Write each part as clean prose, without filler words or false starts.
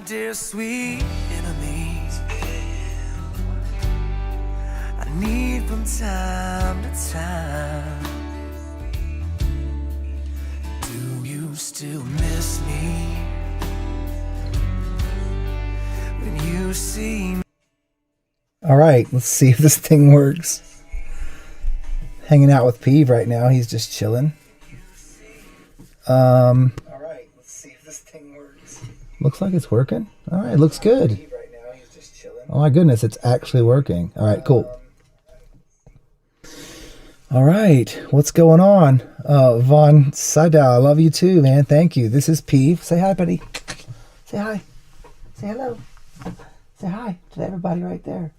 dear sweet enemies, I need from time to time. Do you still miss me when you see me? All right, let's see if this thing works. Hanging out with Peeve right now. He's just chilling. All right, let's see if this thing works. Looks like it's working. All right, looks good. Oh my goodness, it's actually working. All right, cool. All right, what's going on? Von Seidel, I love you too, man. Thank you. This is Peeve. Say hi, buddy. Say hi. Say hello. Say hi to everybody right there.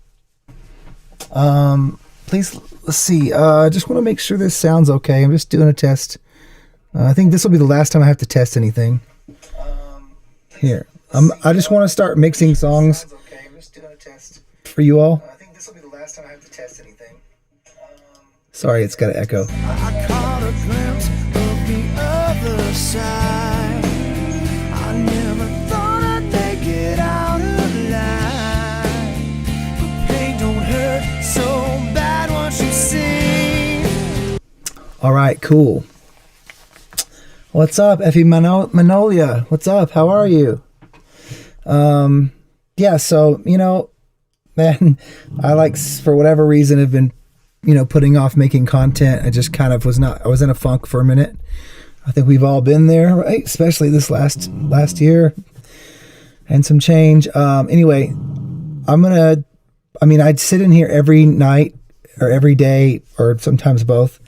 Please, let's see. I just want to make sure this sounds okay. I'm just doing a test. I think this will be the last time I have to test anything. Here. I just want to start mixing songs for you all. I think this will be the last time I have to test anything. Sorry, it's got an echo. I caught a glimpse of the other side. I never thought I'd make it out alive. But pain don't hurt so bad once you see. All right, cool. What's up, Effie Manolia? What's up? How are you? Yeah, so, you know, man, I like, for whatever reason, have been, you know, putting off making content. I just kind of I was in a funk for a minute. I think we've all been there, right? Especially this last year and some change. Anyway, I'd sit in here every night or every day or sometimes both,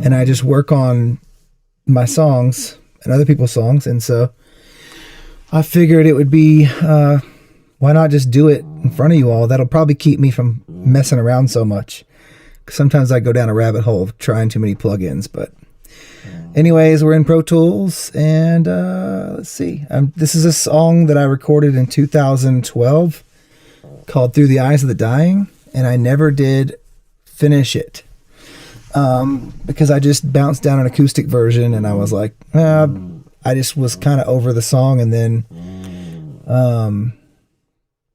and I just work on my songs and other people's songs. And so I figured it would be, why not just do it in front of you all? That'll probably keep me from messing around so much. Sometimes I go down a rabbit hole of trying too many plugins, but anyways, we're in Pro Tools, and let's see. This is a song that I recorded in 2012 called Through the Eyes of the Dying, and I never did finish it because I just bounced down an acoustic version, and I was like, I just was kind of over the song. And then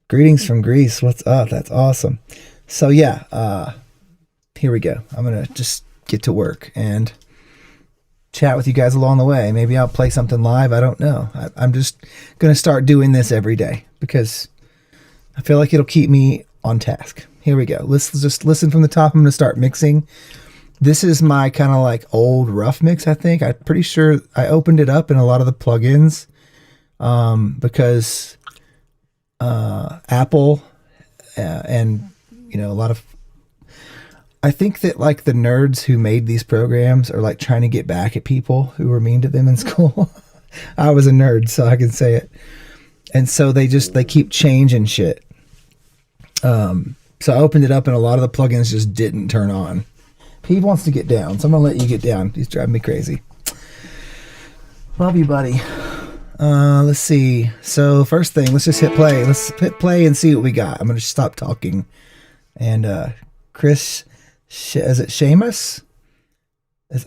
greetings from Greece. What's up? That's awesome. So yeah, here we go. I'm going to just get to work and chat with you guys along the way. Maybe I'll play something live. I don't know. I'm just going to start doing this every day because I feel like it'll keep me on task. Here we go. Let's just listen from the top. I'm going to start mixing. This is my kind of like old rough mix, I think. I'm pretty sure I opened it up in a lot of the plugins because Apple and, you know, a lot of, I think that like the nerds who made these programs are like trying to get back at people who were mean to them in school. I was a nerd, so I can say it. And so they keep changing shit. So I opened it up and a lot of the plugins just didn't turn on. He wants to get down, so I'm gonna let you get down. He's driving me crazy. Love you, buddy. Let's see. So first thing, let's just hit play. Let's hit play and see what we got. I'm gonna stop talking. And Chris, is it Seamus?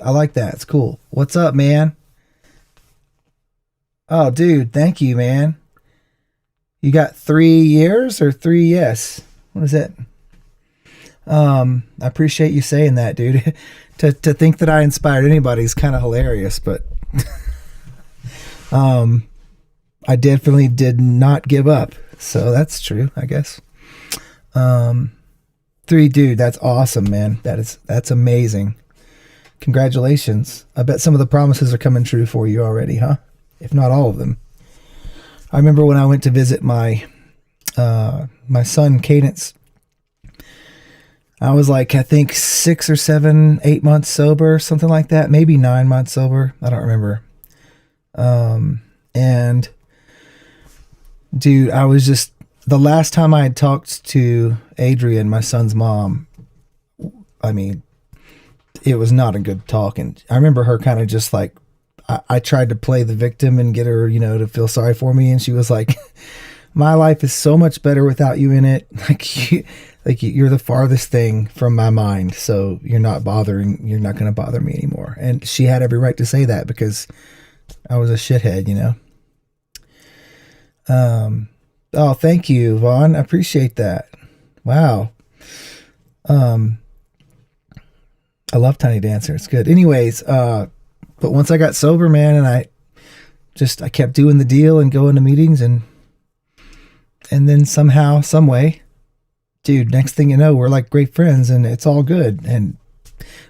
I like that. It's cool. What's up, man? Oh, dude, thank you, man. You got 3 years or 3 yes? What is it? I appreciate you saying that, dude. to think that I inspired anybody is kind of hilarious, but I definitely did not give up. So that's true, I guess. 3, dude, that's awesome, man. That's amazing. Congratulations. I bet some of the promises are coming true for you already, huh? If not all of them. I remember when I went to visit my son Cadence. I was like, I think 6 or 7, 8 months sober, something like that. Maybe 9 months sober. I don't remember. And dude, I was just, the last time I had talked to Adrian, my son's mom, I mean, it was not a good talk. And I remember her kind of just like, I tried to play the victim and get her, you know, to feel sorry for me. And she was like, my life is so much better without you in it. You're the farthest thing from my mind. So you're not going to bother me anymore. And she had every right to say that because I was a shithead, you know? Oh, thank you, Vaughn. I appreciate that. Wow. I love Tiny Dancer. It's good. Anyways, but once I got sober, man, and I kept doing the deal and going to meetings, and then somehow, some way, dude, next thing you know, we're like great friends, and it's all good. And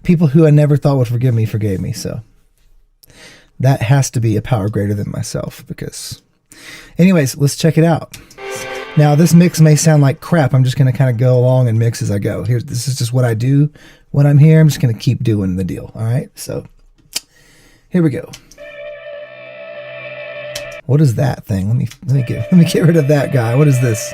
people who I never thought would forgive me forgave me. So that has to be a power greater than myself. Because, anyways, let's check it out. Now, this mix may sound like crap. I'm just going to kind of go along and mix as I go. This is just what I do when I'm here. I'm just going to keep doing the deal. All right. So here we go. What is that thing? Let me get rid of that guy. What is this?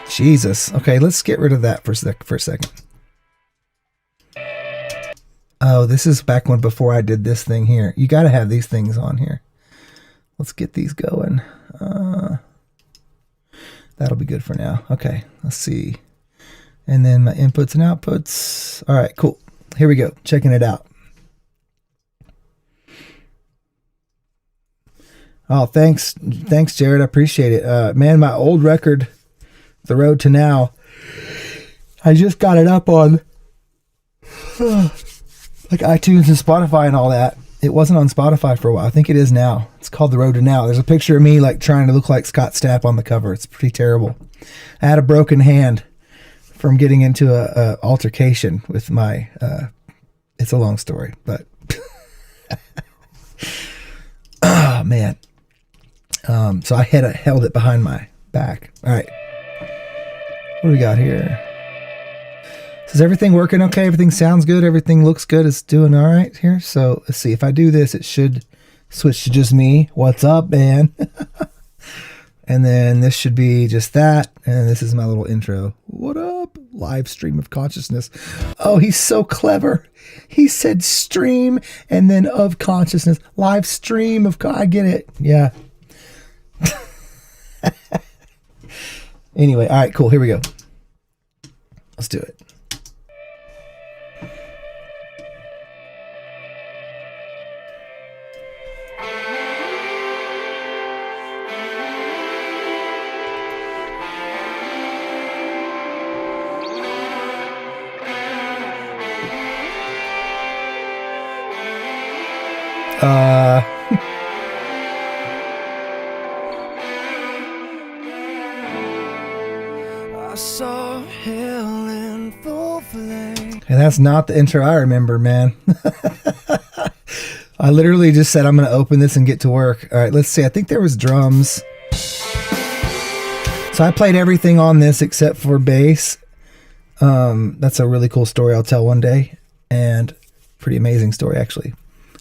Jesus. Okay, let's get rid of that for a second. Oh, this is back when before I did this thing here. You got to have these things on here. Let's get these going. That'll be good for now. Okay, let's see. And then my inputs and outputs. All right, cool. Here we go. Checking it out. Oh, thanks, Jared. I appreciate it. Man, my old record, The Road to Now, I just got it up on like iTunes and Spotify and all that. It wasn't on Spotify for a while. I think it is now. It's called The Road to Now. There's a picture of me like trying to look like Scott Stapp on the cover. It's pretty terrible. I had a broken hand from getting into a altercation with my it's a long story, but oh man. So I held it behind my back. All right. What do we got here? So is everything working okay? Everything sounds good. Everything looks good. It's doing all right here. So let's see. If I do this, it should switch to just me. What's up, man? And then this should be just that. And this is my little intro. What up? Live stream of consciousness. Oh, he's so clever. He said stream and then of consciousness. Live stream of I get it. Yeah. Anyway, all right, cool. Here we go. Let's do it. I saw hell in full flame. And that's not the intro I remember, man. I literally just said I'm going to open this and get to work. All right, let's see. I think there was drums. So I played everything on this except for bass. That's a really cool story I'll tell one day. And pretty amazing story, actually,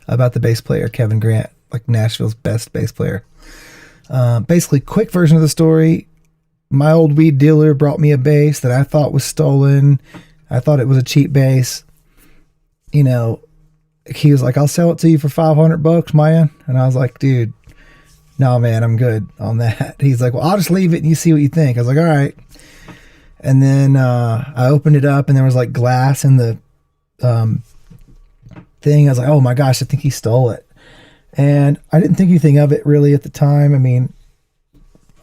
about the bass player, Kevin Grant, like Nashville's best bass player. Basically, quick version of the story. My old weed dealer brought me a bass that I thought was stolen. I thought it was a cheap bass. You know, he was like, I'll sell it to you for $500, man. And I was like, dude, no, man, I'm good on that. He's like, well, I'll just leave it and you see what you think. I was like, all right. And then I opened it up and there was like glass in the thing. I was like, oh my gosh, I think he stole it. And I didn't think anything of it really at the time. I mean,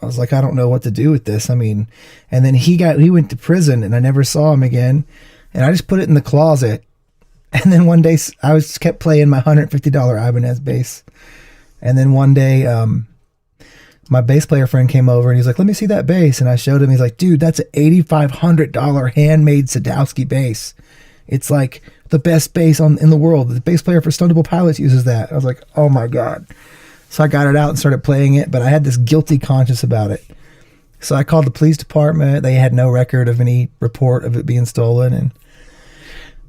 I was like, I don't know what to do with this. I mean, and then he went to prison and I never saw him again. And I just put it in the closet. And then one day I kept playing my $150 Ibanez bass. And then one day, my bass player friend came over and he's like, let me see that bass. And I showed him, he's like, dude, that's an $8,500 handmade Sadowski bass. It's like the best bass in the world. The bass player for Stone Temple Pilots uses that. I was like, oh my God. So I got it out and started playing it, but I had this guilty conscience about it. So I called the police department. They had no record of any report of it being stolen. And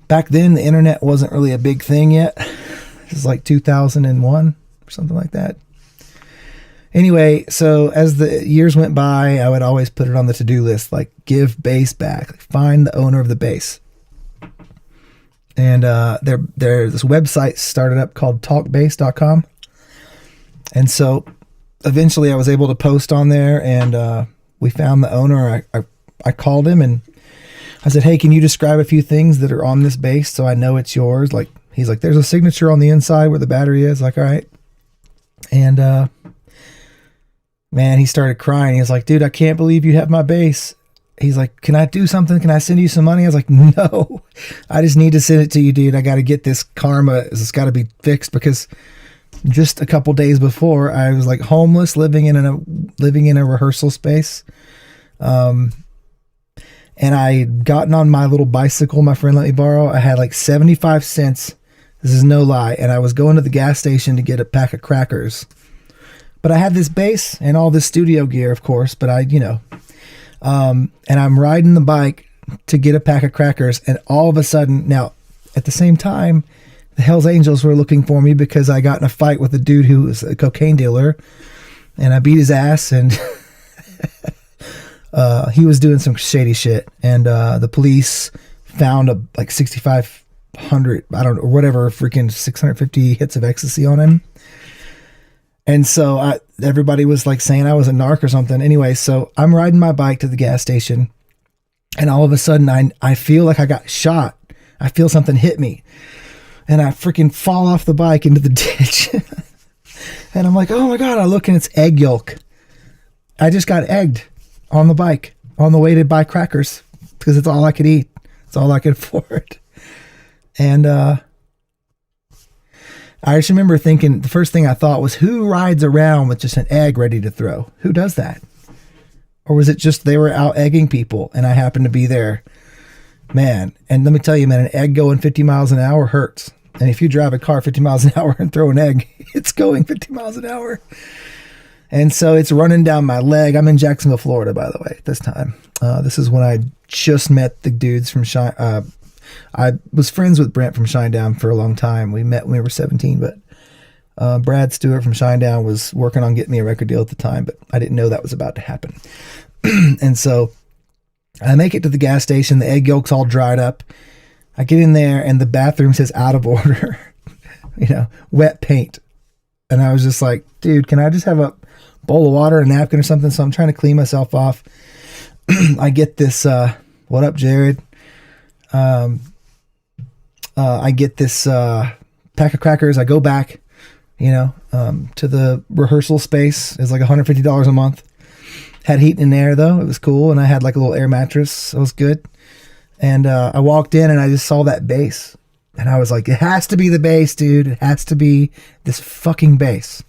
back then the internet wasn't really a big thing yet. This is like 2001 or something like that. Anyway, so as the years went by, I would always put it on the to-do list, like give bass back, like find the owner of the bass. And this website started up called talkbass.com. And so eventually I was able to post on there and we found the owner. I called him and I said, hey, can you describe a few things that are on this bass so I know it's yours? Like He's like, there's a signature on the inside where the battery is. Like, all right. And, man, he started crying. He was like, dude, I can't believe you have my bass. He's like, can I do something? Can I send you some money? I was like, no, I just need to send it to you, dude. I got to get this karma. It's got to be fixed, because just a couple days before, I was like homeless, living in a rehearsal space. And I'd gotten on my little bicycle my friend let me borrow. I had like 75 cents. This is no lie. And I was going to the gas station to get a pack of crackers. But I had this bass and all this studio gear, of course. But and I'm riding the bike to get a pack of crackers. And all of a sudden, now, at the same time, the Hells Angels were looking for me because I got in a fight with a dude who was a cocaine dealer. And I beat his ass, and he was doing some shady shit. And the police found like 6,500, I don't know, whatever, freaking 650 hits of ecstasy on him. And so everybody was like saying I was a narc or something. Anyway, so I'm riding my bike to the gas station, and all of a sudden I feel like I got shot. I feel something hit me, and I freaking fall off the bike into the ditch. And I'm like, oh my God, I look, and it's egg yolk. I just got egged on the bike on the way to buy crackers, because it's all I could eat. It's all I could afford. And I just remember thinking, the first thing I thought was, who rides around with just an egg ready to throw? Who does that? Or was it just they were out egging people and I happened to be there? Man, and let me tell you, man, an egg going 50 miles an hour hurts. And if you drive a car 50 miles an hour and throw an egg, it's going 50 miles an hour. And so it's running down my leg. I'm in Jacksonville, Florida, by the way, at this time. This is when I just met the dudes from Shine. I was friends with Brent from Shinedown for a long time. We met when we were 17, but Brad Stewart from Shinedown was working on getting me a record deal at the time, but I didn't know that was about to happen. And so I make it to the gas station. The egg yolk's all dried up. I get in there, and the bathroom says out of order, wet paint. And I was just like, dude, can I just have a bowl of water, a napkin or something? So I'm trying to clean myself off. I get this, what up, Jared? I get this pack of crackers. I go back, to the rehearsal space. It's like $150 a month. Had heat in there though. It was cool. And I had like a little air mattress. It was good. And I walked in and I just saw that bass. And I was like, it has to be the bass, dude. It has to be this fucking bass.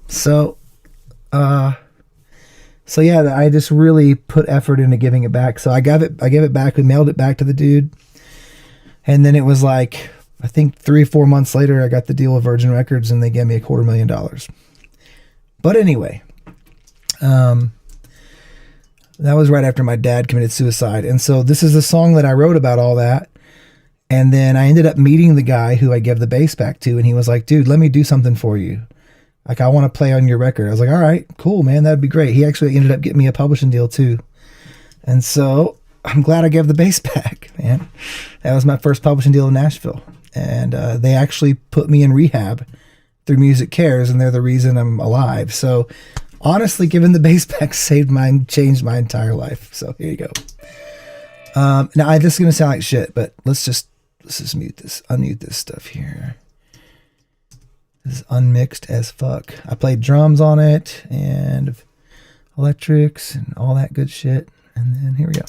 So yeah, I just really put effort into giving it back. So I gave it back. We mailed it back to the dude. And then it was like, I think 3 or 4 months later, I got the deal with Virgin Records and they gave me $250,000. But anyway, that was right after my dad committed suicide. And so this is a song that I wrote about all that. And then I ended up meeting the guy who I gave the bass back to. And he was like, dude, let me do something for you. Like, I want to play on your record. I was like, all right, cool, man. That'd be great. He actually ended up getting me a publishing deal too. And so I'm glad I gave the bass back, man. That was my first publishing deal in Nashville. And they actually put me in rehab through Music Cares, and they're the reason I'm alive. So honestly, giving the bass back changed my entire life. So here you go. Now, this is going to sound like shit, but let's just unmute this stuff here. This is unmixed as fuck. I played drums on it and electrics and all that good shit. And then here we go.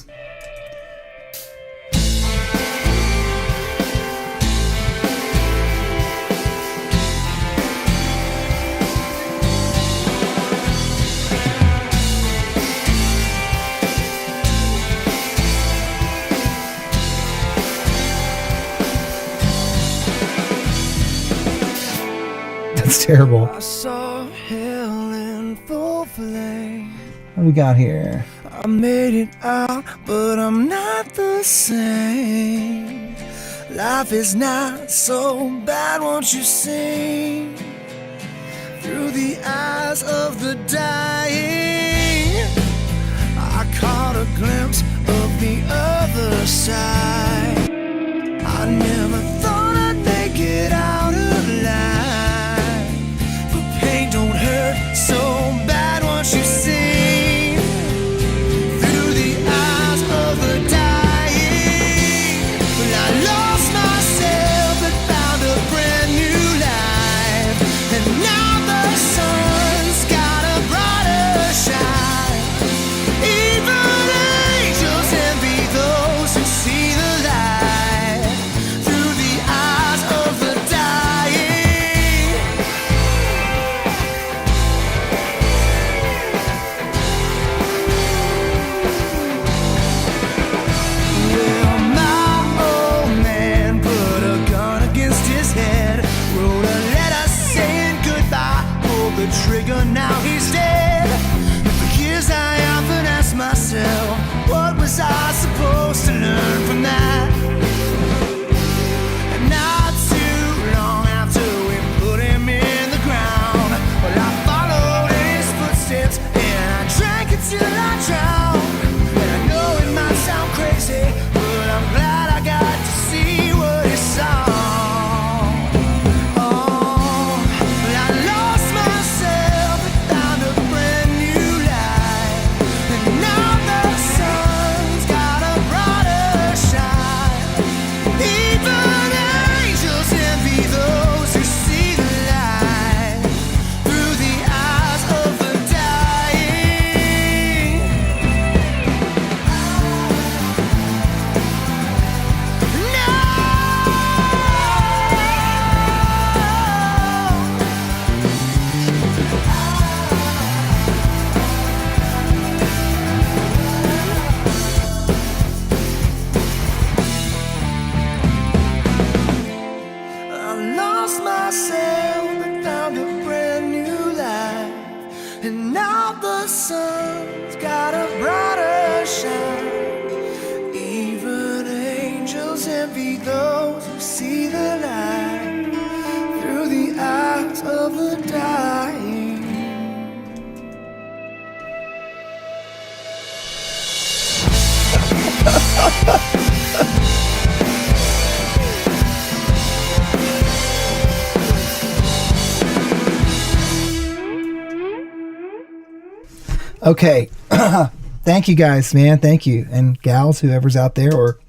That's terrible. I saw hell in full flame. What do we got here? I made it out, but I'm not the same. Life is not so bad, won't you see? Through the eyes of the dying, I caught a glimpse of the other side. I never thought I'd make it out alive. But pain don't hurt so bad, won't you see? Through the eyes of the dying, well, I lost myself and found Okay. Thank you guys, man. Thank you. And gals, whoever's out there, or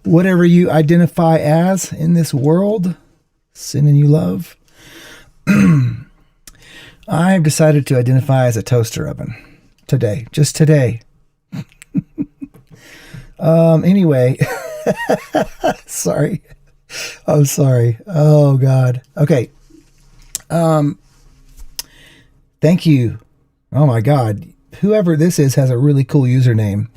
whatever you identify as in this world, sending you love. I've decided to identify as a toaster oven today. Just today. Anyway. Sorry. I'm sorry. Oh, God. Okay. Thank you. Oh, my God. Whoever this is has a really cool username.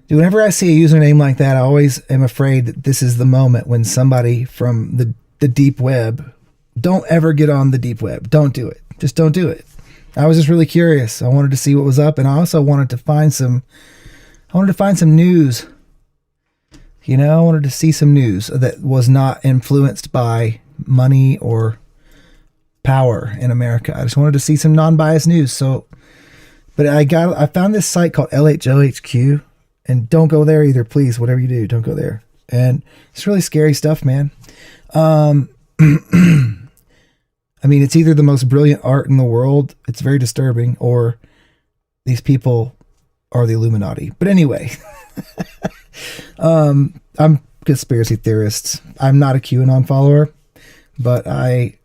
Dude, whenever I see a username like that, I always am afraid that this is the moment when somebody from the deep web, don't ever get on the deep web. Don't do it. Just don't do it. I was just really curious. I wanted to see what was up, and I also wanted to find some news. You know, I wanted to see some news that was not influenced by money or power in America. I just wanted to see some non-biased news. So, but I found this site called LHOHQ, and don't go there either, please. Whatever you do, don't go there. And it's really scary stuff, man. I mean, it's either the most brilliant art in the world, it's very disturbing, or these people are the Illuminati. But anyway, I'm conspiracy theorists. I'm not a QAnon follower, but I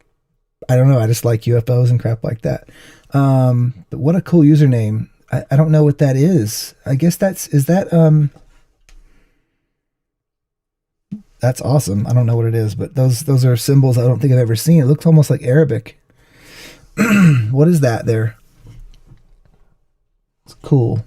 don't know. I just like UFOs and crap like that. But what a cool username. I don't know what that is. I guess that's awesome. I don't know what it is, but those are symbols I don't think I've ever seen. It looks almost like Arabic. What is that there? It's cool.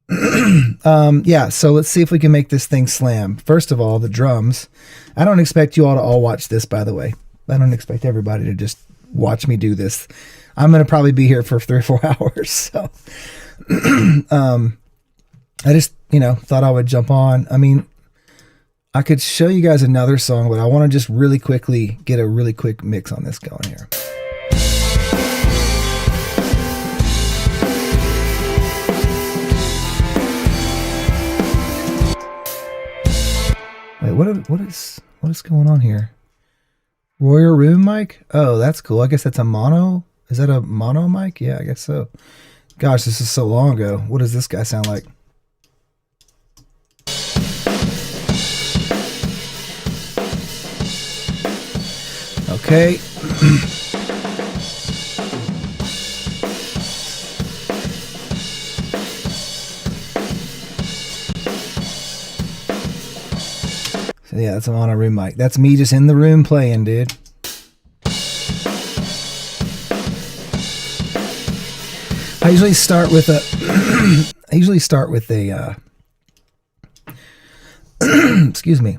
Yeah, so let's see if we can make this thing slam. First of all, the drums. I don't expect you all to all watch this, by the way. I don't expect everybody to just watch me do this. I'm going to probably be here for 3 or 4 hours. So, I just, thought I would jump on. I mean, I could show you guys another song, but I want to just really quickly get a really quick mix on this going here. Wait, what is going on here? Royer Room mic? Oh, that's cool. I guess that's a mono. Is that a mono mic? Yeah, I guess so. Gosh, this is so long ago. What does this guy sound like? Okay. So yeah, that's a mono room mic. That's me just in the room playing, dude. I usually start with a excuse me.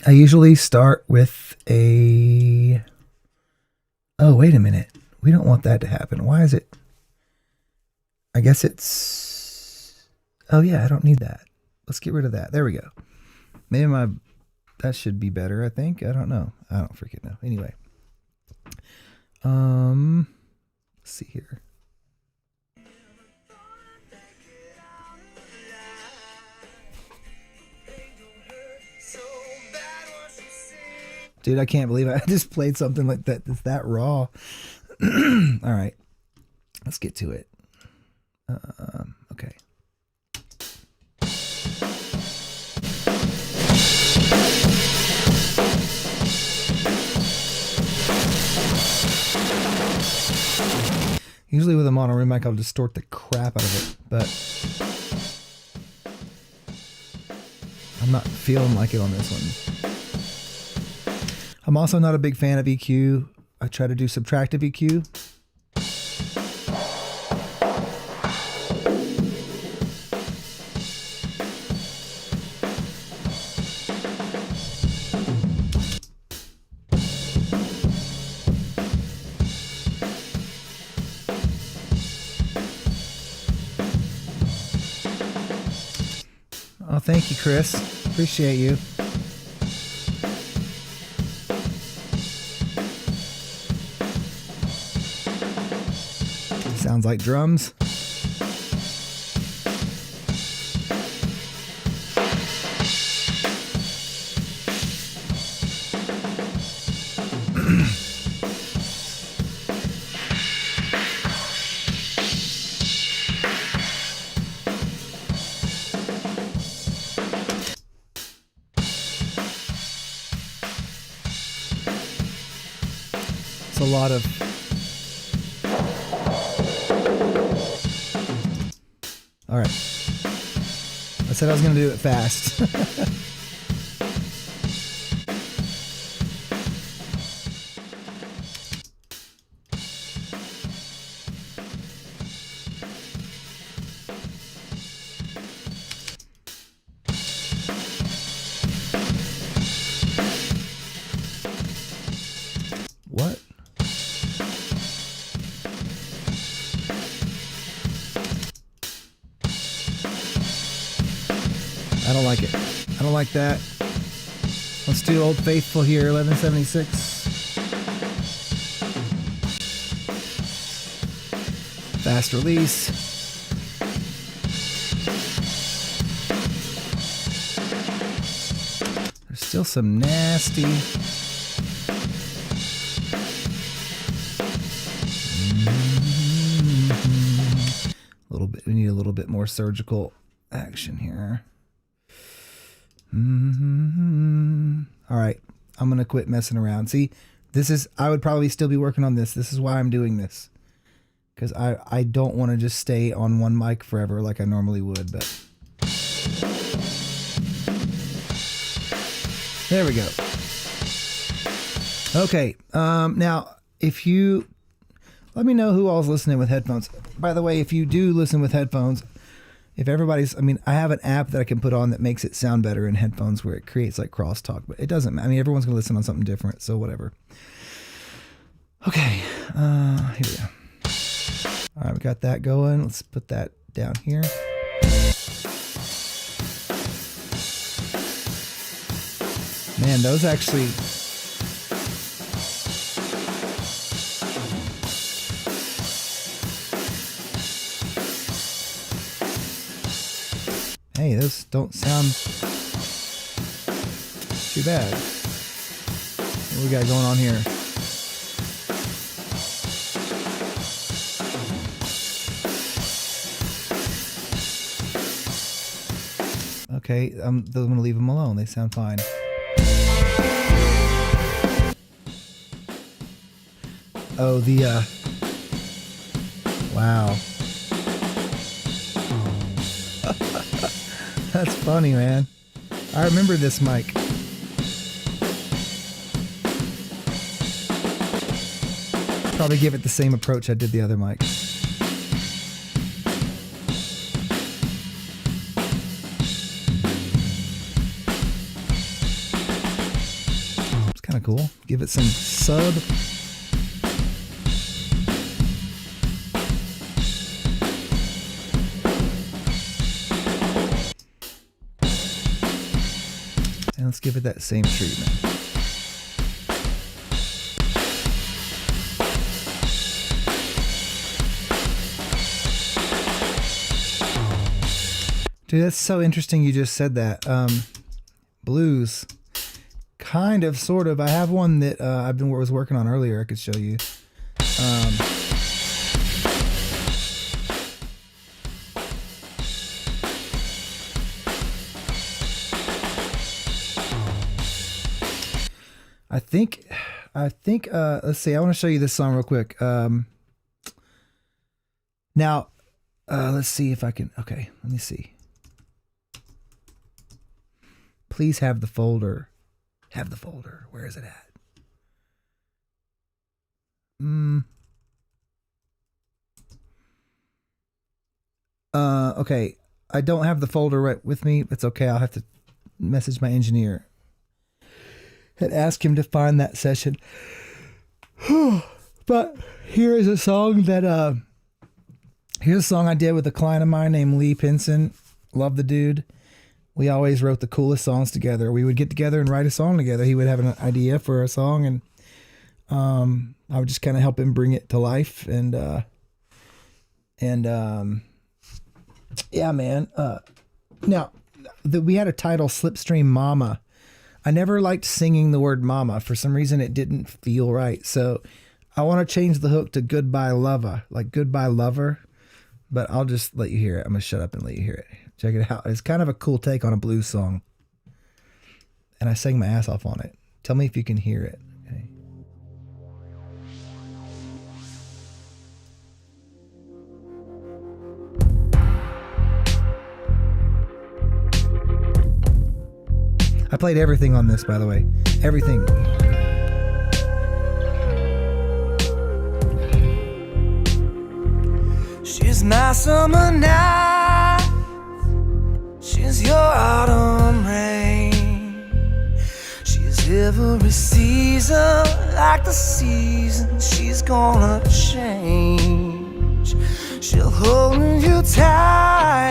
I usually start with a, oh, wait a minute. We don't want that to happen. Why is it? I guess it's, oh yeah, I don't need that. Let's get rid of that. There we go. Maybe that should be better, I think. I don't know. I don't freaking know. Anyway. Let's see here. Dude, I can't believe I just played something like that. It's that raw. All right. Let's get to it. Okay. Usually with a mono room mic, I'll distort the crap out of it, but I'm not feeling like it on this one. I'm also not a big fan of EQ. I try to do subtractive EQ. Oh, thank you, Chris. Appreciate you. Sounds like drums. lot of... All right. I said I was going to do it fast. What? I don't like it. I don't like that. Let's do Old Faithful here, 1176. Fast release. There's still some nasty. A little bit. We need a little bit more surgical action here. All right, I'm gonna quit messing around. See, this is, I would probably still be working on this. This is why I'm doing this, because I don't want to just stay on one mic forever like I normally would. But there we go. Okay, now if you let me know who all's listening with headphones. By the way, if you do listen with headphones, if everybody's, I mean, I have an app that I can put on that makes it sound better in headphones where it creates like crosstalk, but it doesn't, I mean, everyone's going to listen on something different, so whatever. Okay, here we go. All right, we got that going. Let's put that down here. Man, those actually... Hey, those don't sound too bad. What we got going on here? Okay, I'm going to leave them alone. They sound fine. Oh, the, wow. That's funny, man. I remember this mic. Probably give it the same approach I did the other mic. It's kind of cool. Give it some sub. And let's give it that same treatment. Dude, that's so interesting you just said that. Blues. Kind of, sort of. I have one that was working on earlier I could show you. I think, let's see, I want to show you this song real quick. Now, let's see if I can, okay, let me see. Please have the folder. Have the folder. Where is it at? Okay, I don't have the folder right with me. It's okay, I'll have to message my engineer and ask him to find that session. But here is a song that here's a song I did with a client of mine named Lee Pinson. Love the dude. We always wrote the coolest songs together. We would get together and write a song together. He would have an idea for a song, and I would just kind of help him bring it to life. And yeah, man. Now we had a title, Slipstream Mama. I never liked singing the word mama. For some reason, it didn't feel right. So I want to change the hook to Goodbye Lover, like Goodbye Lover. But I'll just let you hear it. I'm going to shut up and let you hear it. Check it out. It's kind of a cool take on a blues song. And I sang my ass off on it. Tell me if you can hear it. Okay. played everything on this, by the way. Everything. She's my summer night, she's your autumn rain. She's every season, like the season she's gonna change. She'll hold you tight,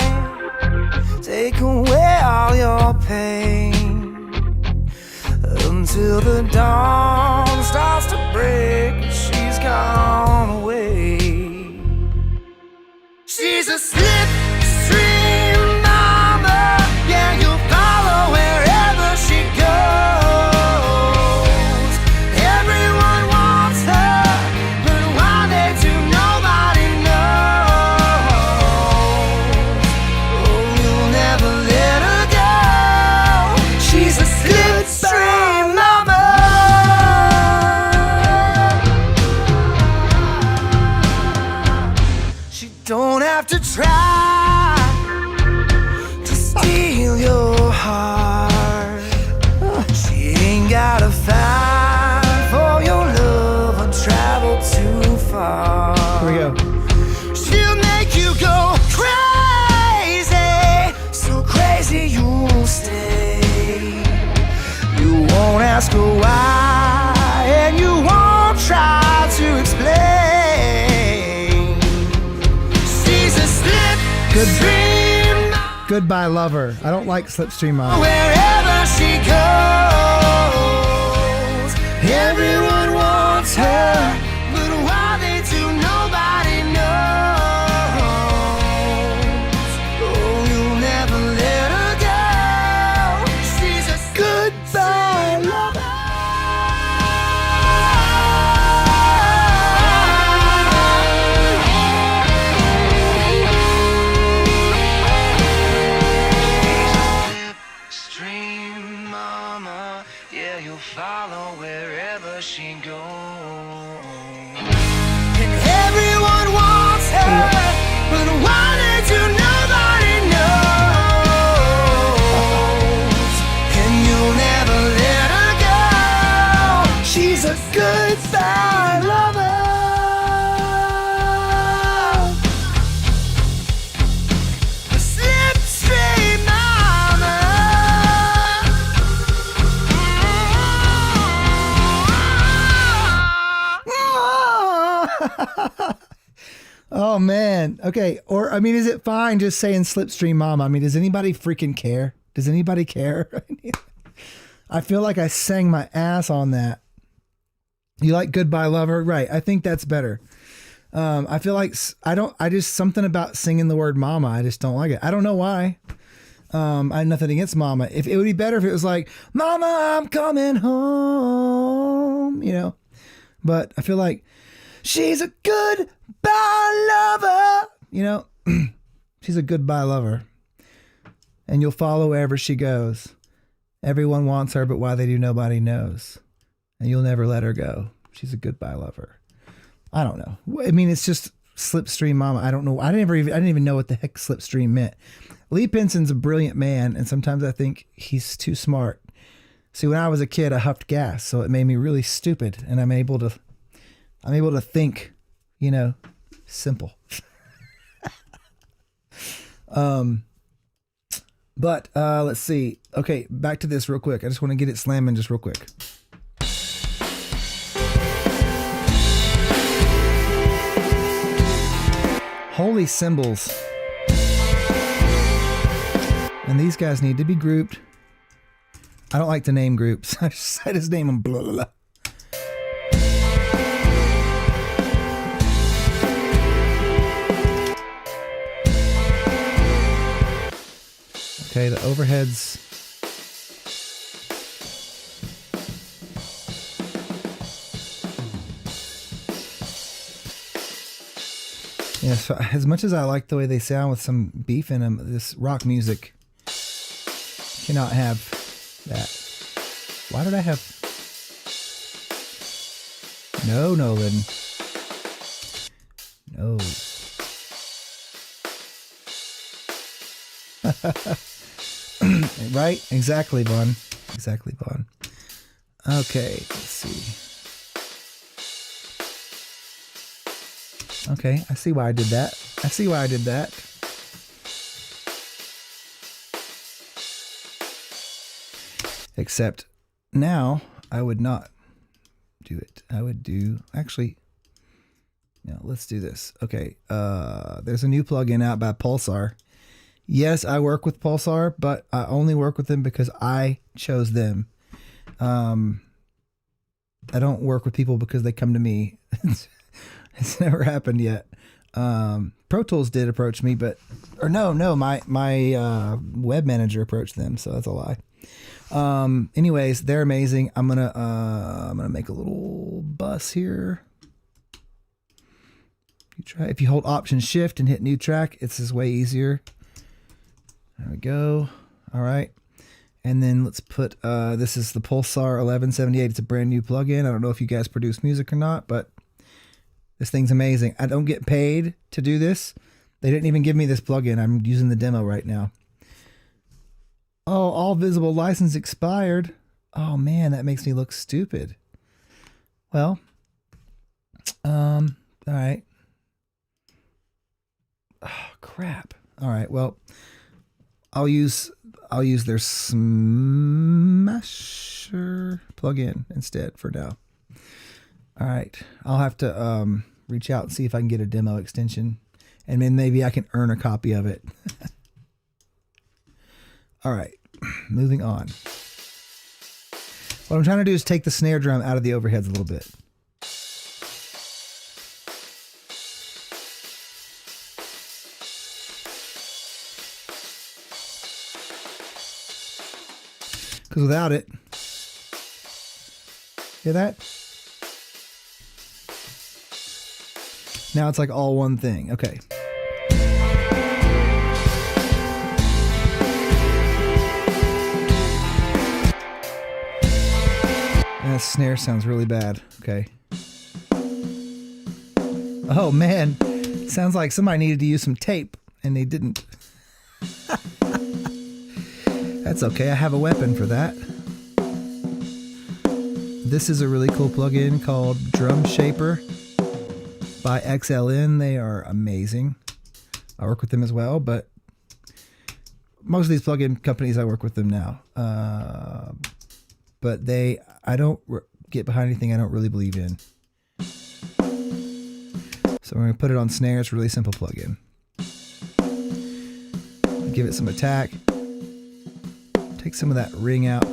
take away all your pain, until the dawn starts to break. She's gone away. She's a slipstream mama, yeah, you'll follow wherever she goes. Everyone wants her, but why they do, nobody knows. Oh, you'll never let her go. She's a slipstream mama. She don't have to try to steal your heart. She ain't gotta fight for your love or travel too far. Here we go. She'll make you go crazy, so crazy you'll stay. You won't ask her why, and you won't try to explain. She's a slipstream Goodbye Lover. I don't like Slipstream Mama. wherever she goes. Everyone wants her, but why they do, nobody knows. Oh, you'll never let her go. She's a goodbye lover. Slipstream mama, yeah, you'll follow wherever she goes. And everyone wants her, but why they do, nobody knows. And you'll never let her go. She's a goodbye lover. A slipstream mama. Oh man. Okay. Or I mean, is it fine just saying Slipstream Mama? I mean, does anybody freaking care? Does anybody care? I feel like I sang my ass on that. You like Goodbye Lover? Right. I think that's better. I feel like I just something about singing the word mama. I just don't like it. I don't know why. I have nothing against mama. If it would be better if it was like, Mama, I'm coming home, you know, but I feel like she's a goodbye lover, you know, she's a goodbye lover, and you'll follow wherever she goes. Everyone wants her, but why they do, nobody knows. And you'll never let her go. She's a goodbye lover. I don't know. I mean, it's just Slipstream Mama. I don't know. I didn't even know what the heck Slipstream meant. Lee Pinson's a brilliant man, and sometimes I think he's too smart. See, when I was a kid, I huffed gas, so it made me really stupid, and I'm able to think, you know, simple. But let's see. Okay, back to this real quick. I just want to get it slamming just real quick. Holy cymbals. And these guys need to be grouped. I don't like to name groups. I just name them blah, blah, blah. Okay, the overheads. Yeah, so as much as I like the way they sound with some beef in them, this rock music cannot have that. Why did I have... No, Nolan. No. Right? Exactly, Vaughn. Exactly, Vaughn. Okay, let's see. Okay, I see why I did that. I see why I did that. Except now I would not do it. I would do, actually, no, let's do this. Okay, there's a new plugin out by Pulsar. Yes, I work with Pulsar, but I only work with them because I chose them. I don't work with people because they come to me. It's never happened yet. Pro Tools did approach me, but, or no, my web manager approached them, so that's a lie. Anyways, they're amazing. I'm gonna make a little bus here. If you hold Option Shift and hit New Track, it's just way easier. There we go. All right. And then let's put, this is the Pulsar 1178. It's a brand new plugin. I don't know if you guys produce music or not, but this thing's amazing. I don't get paid to do this. They didn't even give me this plugin. I'm using the demo right now. Oh, all visible license expired. Oh man, that makes me look stupid. Well, all right. Oh, crap. All right. Well, I'll use their Smasher plugin instead for now. All right. I'll have to reach out and see if I can get a demo extension, and then maybe I can earn a copy of it. All right. Moving on. What I'm trying to do is take the snare drum out of the overheads a little bit. Because without it, hear that? Now it's like all one thing. Okay. And that snare sounds really bad. Okay. Oh man, sounds like somebody needed to use some tape and they didn't. That's okay, I have a weapon for that. This is a really cool plugin called Drum Shaper by XLN. They are amazing. I work with them as well, but most of these plugin companies, I work with them now. But I don't get behind anything I don't really believe in. So we're going to put it on snare. It's a really simple plugin. Give it some attack. Take some of that ring out.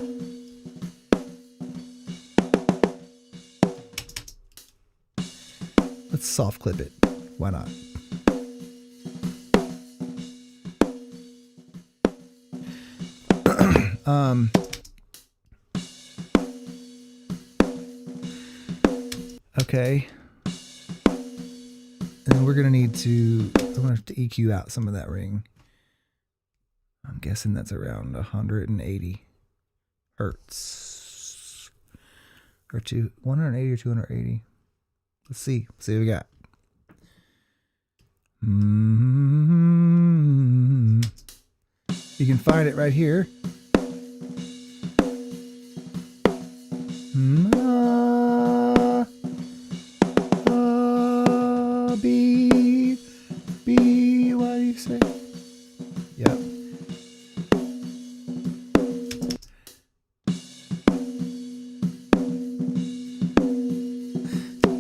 Let's soft clip it. Why not? Okay. And then we're going to need to, I'm going to have to EQ out some of that ring. I'm guessing that's around 180 hertz. Or 180 or 280. Let's see. Let's see what we got. You can find it right here. B, what do you say? Yep.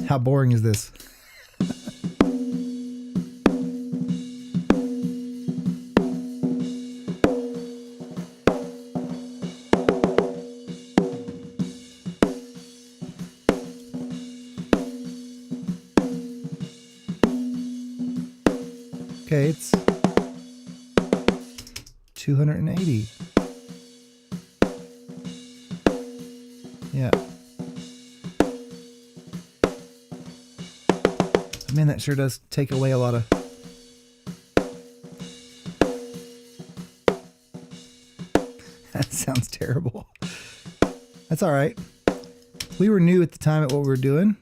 How boring is this? Okay, it's 280. Yeah. Man, that sure does take away a lot of... That sounds terrible. That's all right. We were new at the time at what we were doing.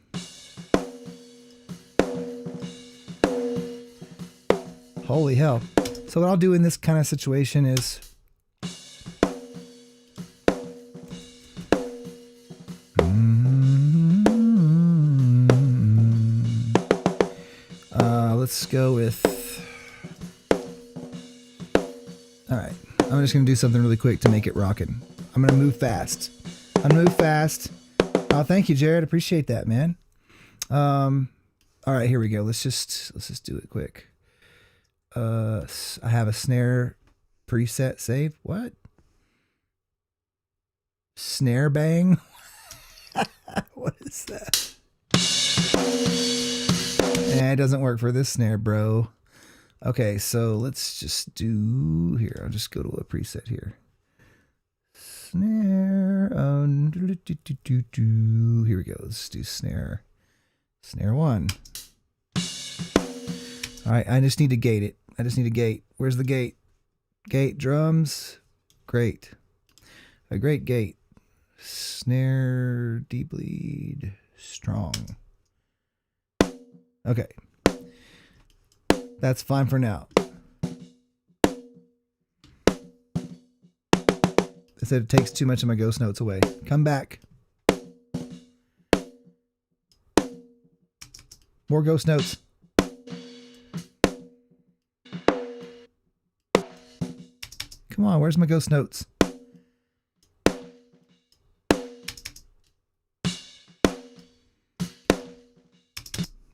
Holy hell. So what I'll do in this kind of situation is All right. I'm just going to do something really quick to make it rockin'. I'm going to move fast. Oh, thank you, Jared. Appreciate that, man. All right, here we go. Let's just do it quick. I have a snare preset save. What? Snare bang? What is that? It doesn't work for this snare, bro. Okay, so let's just do here. I'll just go to a preset here. Snare. Here we go. Let's do snare. Snare 1. All right, I just need to gate it. I just need a gate. Where's the gate? Gate drums. Great. A great gate. Snare, deep lead, strong. Okay. That's fine for now. They said it takes too much of my ghost notes away. Come back. More ghost notes. Come on, where's my ghost notes?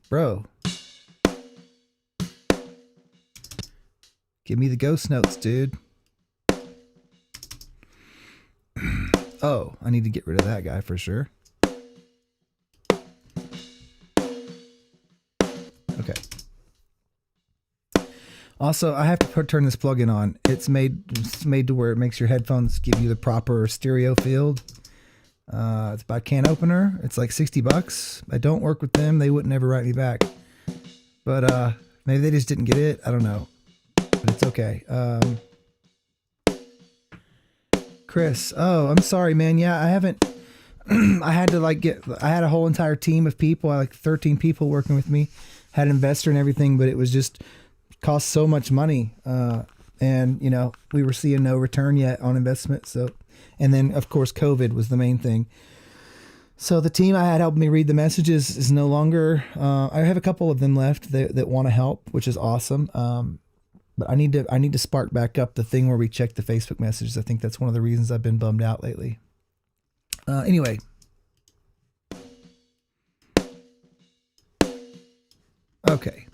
Bro. Give me the ghost notes, dude. Oh, I need to get rid of that guy for sure. Okay. Also, I have to turn this plugin on. It's made to where it makes your headphones give you the proper stereo field. It's by Can Opener. It's like $60. I don't work with them. They wouldn't ever write me back. But maybe they just didn't get it. I don't know. But it's okay. Chris. Oh, I'm sorry, man. Yeah, I haven't. I had to I had a whole entire team of people. I like 13 people working with me. Had an investor and everything, but it was just cost so much money. And you know, we were seeing no return yet on investment. So, and then of course COVID was the main thing. So the team I had helped me read the messages is no longer. I have a couple of them left that want to help, which is awesome. But I need to spark back up the thing where we check the Facebook messages. I think that's one of the reasons I've been bummed out lately. Anyway. Okay.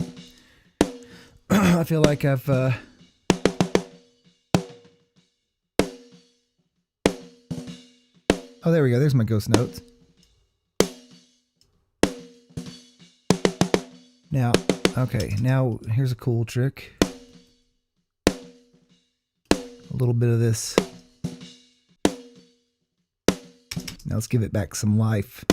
I feel like I've oh, there we go. There's my ghost notes. Now, okay. Now here's a cool trick. A little bit of this. Now let's give it back some life.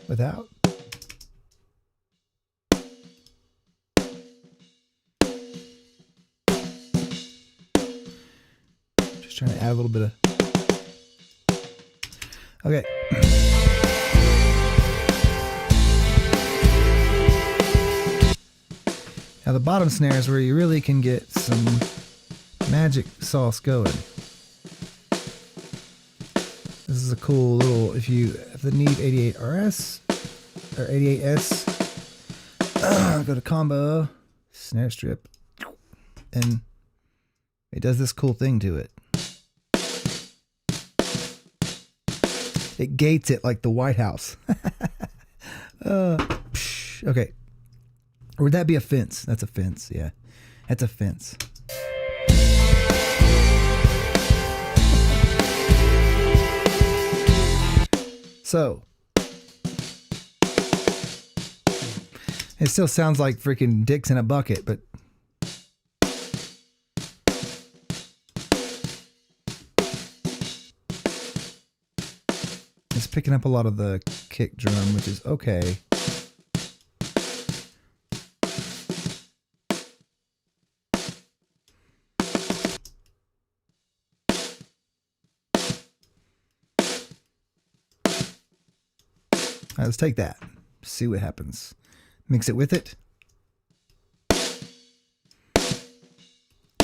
Without. Just trying to add a little bit of. Okay. Now the bottom snare is where you really can get some magic sauce going. This is a cool little, if the need 88 RS or 88S, go to combo, snare strip, and it does this cool thing to it. It gates it like the White House. Okay. Or would that be a fence? That's a fence, yeah. That's a fence. So, it still sounds like freaking dicks in a bucket, but it's picking up a lot of the kick drum, which is okay. All right, let's take that. See what happens. Mix it with it.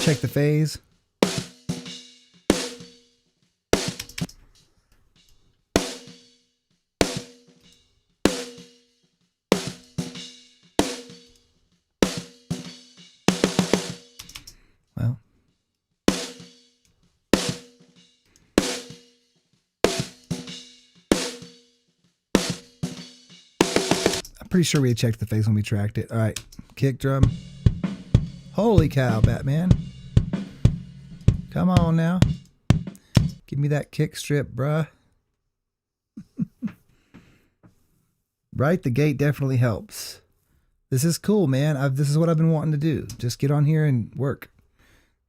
check the phase. Well, I'm pretty sure we checked the phase when we tracked it. All right, kick drum. Holy cow, Batman. Come on now. Give me that kick strip, bruh. Right, the gate definitely helps. This is cool, man. This is what I've been wanting to do. Just get on here and work.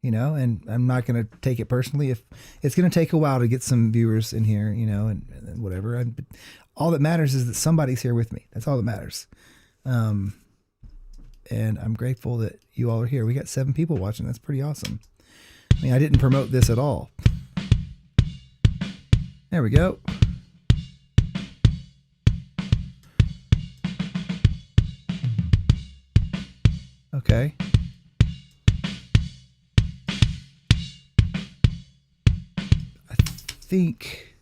You know, and I'm not going to take it personally. If it's going to take a while to get some viewers in here, you know, and whatever. All that matters is that somebody's here with me. That's all that matters. And I'm grateful that you all are here. We got 7 people watching. That's pretty awesome. I mean, I didn't promote this at all. There we go. Okay. I think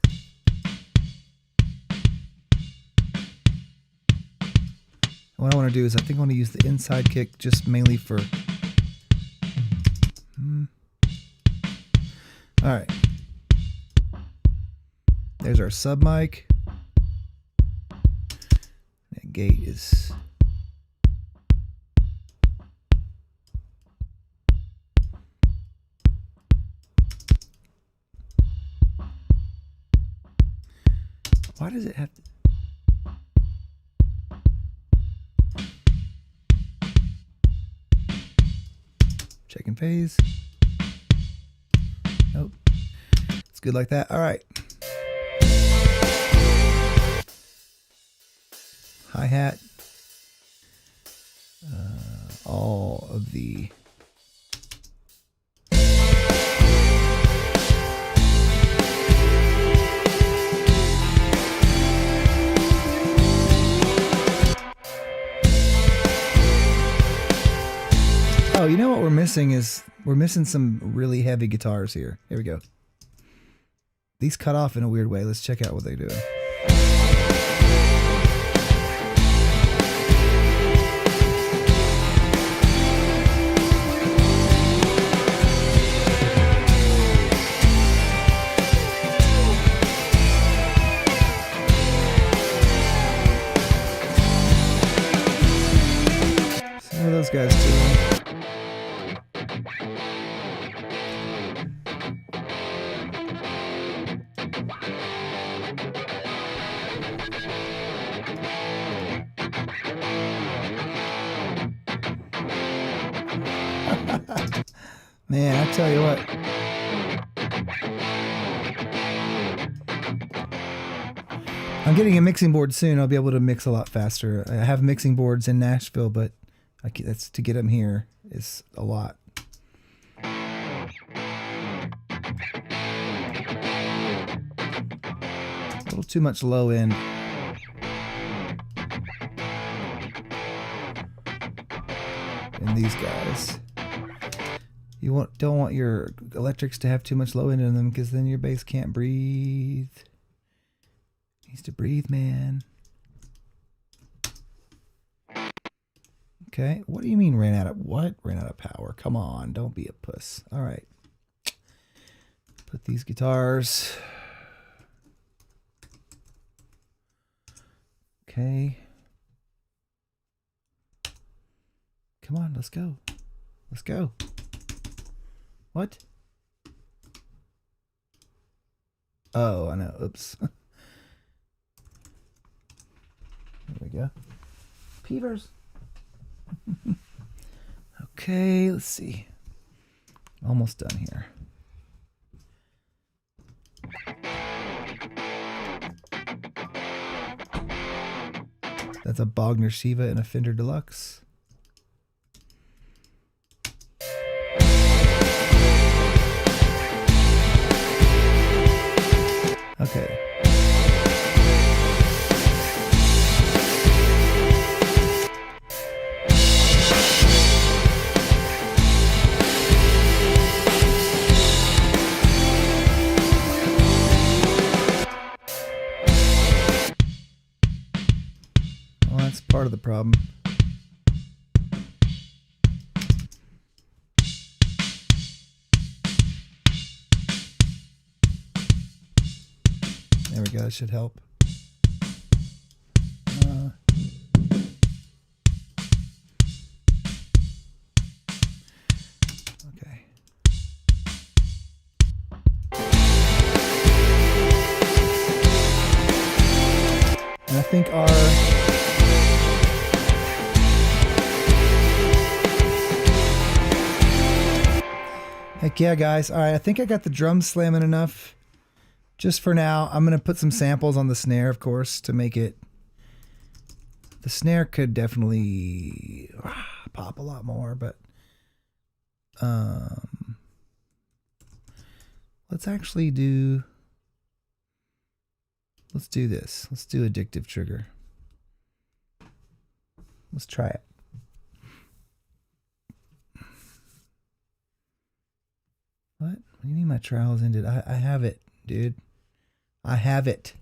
what I want to do is I think I want to use the inside kick just mainly for all right. There's our sub mic. That gate is why does it have to... Checking phase. Nope. It's good like that. All right. Hi-hat. All of the... Oh, you know what we're missing is we're missing some really heavy guitars here. Here we go. These cut off in a weird way. Let's check out what they're doing. So what are those guys doing? Man, I tell you what. I'm getting a mixing board soon. I'll be able to mix a lot faster. I have mixing boards in Nashville, but that's to get them here is a lot. A little too much low end. In these guys. You don't want your electrics to have too much low end in them because then your bass can't breathe. Needs to breathe, man. Okay, what do you mean ran out of what? Ran out of power. Come on, don't be a puss. All right. Put these guitars. Okay. Come on, let's go. Let's go. What? Oh, I know. Oops. There we go. Peavers. Okay, let's see. Almost done here. That's a Bogner Shiva and a Fender Deluxe. Okay. part of the problem. There we go, that should help. Okay. And I think our heck yeah, guys. All right, I think I got the drums slamming enough. Just for now, I'm going to put some samples on the snare, of course, to make it... The snare could definitely pop a lot more, but... let's actually do... Let's do this. Let's do Addictive Trigger. Let's try it. What? What do you mean my trial's ended? I have it, dude. I have it.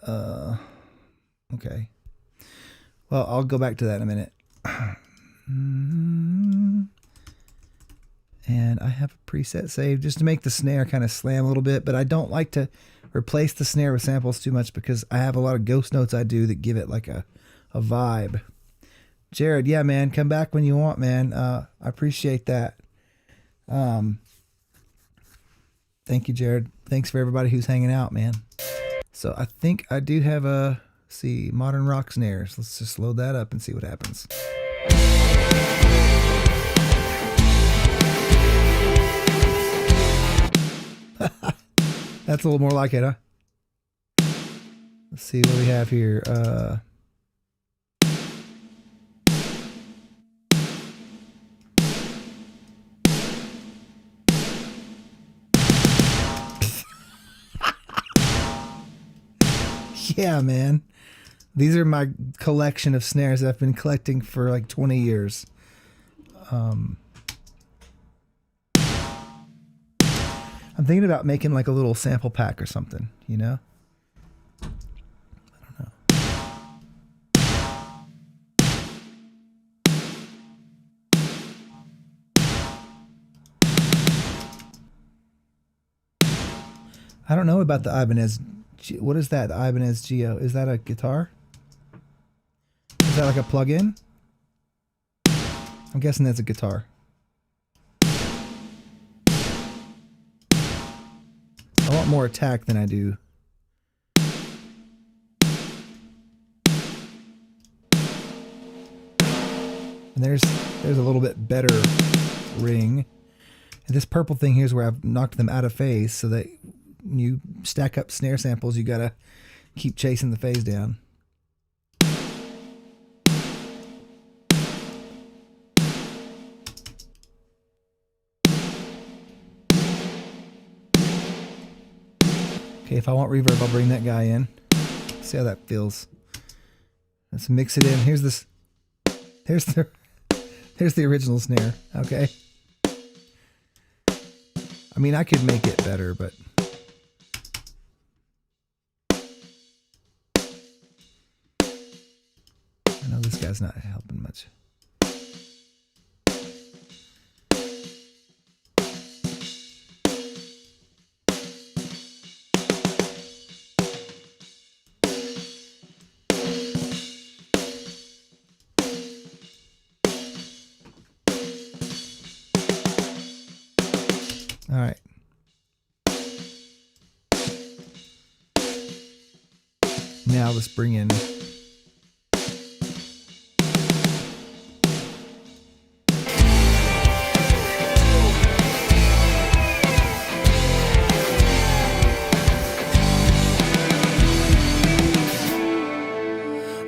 Okay. Well, I'll go back to that in a minute. And I have a preset saved just to make the snare kind of slam a little bit, but I don't like to replace the snare with samples too much because I have a lot of ghost notes I do that give it like a vibe. Jared, yeah, man, come back when you want, man. I appreciate that. Thank you, Jared. Thanks for everybody who's hanging out, man. So I think I do have a, see, modern rock snares. Let's just load that up and see what happens. That's a little more like it, huh? Let's see what we have here. Yeah, man. These are my collection of snares that I've been collecting for like 20 years. I'm thinking about making like a little sample pack or something, you know? I don't know. I don't know about the Ibanez. What is that? The Ibanez Geo. Is that a guitar? Is that like a plug-in? I'm guessing that's a guitar. I want more attack than I do. And there's a little bit better ring. And this purple thing here is where I've knocked them out of phase so that when you stack up snare samples, you gotta keep chasing the phase down. Okay, if I want reverb, I'll bring that guy in. See how that feels. Let's mix it in. Here's this. There's the original snare. Okay. I mean, I could make it better, but I know this guy's not helping much. All right. Now let's bring in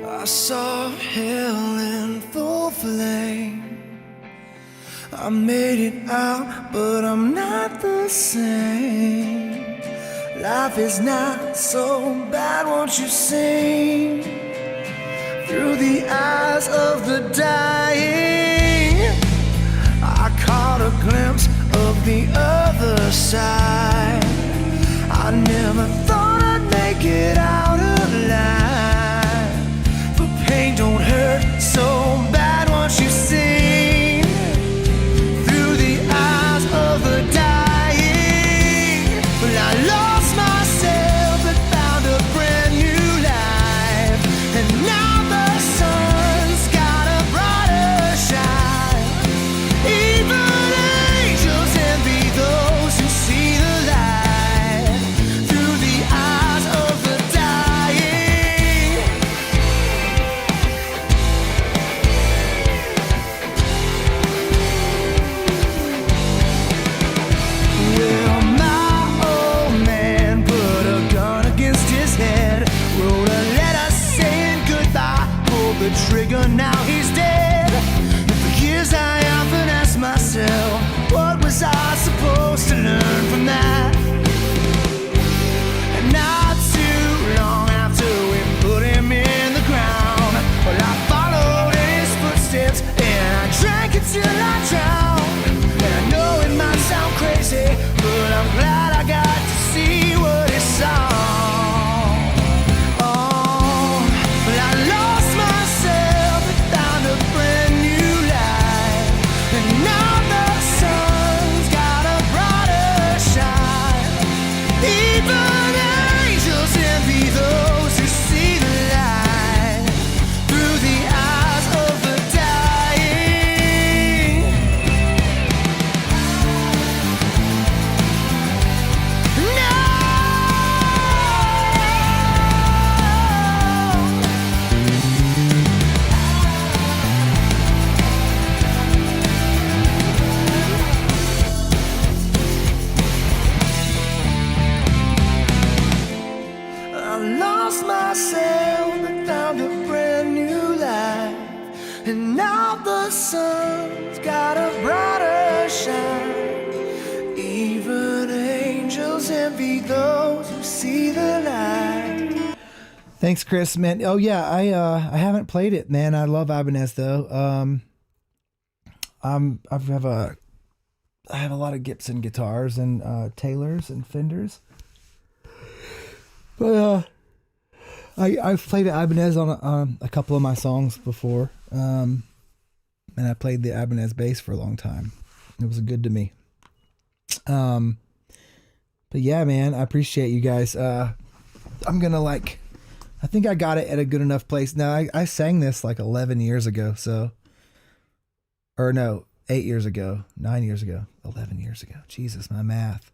I saw hell in full flame. I made it out, but I'm not the same. Life is not so bad, won't you sing? Through the eyes of the dying, I caught a glimpse of the other side. I never thought I'd make it out alive. pulled the trigger, now he's dead. For years I often asked myself, what was I supposed to learn from that? And not too long after we put him in the ground, well, I followed in his footsteps and I drank it till I drowned. And I know it might sound crazy, but I'm glad I got to see what he saw. And now the sun's got a brighter shine. Even angels envy those who see the light. Thanks, Chris, man. Oh yeah, I haven't played it, man. I love Ibanez though. I have a lot of Gibson guitars and Taylors and Fenders. But I've played Ibanez on a couple of my songs before. And I played the Ibanez bass for a long time. It was good to me. But yeah, man, I appreciate you guys. I'm gonna I think I got it at a good enough place. Now I sang this like 11 years ago, or no, 8 years ago, 9 years ago, 11 years ago. Jesus, my math.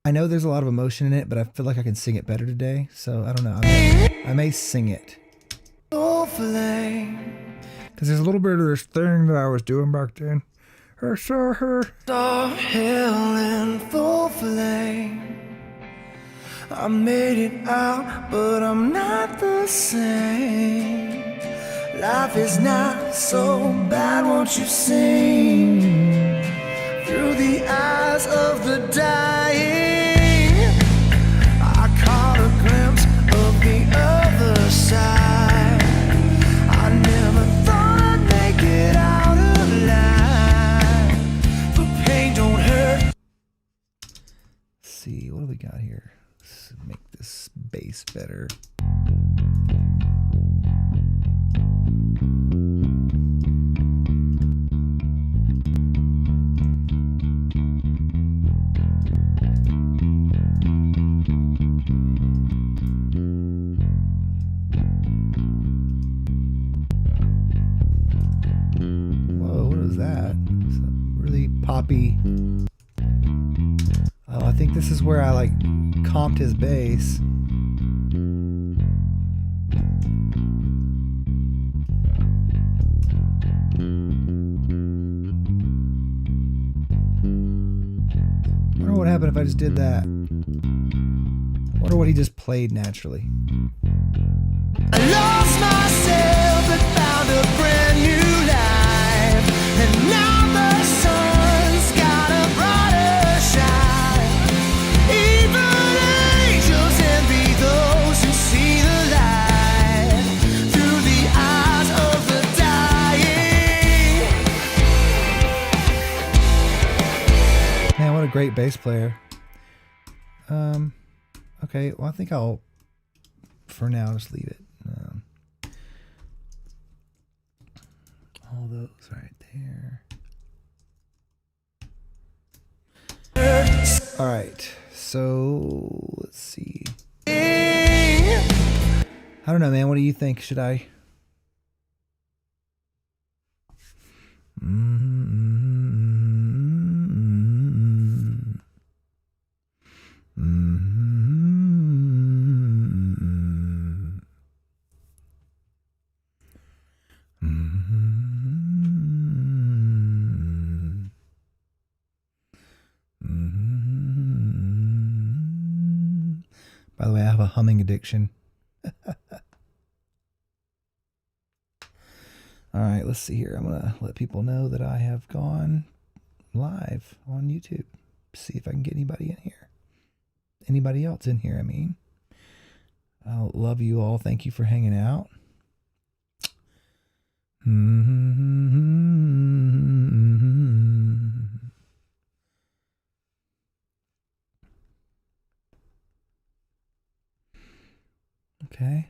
I know there's a lot of emotion in it, but I feel like I can sing it better today. So I don't know. I may sing it. Because there's a little bit of this thing that I was doing back then. I saw her. Dark hell and full flame. I made it out, but I'm not the same. Life is not so bad, won't you sing? Through the eyes of the dying, I caught a glimpse of the other side. I never thought I'd make it out alive. But pain don't hurt. Let's see, what do we got here? Let's make this bass better. Poppy. Oh, I think this is where I comped his bass. I wonder what happened if I just did that. I wonder what he just played naturally. I lost myself and found a brand new life, and now the sun's got a brighter shine. Even angels envy those who see the light through the eyes of the dying. Man, what a great bass player. Okay, well I think I'll, for now, just leave it. All those right there. All right, so let's see. I don't know, man. What do you think? Should I? By the way, I have a humming addiction. All right, let's see here. I'm going to let people know that I have gone live on YouTube. See if I can get anybody in here. Anybody else in here, I mean. I love you all. Thank you for hanging out. Okay.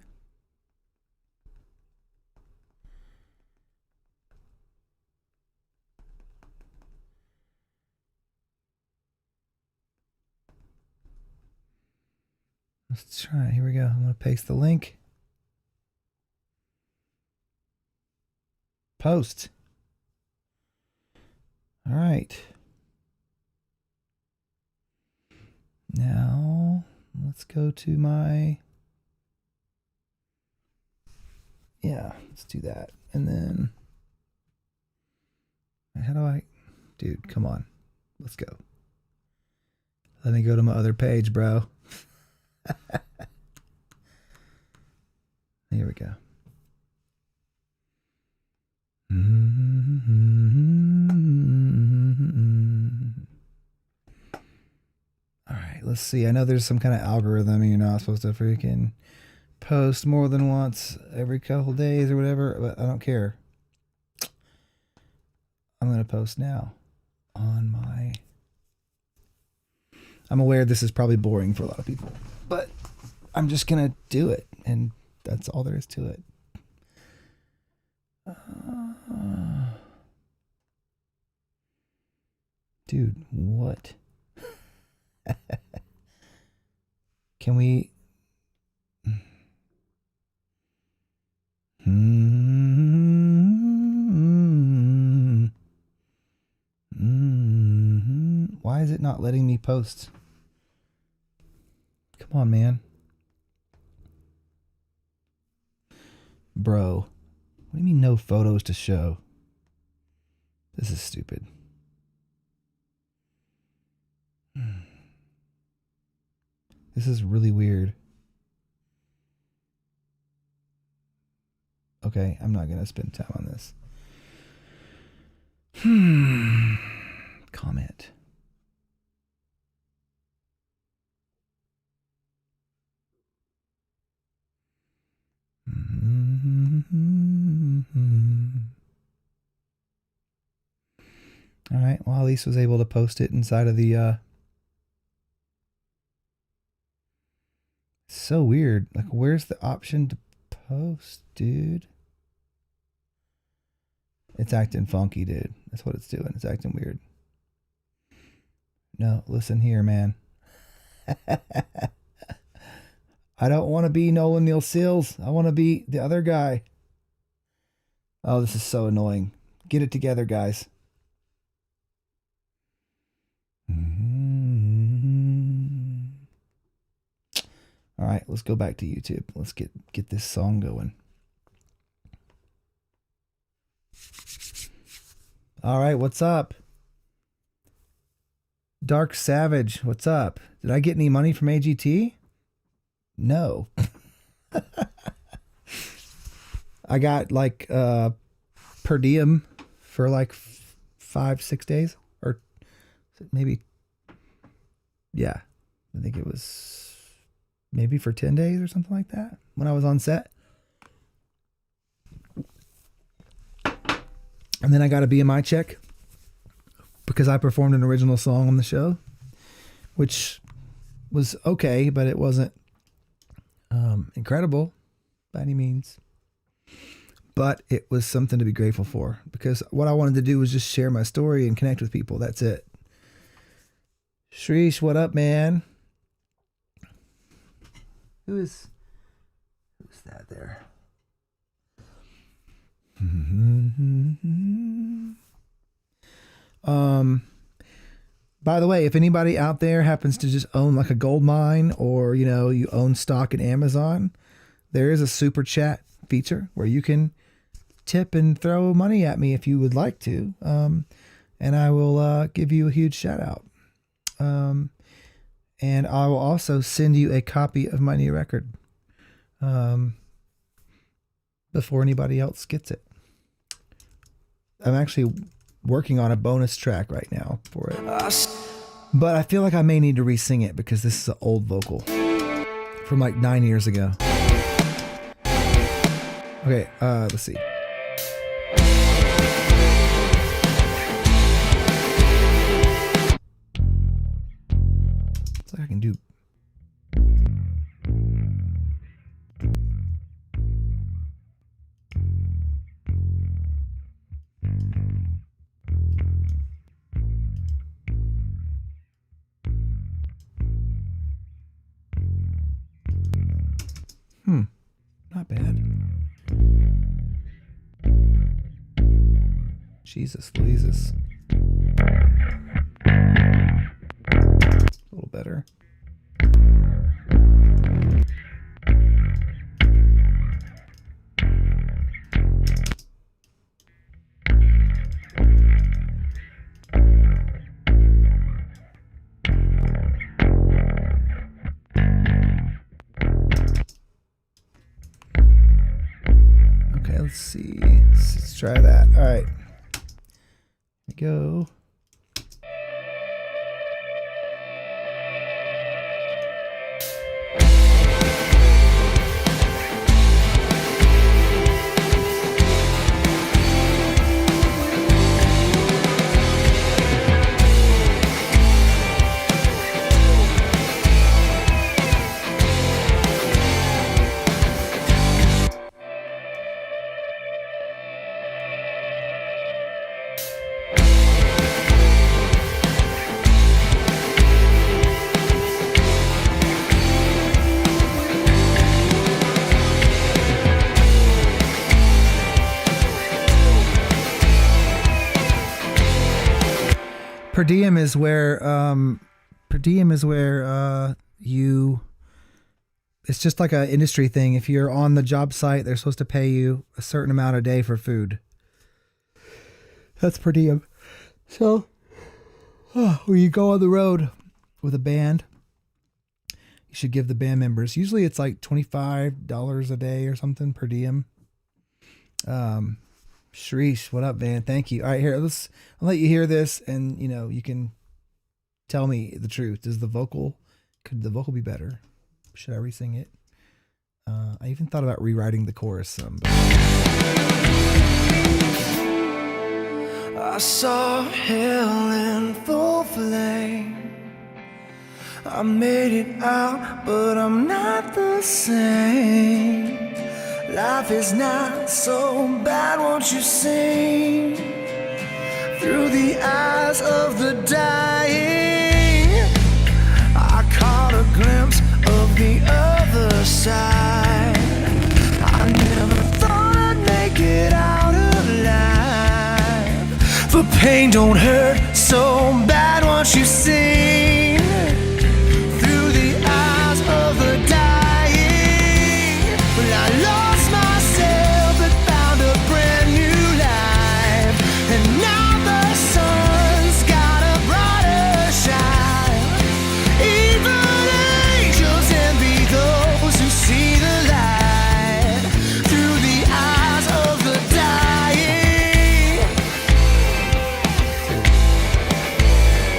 Let's try. Here we go. I'm going to paste the link. Post. All right. Now, let's go to my... Yeah, let's do that. And then... How do I... Dude, come on. Let's go. Let me go to my other page, bro. Here we go. All right, let's see. I know there's some kind of algorithm and you're not supposed to freaking post more than once every couple days or whatever, but I don't care. I'm going to post now on my... I'm aware this is probably boring for a lot of people, but I'm just going to do it, and that's all there is to it. Dude, what? Can we... Why is it not letting me post? Come on, man. Bro. What do you mean no photos to show? This is stupid. This is really weird. Okay, I'm not going to spend time on this. Comment. All right, well, at least was able to post it inside of the... So weird. Like, where's the option to post, dude? It's acting funky, dude. That's what it's doing. It's acting weird. No, listen here, man. I don't want to be Nolan Neal Seals. I want to be the other guy. Oh, this is so annoying. Get it together, guys. All right, let's go back to YouTube. Let's get this song going. All right, what's up? Dark Savage, what's up? Did I get any money from AGT? No. I got like per diem for like 5-6 days, or maybe, yeah, I think it was maybe for 10 days or something like that when I was on set. And then I got a BMI check because I performed an original song on the show, which was okay, but it wasn't incredible by any means. But it was something to be grateful for, because what I wanted to do was just share my story and connect with people. That's it. Shreesh, what up, man? Who's that there? By the way, if anybody out there happens to just own like a gold mine, or you own stock in Amazon, there is a super chat feature where you can tip and throw money at me if you would like to, and I will give you a huge shout out, and I will also send you a copy of my new record before anybody else gets it. I'm actually working on a bonus track right now for it. But I feel like I may need to re-sing it because this is an old vocal from like 9 years ago. Okay, let's see. Looks like I can do. Not bad. Jesus, Louises. A little better. Okay, let's see. Let's try that. All right. Here we go. Per diem is where you, it's just like an industry thing. If you're on the job site, they're supposed to pay you a certain amount a day for food. That's per diem. So when you go on the road with a band, you should give the band members, usually it's like $25 a day or something per diem. Shreesh, what up, man? Thank you. All right, here, I'll let you hear this, and you can tell me the truth. Could the vocal be better? Should I re-sing it? I even thought about rewriting the chorus some. I saw hell in full flame. I made it out, but I'm not the same. Life is not so bad, won't you sing? Through the eyes of the dying, I caught a glimpse of the other side. I never thought I'd make it out alive. For pain don't hurt so bad, won't you sing? Through the eyes of the dying, well, I lost myself but found a brand new life. And now the sun's got a brighter shine. Even angels envy those who see the light. Through the eyes of the dying.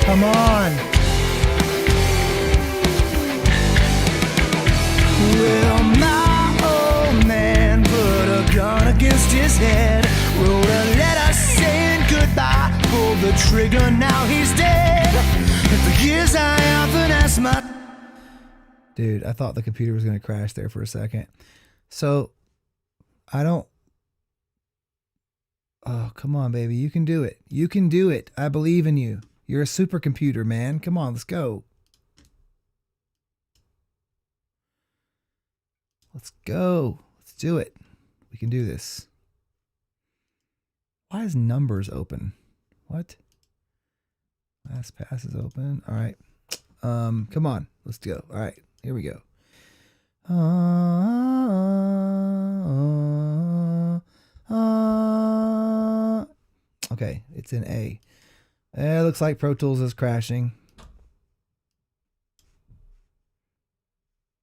Come on. Well, my old man put a gun against his head, wrote a letter saying goodbye, pulled the trigger, now he's dead. And for years I often asked my... Dude, I thought the computer was going to crash there for a second. So, oh, come on, baby. You can do it. You can do it. I believe in you. You're a supercomputer, man. Come on, let's go. Let's go. Let's do it. We can do this. Why is numbers open? What? Last pass is open. All right. Come on. Let's go. All right. Here we go. Okay. It's in A. It looks like Pro Tools is crashing.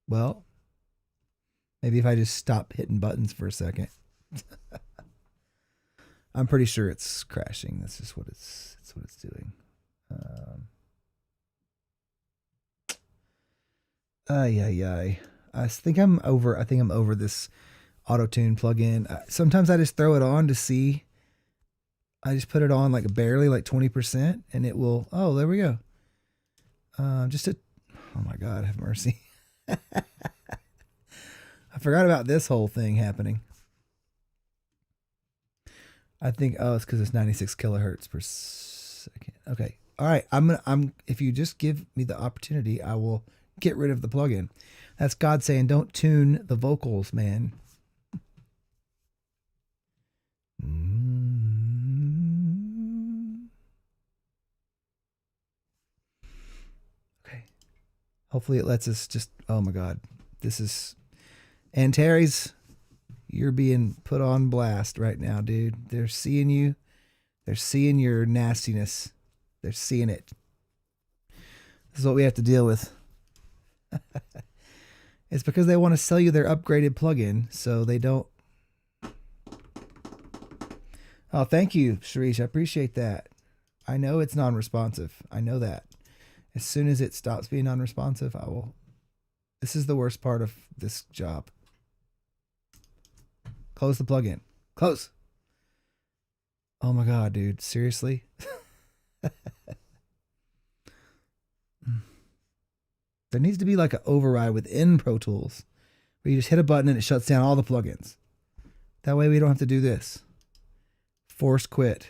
Well, maybe if I just stop hitting buttons for a second. I'm pretty sure it's crashing. That's just what it's doing. I think I'm over this auto-tune plugin. Sometimes I just throw it on to see. I just put it on like barely, like 20%, and it will. Oh, there we go. Oh my God, have mercy. I forgot about this whole thing happening. I think it's because it's 96 kilohertz per second. Okay, all right. If you just give me the opportunity, I will get rid of the plugin. That's God saying, don't tune the vocals, man. Okay. Hopefully it lets us just, oh my God. And Terry's, you're being put on blast right now, dude. They're seeing you. They're seeing your nastiness. They're seeing it. This is what we have to deal with. It's because they want to sell you their upgraded plugin, so they don't. Oh, thank you, Sharish. I appreciate that. I know it's non-responsive. I know that. As soon as it stops being non-responsive, I will. This is the worst part of this job. Close the plugin. Close. Oh my God, dude. Seriously? There needs to be like an override within Pro Tools where you just hit a button and it shuts down all the plugins. That way we don't have to do this. Force quit.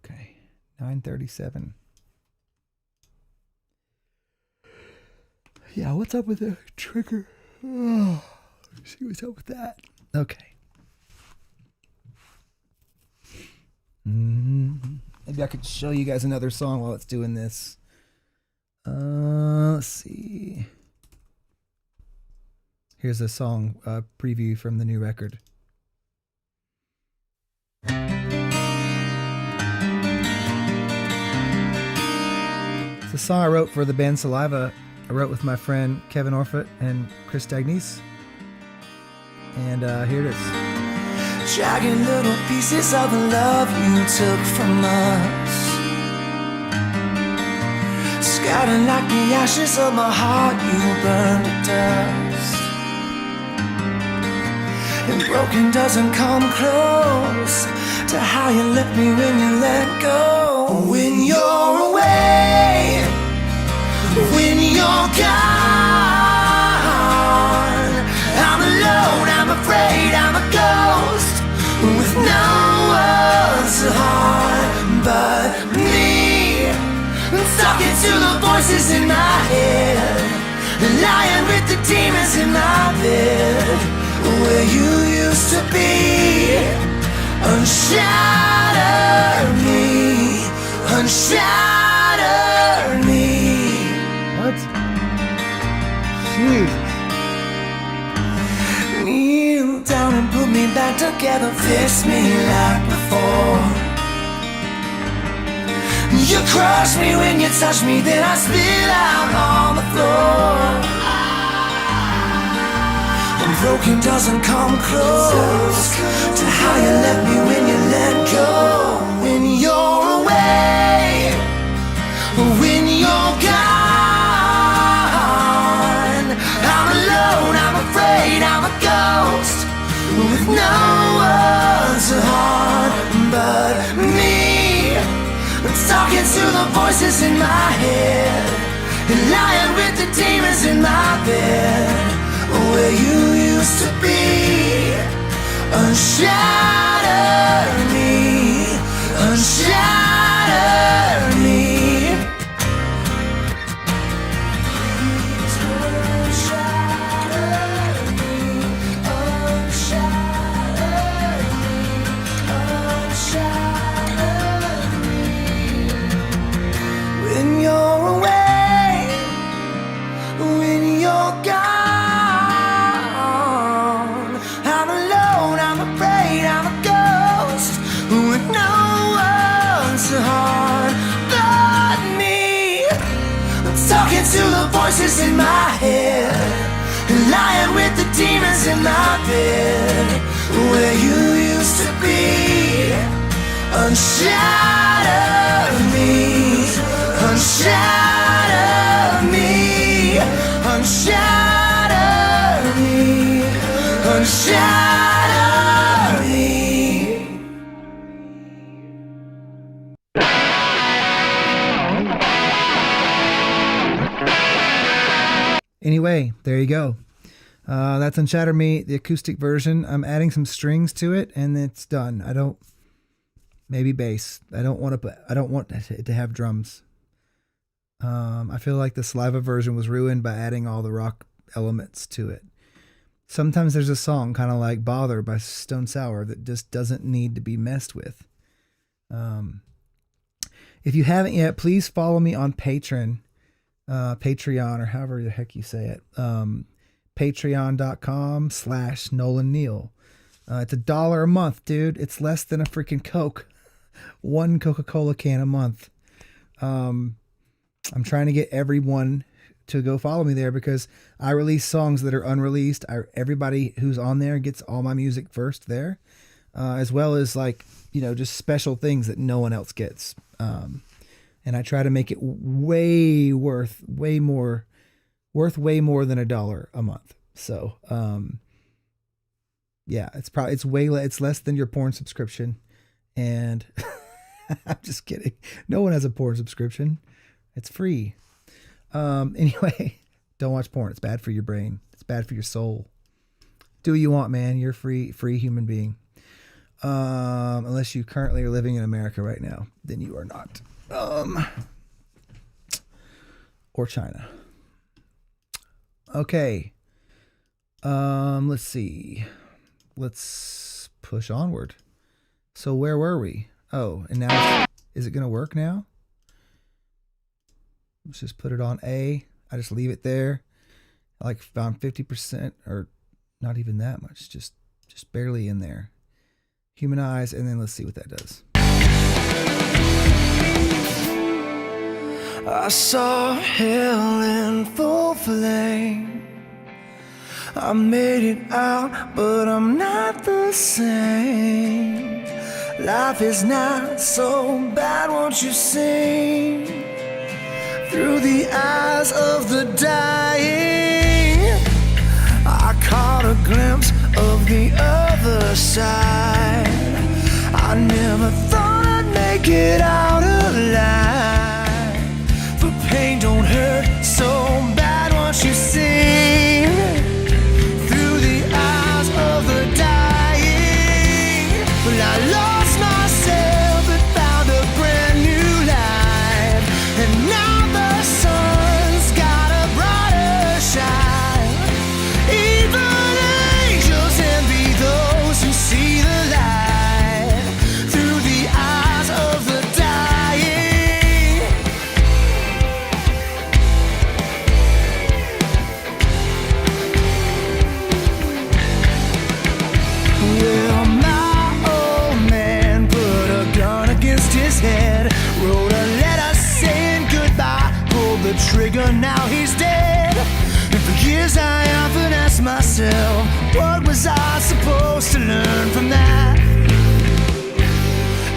Okay, 9:37. Yeah, what's up with the trigger? Oh, see what's up with that. Okay. Maybe I could show you guys another song while it's doing this. Let's see. Here's a song preview from the new record. It's a song I wrote for the band Saliva. I wrote with my friend Kevin Orford and Chris Dagnies. And here it is. Jagged little pieces of the love you took from us, scattered like the ashes of my heart you burned to dust. And broken doesn't come close to how you left me when you let go. When you're away, when you're gone, I'm alone, I'm afraid, I'm a ghost with no one to harm but me. Talking to the voices in my head, lying with the demons in my bed. Where you used to be, unshatter me, unshatter me. What? Jeez. Kneel down and put me back together, fix me like before. You crush me when you touch me, then I spit out on the floor. And broken doesn't come close to how you left me when you let go. When you're away, when you're gone, I'm alone, I'm afraid, I'm a ghost with no one to harm but me. Talking to the voices in my head, and lying with the demons in my bed. Where you used to be, unshatter me, unshatter me. Please unshatter me, unshatter me, unshatter me. When you're away, when you're gone, I'm alone, I'm afraid, I'm a ghost with no one to harm talking to the voices in my head, and lying with the demons in my bed. Where you used to be, unshatter me, unshatter me, unshatter me, unshatter me. Anyway, there you go. That's Unshatter Me, the acoustic version. I'm adding some strings to it, and it's done. I don't, maybe bass. I don't want it to have drums. I feel like the Saliva version was ruined by adding all the rock elements to it. Sometimes there's a song kind of like Bother by Stone Sour that just doesn't need to be messed with. If you haven't yet, please follow me on Patreon, or however the heck you say it. Patreon.com/Nolan Neal. It's $1 a month, dude. It's less than a freaking Coke. One Coca-Cola can a month. I'm trying to get everyone to go follow me there because I release songs that are unreleased. Everybody who's on there gets all my music first there, as well as just special things that no one else gets. And I try to make it worth way more than $1 a month. So, yeah, it's less than your porn subscription. And I'm just kidding. No one has a porn subscription. It's free. Anyway, don't watch porn. It's bad for your brain. It's bad for your soul. Do what you want, man. You're a free human being. Unless you currently are living in America right now, then you are not. Or China. Okay. Let's see. Let's push onward. So where were we? Oh, and now is it going to work now? Let's just put it on A. I just leave it there. I found 50%, or not even that much, just barely in there. Humanize, and then let's see what that does. I saw hell in full flame. I made it out, but I'm not the same. Life is not so bad, won't you sing? Through the eyes of the dying, I caught a glimpse of the other side. I never thought I'd make it out alive. But pain don't hurt so bad, won't you sing? Through the eyes of the dying. Well, I lost myself but found a brand new life. And now the sun's got a brighter shine. Even angels envy those who see the light. Through the eyes of the dying. Well, my old man put a gun against his head, wrote a letter saying goodbye, pulled the trigger, now he's dead. And for years I often asked myself, what was I supposed to learn from that?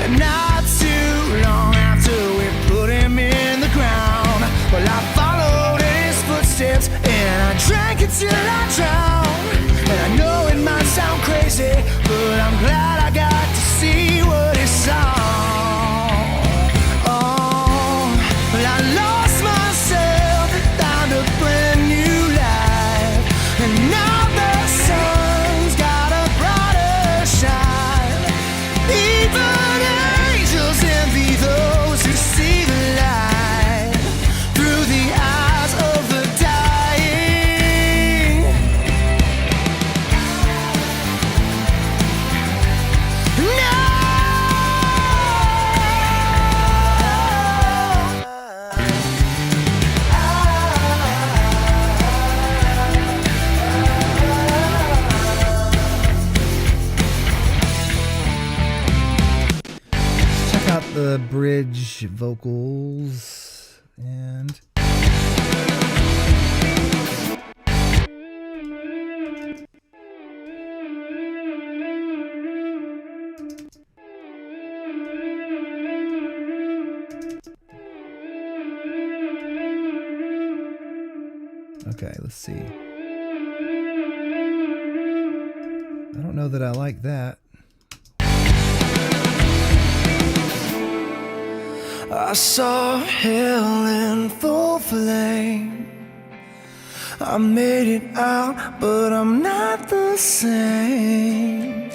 And not too long after we put him in the ground, well, I followed in his footsteps and I drank it till I drowned. And I know it might sound crazy, but I'm glad I got to see what he saw. Oh, well, I lost myself and found a brand new life. And now the sun's got a brighter shine. Even angels envy those who see the light. Through the eyes of the dying. Check out the bridge vocals and Okay, let's see. I don't know that I like that. I saw hell in full flame. I made it out, but I'm not the same.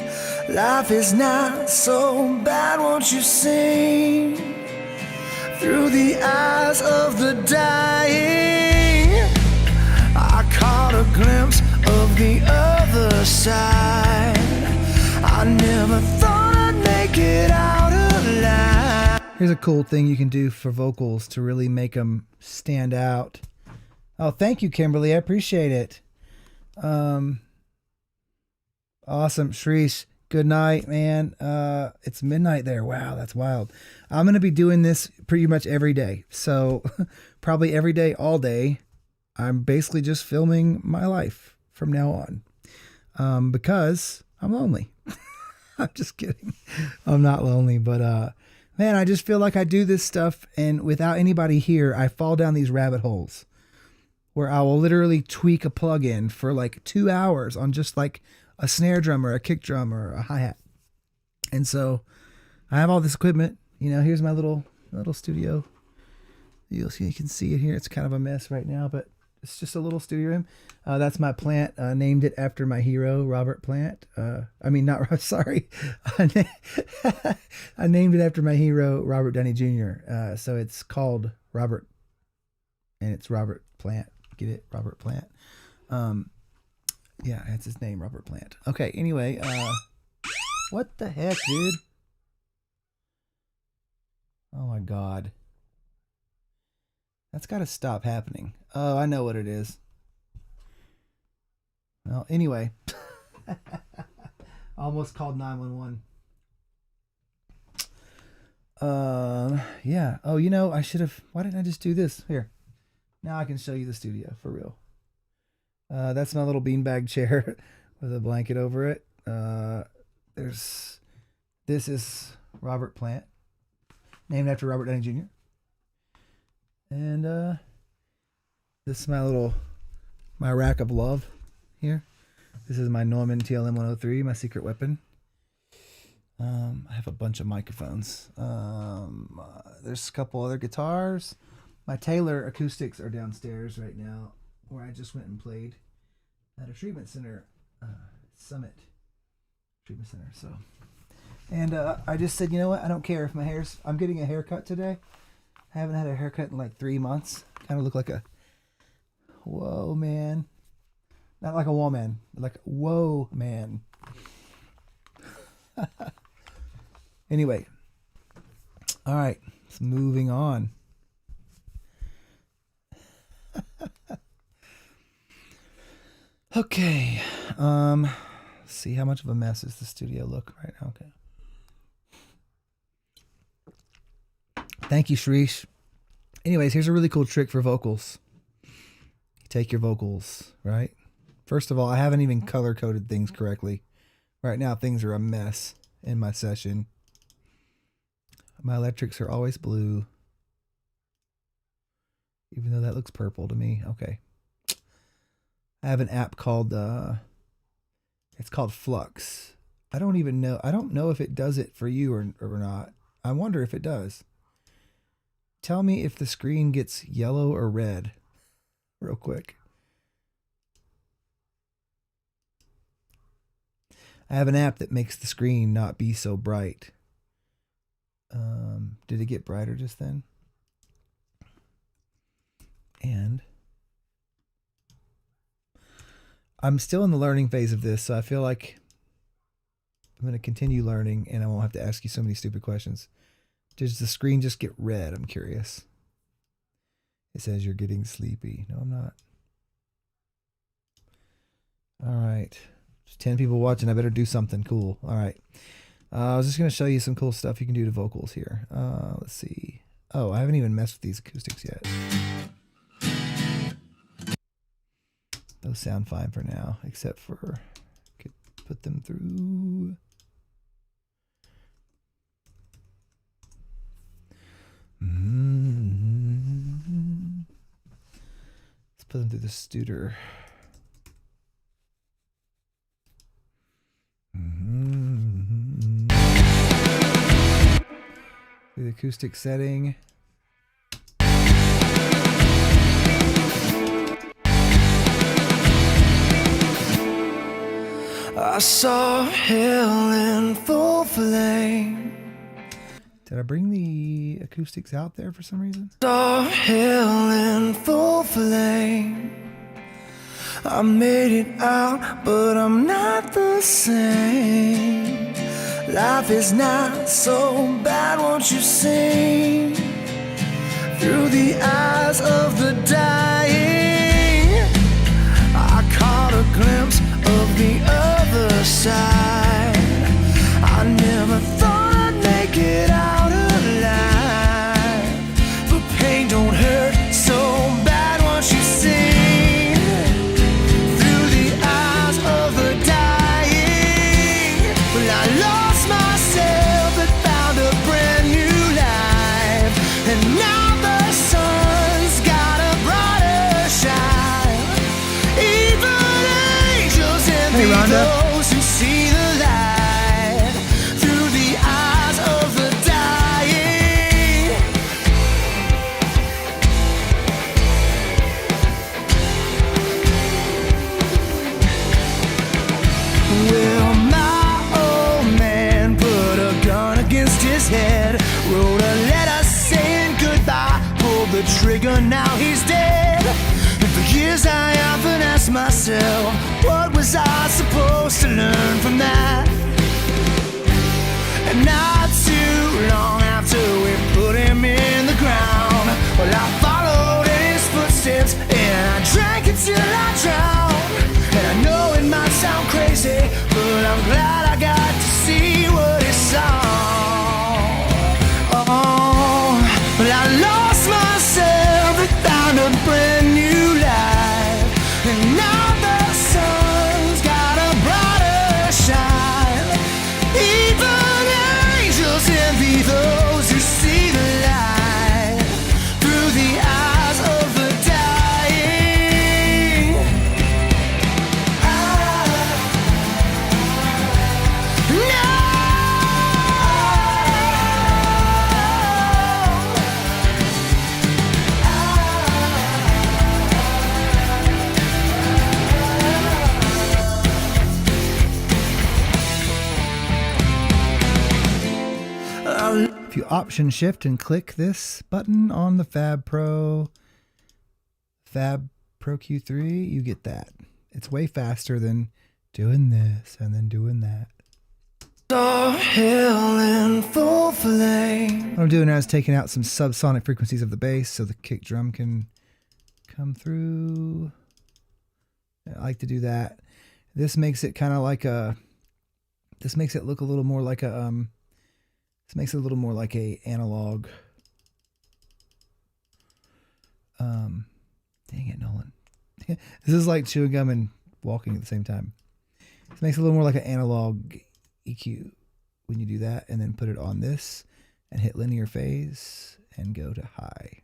Life is not so bad, won't you sing? Through the eyes of the dying, I caught a glimpse of the other side. I never thought I'd make it out alive. Here's a cool thing you can do for vocals to really make them stand out. Oh, thank you, Kimberly. I appreciate it. Awesome. Shreesh, good night, man. It's midnight there. Wow, that's wild. I'm going to be doing this pretty much every day. So probably every day, all day. I'm basically just filming my life from now on because I'm lonely. I'm just kidding. I'm not lonely, but man, I just feel like I do this stuff, and without anybody here, I fall down these rabbit holes where I will literally tweak a plugin for like 2 hours on just like a snare drum or a kick drum or a hi-hat. And so I have all this equipment. You know, here's my little studio. You'll see, you can see it here. It's kind of a mess right now, but it's just a little studio room. That's my plant. Named it after my hero, Robert Plant. I mean, not sorry. I named it after my hero, Robert Downey Jr. So it's called Robert, and it's Robert Plant. Get it? Robert Plant. Yeah, that's his name, Robert Plant. Okay, anyway, what the heck, dude? Oh my God. That's got to stop happening. Oh, I know what it is. Well, anyway. Almost called 911. Yeah. Oh, you know, I should have... Why didn't I just do this? Here. Now I can show you the studio, for real. That's my little beanbag chair with a blanket over it. This is Robert Plant, named after Robert Downey Jr. And this is my rack of love here. This is my Neumann TLM 103, my secret weapon. I have a bunch of microphones. There's a couple other guitars. My Taylor acoustics are downstairs right now, where I just went and played at a treatment center, Summit Treatment Center. So, and I just said, you know what? I don't care if my hair's... I'm getting a haircut today. I haven't had a haircut in like 3 months. Kind of look like a whoa man. Not like a woman, but like whoa man. Anyway. All right. It's moving on. Okay. Let's see how much of a mess is the studio look right now. Okay. Thank you, Shreesh. Anyways, here's a really cool trick for vocals. You take your vocals, right? First of all, I haven't even color-coded things correctly. Right now, things are a mess in my session. My electrics are always blue. Even though that looks purple to me. Okay. I have an app called, it's called Flux. I don't even know. I don't know if it does it for you or not. I wonder if it does. Tell me if the screen gets yellow or red real quick. I have an app that makes the screen not be so bright. Did it get brighter just then? And I'm still in the learning phase of this, so I feel like I'm going to continue learning and I won't have to ask you so many stupid questions. Does the screen just get red? I'm curious. It says you're getting sleepy. No, I'm not. All right. There's 10 people watching. I better do something cool. All right. I was just going to show you some cool stuff you can do to vocals here. Let's see. Oh, I haven't even messed with these acoustics yet. Those sound fine for now, except for could put them through. Let's put them through the Studer. Through the acoustic setting. I saw hell in full flame. Did I bring the acoustics out there for some reason? Saw hell in full flame. I made it out, but I'm not the same. Life is not so bad, won't you sing? Through the eyes of the dying, I caught a glimpse of the other side. I never thought I'd make it out alive, but pain don't hurt so bad, won't you sing? Through the eyes of the dying, well, I lost myself but found a brand new life, and now the sun's got a brighter shine. Even angels envy those who see the light through the eyes of the dying. Well, my old man put a gun against his head, wrote a letter saying goodbye, pulled the trigger, now he's dead. And for years I often asked myself, what was I supposed to learn from that? And not too long after we put him in the ground, well, I followed in his footsteps and I drank until I drowned. And I know it might sound crazy, but I'm glad I got to see what he saw. Oh, well, I lost myself and found a brand new life, and now the sun's got a brighter shine. Even angels envy those who see the light through the eyes of the dying. If you option shift and click this button on the Fab Pro Q3, you get that. It's way faster than doing this and then doing that. Saw hell in full flame. What I'm doing now is taking out some subsonic frequencies of the bass so the kick drum can come through. I like to do that. This makes it kind of like a, this makes it look a little more like a, this makes it a little more like a analog. Dang it, Nolan. This is like chewing gum and walking at the same time. This makes it a little more like an analog EQ when you do that, and then put it on this and hit linear phase and go to high.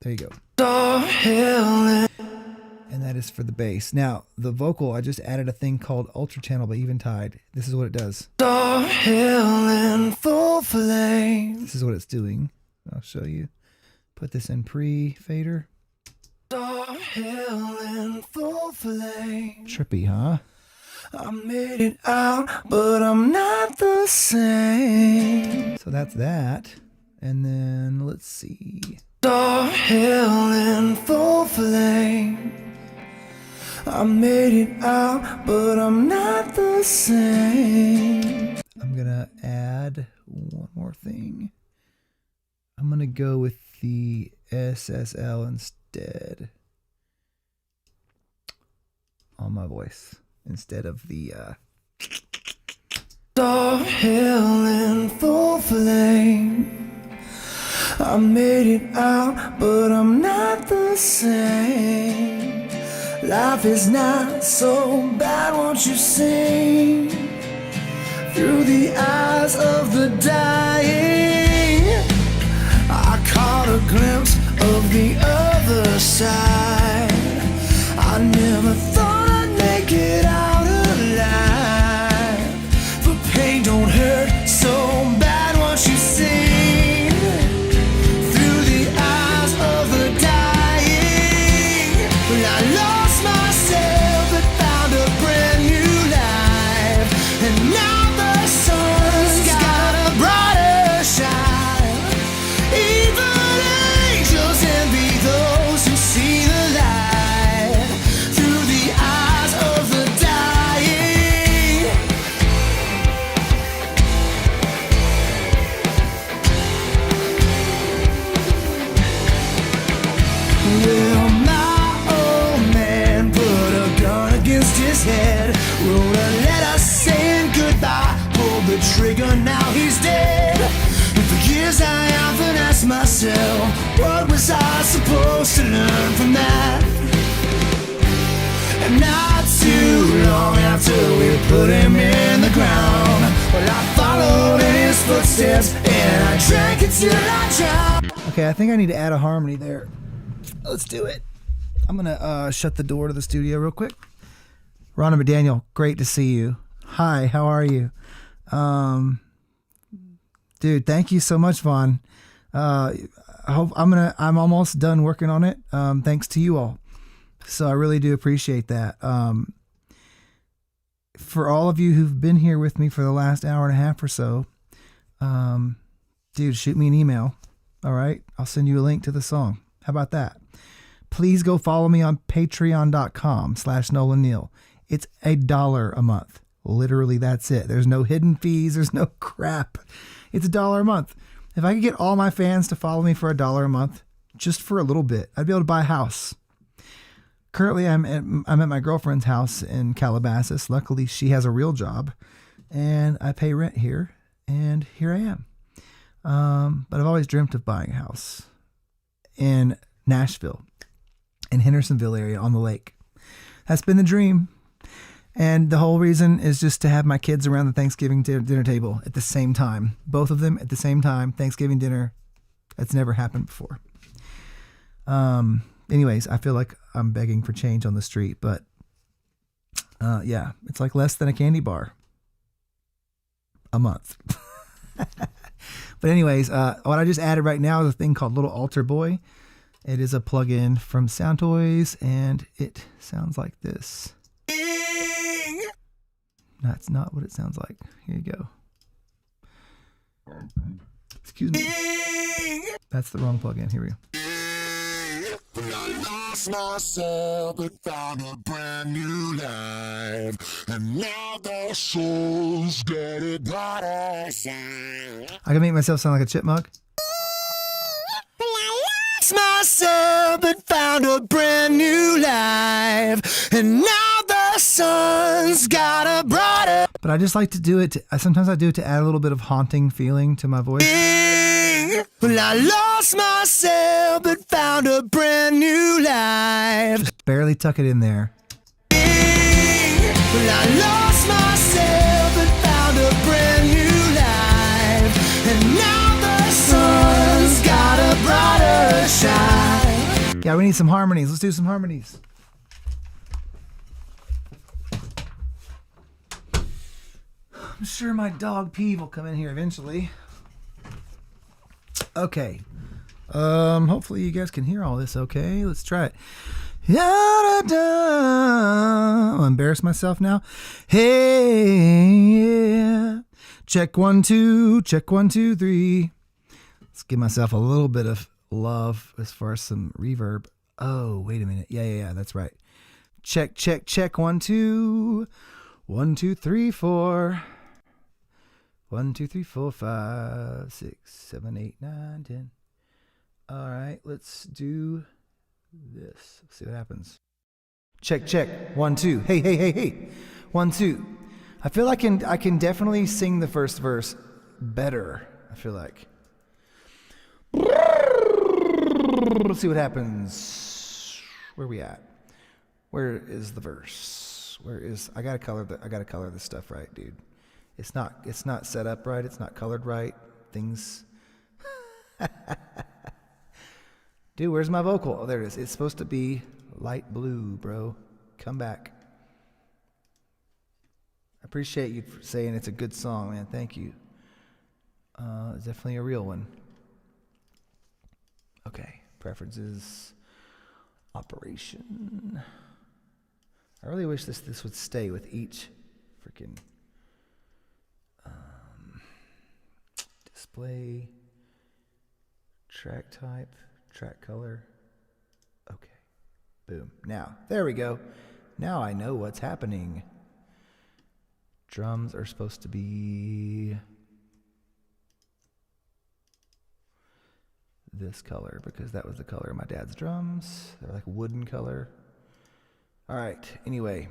There you go. And that is for the bass. Now, the vocal, I just added a thing called Ultra Channel by Eventide. This is what it does. In full flame. This is what it's doing. I'll show you. Put this in pre-fader. In full flame. Trippy, huh? I made it out, but I'm not the same. So that's that. And then let's see. In full flame. I made it out, but I'm not the same. I'm gonna add one more thing. I'm gonna go with the SSL instead on my voice instead of the in full flame. I made it out, but I'm not the same. Life is not so bad, won't you sing? Through the eyes of the dying, I caught a glimpse of the other side. but now he's dead. And for years I often asked myself, what was I supposed to learn from that? And not too long after we put him in the ground, well, I followed in his footsteps and I drank it till I drowned. Okay, I think I need to add a harmony there. Let's do it. I'm gonna shut the door to the studio real quick. Ronna McDaniel, great to see you. Hi, how are you? Dude, thank you so much, Vaughn. I'm almost done working on it. Thanks to you all. So I really do appreciate that. For all of you who've been here with me for the last hour and a half or so, dude, shoot me an email. All right. I'll send you a link to the song. How about that? Please go follow me on patreon.com/Nolan Neal. It's $1 a month. Literally, that's it. There's no hidden fees. There's no crap. It's $1 a month. If I could get all my fans to follow me for $1 a month, just for a little bit, I'd be able to buy a house. Currently, I'm at my girlfriend's house in Calabasas. Luckily, she has a real job, and I pay rent here, and here I am. But I've always dreamt of buying a house in Nashville, in Hendersonville area on the lake. That's been the dream. And the whole reason is just to have my kids around the Thanksgiving dinner table at the same time. Both of them at the same time, Thanksgiving dinner. That's never happened before. Anyways, I feel like I'm begging for change on the street, but yeah, it's like less than a candy bar a month. But anyways, what I just added right now is a thing called Little Altar Boy. It is a plugin from Soundtoys, and it sounds like this. That's not what it sounds like. Here you go. Excuse me. That's the wrong plugin. Here we go. I lost myself but found a brand new life, and now the soul's got a brighter side. I can make myself sound like a chipmunk. Myself but found a brand new life, and now the sun's got a brighter. But I just like to do it. Sometimes I do it to add a little bit of haunting feeling to my voice. Well, I lost myself but found a brand new life. Barely tuck it in there. Well, I lost myself but found a brand new life, and now the sun's got a brighter shine. Yeah, we need some harmonies. Let's do some harmonies. I'm sure my dog Peeve will come in here eventually. Okay. Hopefully you guys can hear all this okay. Let's try it. I'll embarrass myself now. Hey, yeah. Check 1 2, check 1 2 3. Let's give myself a little bit of love as far as some reverb. Oh, wait a minute. Yeah, that's right. Check 1 2. 1 2 3 4. 1 2 3 4 5 6 7 8 9 10. All right, let's do this. See what happens. Check 1 2. Hey. 1 2. I feel like I can definitely sing the first verse better. I feel like. Let's see what happens. Where are we at? Where is the verse? I gotta color this stuff right, dude. It's not set up right. It's not colored right. Things. Dude, where's my vocal? Oh, there it is. It's supposed to be light blue, bro. Come back. I appreciate you for saying it's a good song, man. Thank you. It's definitely a real one. Okay. Preferences. Operation. I really wish this would stay with each freaking display, track type, track color. Okay. Boom. Now, there we go. Now I know what's happening. Drums are supposed to be this color because that was the color of my dad's drums. They're like wooden color. All right. Anyway,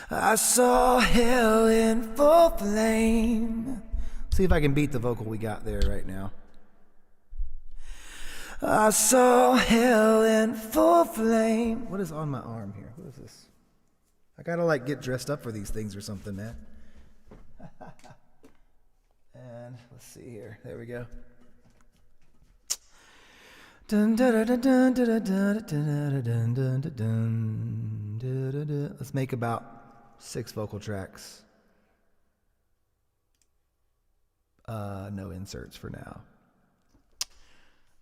I saw hell in full flame. See if I can beat the vocal we got there right now. I saw hell in full flame. What is on my arm here? What is this? I gotta like get dressed up for these things or something, man. And let's see here. There we go. Let's make about 6 vocal tracks. No inserts for now.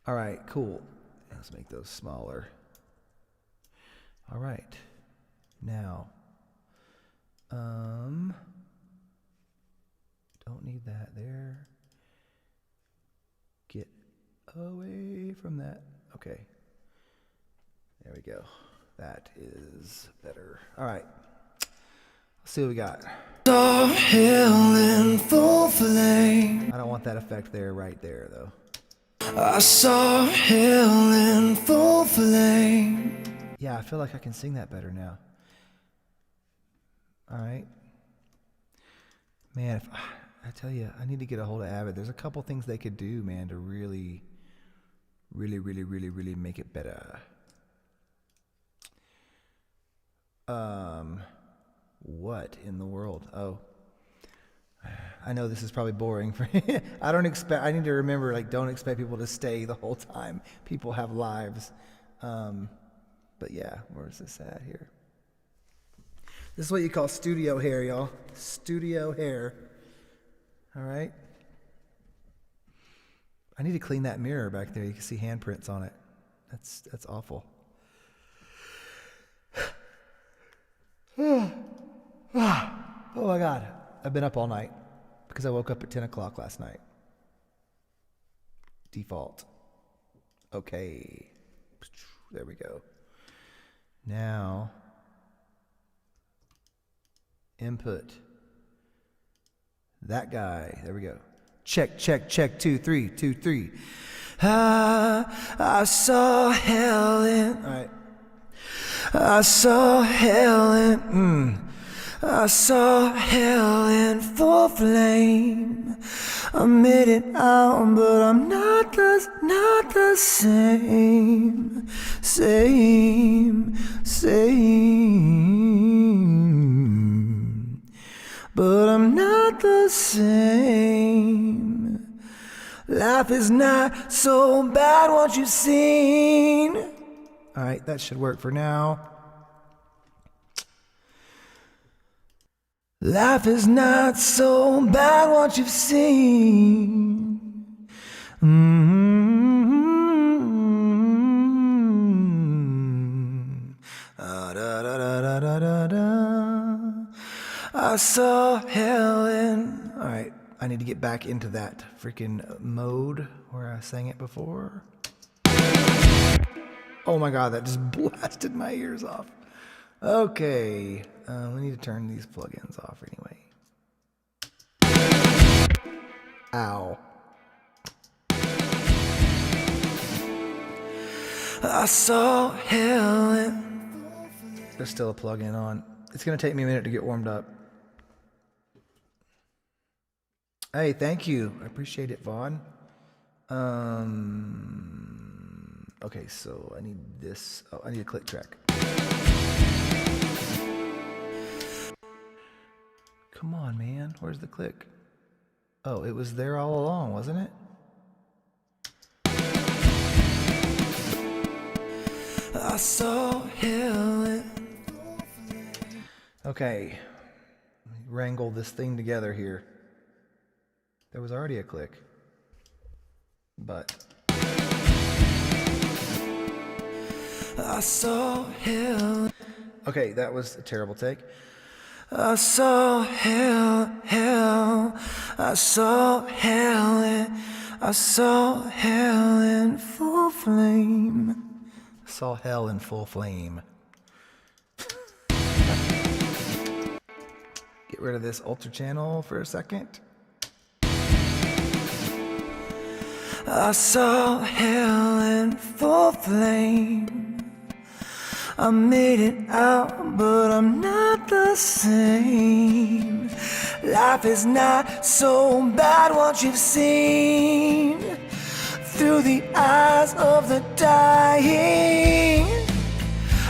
All right, cool. Let's make those smaller. All right. Now, don't need that there. Get away from that. Okay. There we go. That is better. All right. Let's see what we got. Saw hell in full flame. I don't want that effect there, right there, though. I saw hell in full flame. Yeah, I feel like I can sing that better now. All right. Man, if I tell you, I need to get a hold of AVID. There's a couple things they could do, man, to really make it better. What in the world? Oh, I know this is probably boring for I need to remember, like, don't expect people to stay the whole time. People have lives. But yeah, where's this at here? This is what you call studio hair, y'all. Studio hair. All right. I need to clean that mirror back there. You can see handprints on it. That's awful. Oh my God. I've been up all night because I woke up at 10 o'clock last night. Default. Okay. There we go. Now, input. That guy. There we go. Check, 2, 3, 2, 3. I saw hell in. All right. I saw hell in. I saw hell in full flame. I made it out, but I'm not the same. But I'm not the same. Life is not so bad, what you've seen. All right, that should work for now. Life is not so bad, what you've seen. I saw hell in. All right, I need to get back into that freaking mode where I sang it before. Oh my God, that just blasted my ears off. Okay, we need to turn these plugins off anyway. Ow. I saw hell in. There's still a plugin on. It's gonna take me a minute to get warmed up. Hey, thank you. I appreciate it, Vaughn. Okay, so I need this. Oh, I need a click track. Come on, man. Where's the click? Oh, it was there all along, wasn't it? I saw hell. Okay. Let me wrangle this thing together here. There was already a click. But I saw hell. Okay, that was a terrible take. I saw hell. I saw hell in full flame. I saw hell in full flame. Get rid of this ultra channel for a second. I saw hell in full flame. I made it out, but I'm not the same. Life is not so bad once you've seen through the eyes of the dying.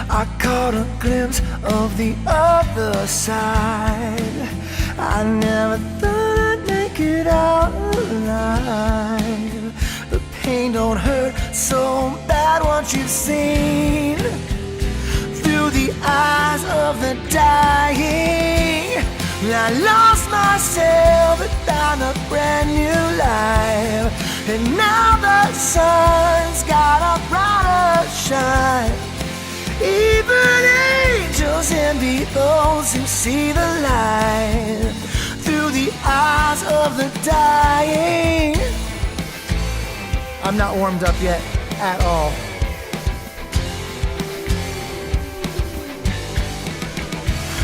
I caught a glimpse of the other side. I never thought I'd make it out alive. The pain don't hurt so bad once you've seen through the eyes of the dying. I lost myself and found a brand new life, and now the sun's got a brighter shine. Even angels envy those who see the light through the eyes of the dying. I'm not warmed up yet at all.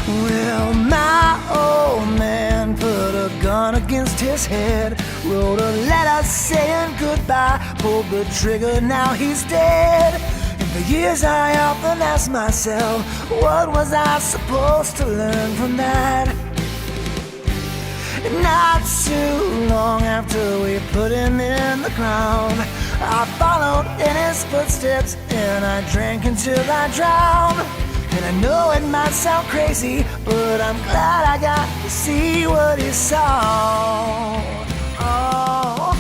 Well, my old man put a gun against his head, wrote a letter saying goodbye, pulled the trigger, now he's dead. And for years I often asked myself, what was I supposed to learn from that? And not too long after we put him in the ground, I followed in his footsteps and I drank until I drowned. And I know it might sound crazy, but I'm glad I got to see what he saw. Oh,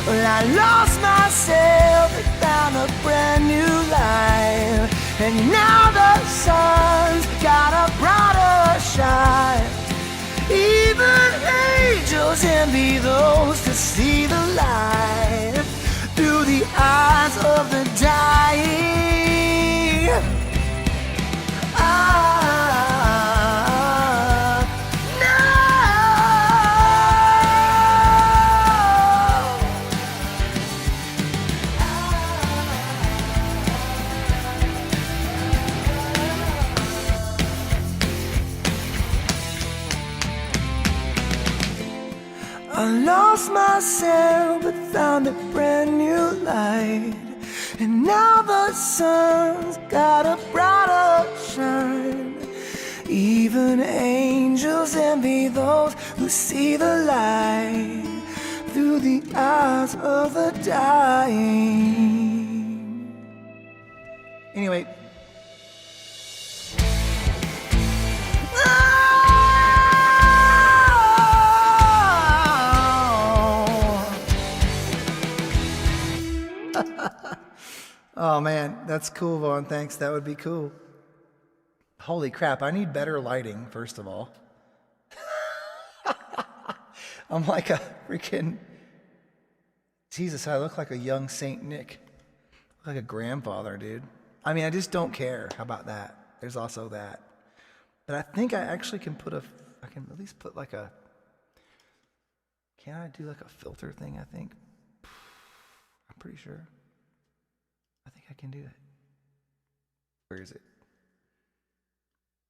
well, I lost myself and found a brand new life, and now the sun's got a brighter shine. Even angels envy those to see the light through the eyes of the dying. I lost myself but found a brand new light, and now the sun's got a brighter shine. Even angels envy those who see the light through the eyes of the dying. Anyway. Oh man, that's cool, Vaughn. Thanks. That would be cool. Holy crap, I need better lighting, first of all. I'm like a freaking... Jesus, I look like a young Saint Nick. I look like a grandfather, dude. I mean, I just don't care. How about that? There's also that. But I think I actually can put a... I can at least put like a... Can I do like a filter thing, I think? I'm pretty sure. I think I can do it. Where is it?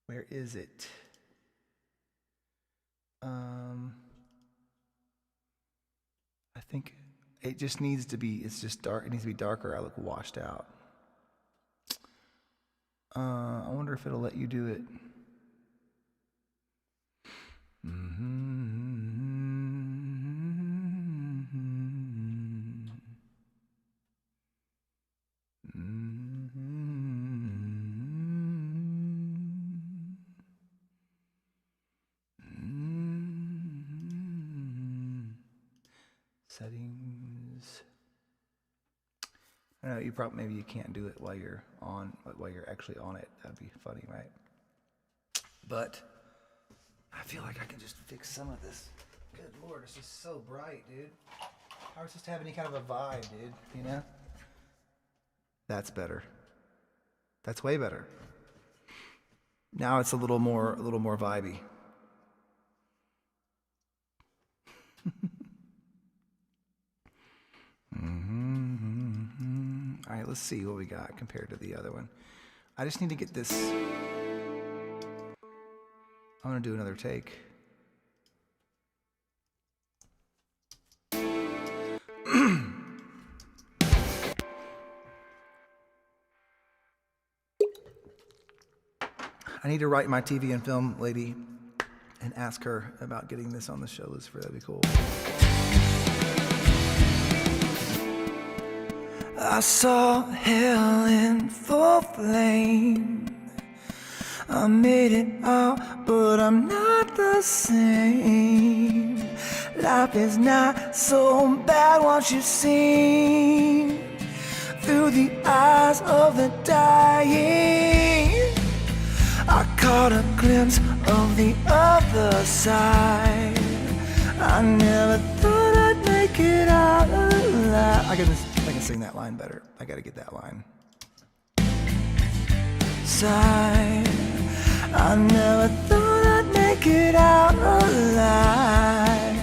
Where is it? I think it just needs to be, it's just dark. It needs to be darker. I look washed out. I wonder if it'll let you do it. Settings. I don't know, you probably, maybe you can't do it while you're on, while you're actually on it. That'd be funny, right? But I feel like I can just fix some of this. Good Lord, it's just so bright, dude. How are we supposed to have any kind of a vibe, dude? You know? That's better. That's way better. Now it's a little more vibey. All right, let's see what we got compared to the other one. I just need to get this. I'm gonna do another take. I need to write my TV and film lady and ask her about getting this on the show list for that'd be cool. I saw hell in full flame. I made it out, but I'm not the same. Life is not so bad once you've seen through the eyes of the dying. I caught a glimpse of the other side. I never thought I'd make it out alive. I can sing that line better. I gotta get that line. Side. I never thought I'd make it out alive.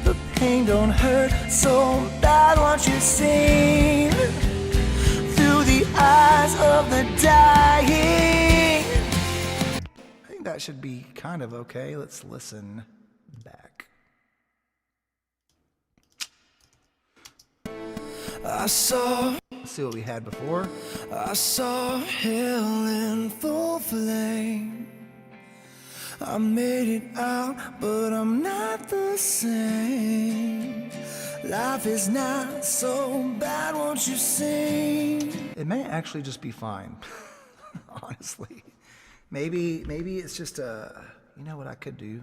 The pain don't hurt so bad once you've seen through the eyes of the dying. I think that should be kind of okay. Let's listen back. Let's see what we had before. I saw hell in full flame. I made it out, but I'm not the same. Life is not so bad, won't you sing? It may actually just be fine, honestly. Maybe it's just you know what I could do?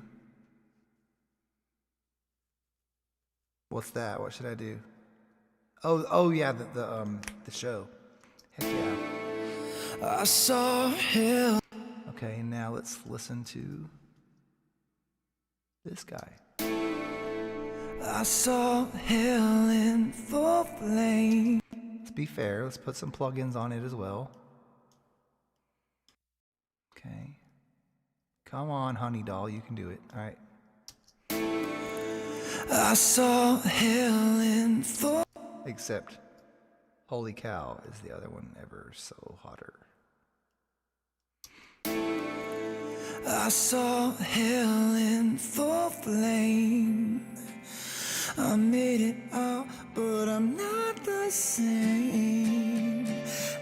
What's that? What should I do? Oh yeah, the show. Heck yeah. I saw hell. Okay, now let's listen to this guy. I saw hell in full flame. Let's be fair, let's put some plugins on it as well. Okay. Come on, honey doll, you can do it. All right. I saw hell in full. Except, holy cow is the other one ever so hotter. I saw hell in full flame. I made it out, but I'm not the same.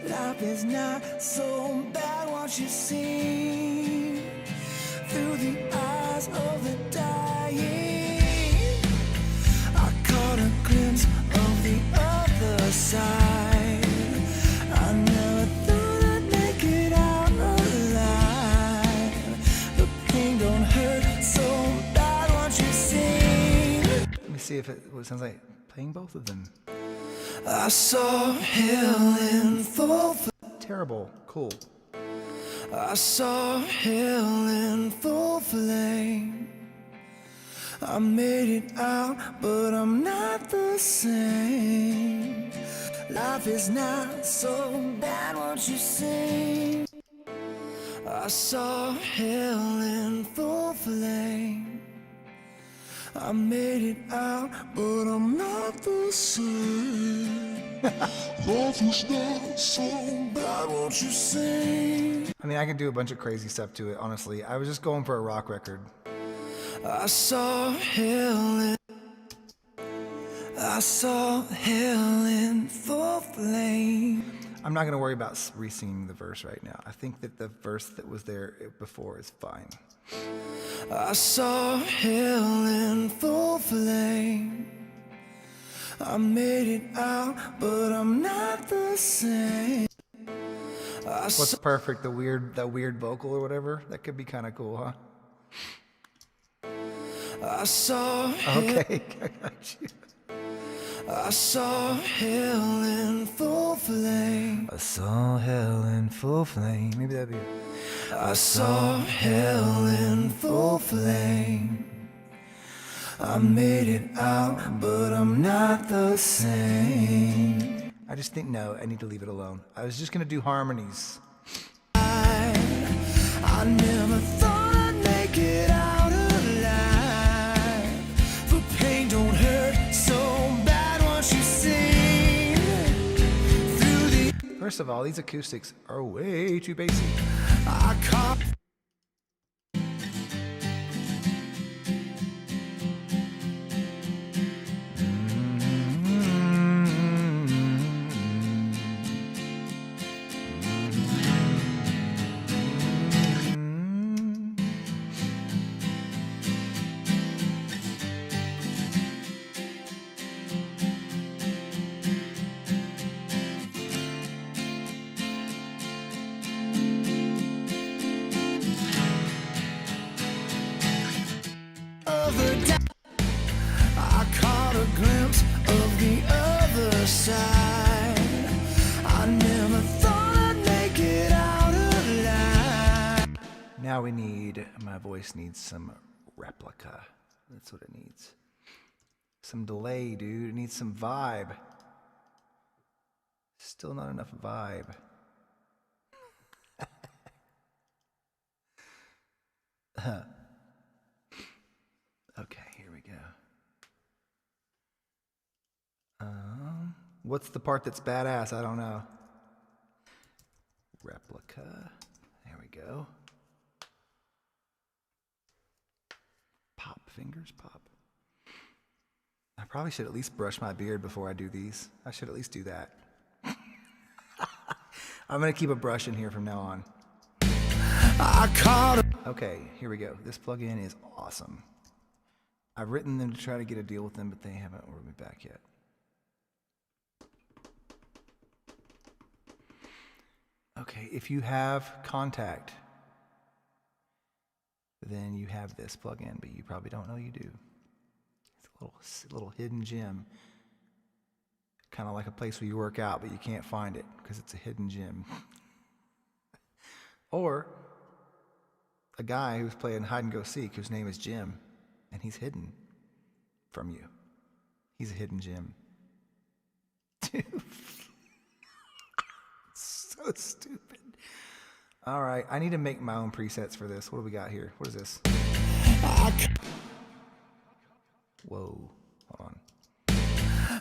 Life is not so bad, won't you see? Through the eyes of the dying, I caught a glimpse of the other side. I never thought I'd make it out alive. The pain don't hurt so bad, won't you sing? Let me see if it sounds like playing both of them. I saw hell in full flame. Terrible. Cool. I saw hell in full flame. I made it out, but I'm not the same. Life is not so bad, won't you sing? I saw hell in full flame. I made it out, but I'm not the same. Life is not so bad, won't you sing? I mean, I can do a bunch of crazy stuff to it, honestly. I was just going for a rock record. I saw hell in full flame. I'm not going to worry about re-singing the verse right now. I think that the verse that was there before is fine. I saw hell in full flame. I made it out, but I'm not the same. What's perfect? The weird vocal or whatever? That could be kind of cool, huh? I saw. Okay, I got you. I saw hell in full flame. I saw hell in full flame. Maybe that'd be it. I saw hell in full flame. I made it out, but I'm not the same. I just think, no, I need to leave it alone. I was just gonna do harmonies. I never thought I'd make it out alive. The pain don't hurt so bad once you sing through the. First of all, these acoustics are way too bassy. I caught. the day. I caught a glimpse of the other side. I never thought I'd make it out alive. Now we need, my voice needs some replica. That's what it needs. Some delay, dude. It needs some vibe. Still not enough vibe. Okay, here we go. What's the part that's badass? I don't know. Replica. There we go. Pop, fingers pop. I probably should at least brush my beard before I do these. I should at least do that. I'm gonna keep a brush in here from now on. I caught a Okay, here we go. This plugin is awesome. I've written them to try to get a deal with them, but they haven't wrote me back yet. Okay, if you have Contact, then you have this plugin, but you probably don't know you do. It's a little hidden gem. Kind of like a place where you work out, but you can't find it because it's a hidden gem. Or a guy who's playing hide and go seek whose name is Jim, and he's hidden from you. He's a hidden gem. Dude. So stupid. All right, I need to make my own presets for this. What do we got here? What is this? Whoa, hold on.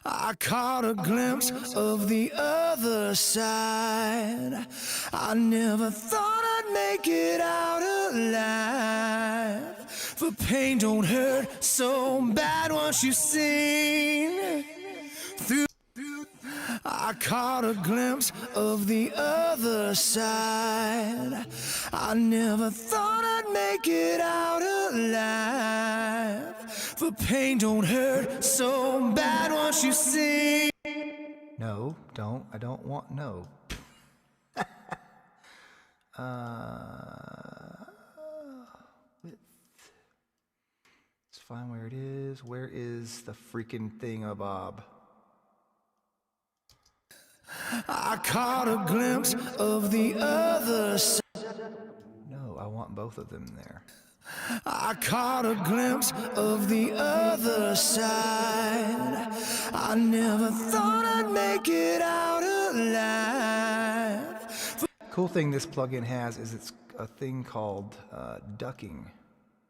I caught a glimpse of the other side. I never thought I'd make it out alive. For pain don't hurt so bad once you've seen through. I caught a glimpse of the other side. I never thought I'd make it out alive. For pain don't hurt so bad once you see. No, don't. I don't want no. Width. Let's find where it is. Where is the freaking thingamabob? I caught a glimpse of the other side. No, I want both of them there. I caught a glimpse of the other side. I never thought I'd make it out alive. Cool thing this plugin has is it's a thing called ducking,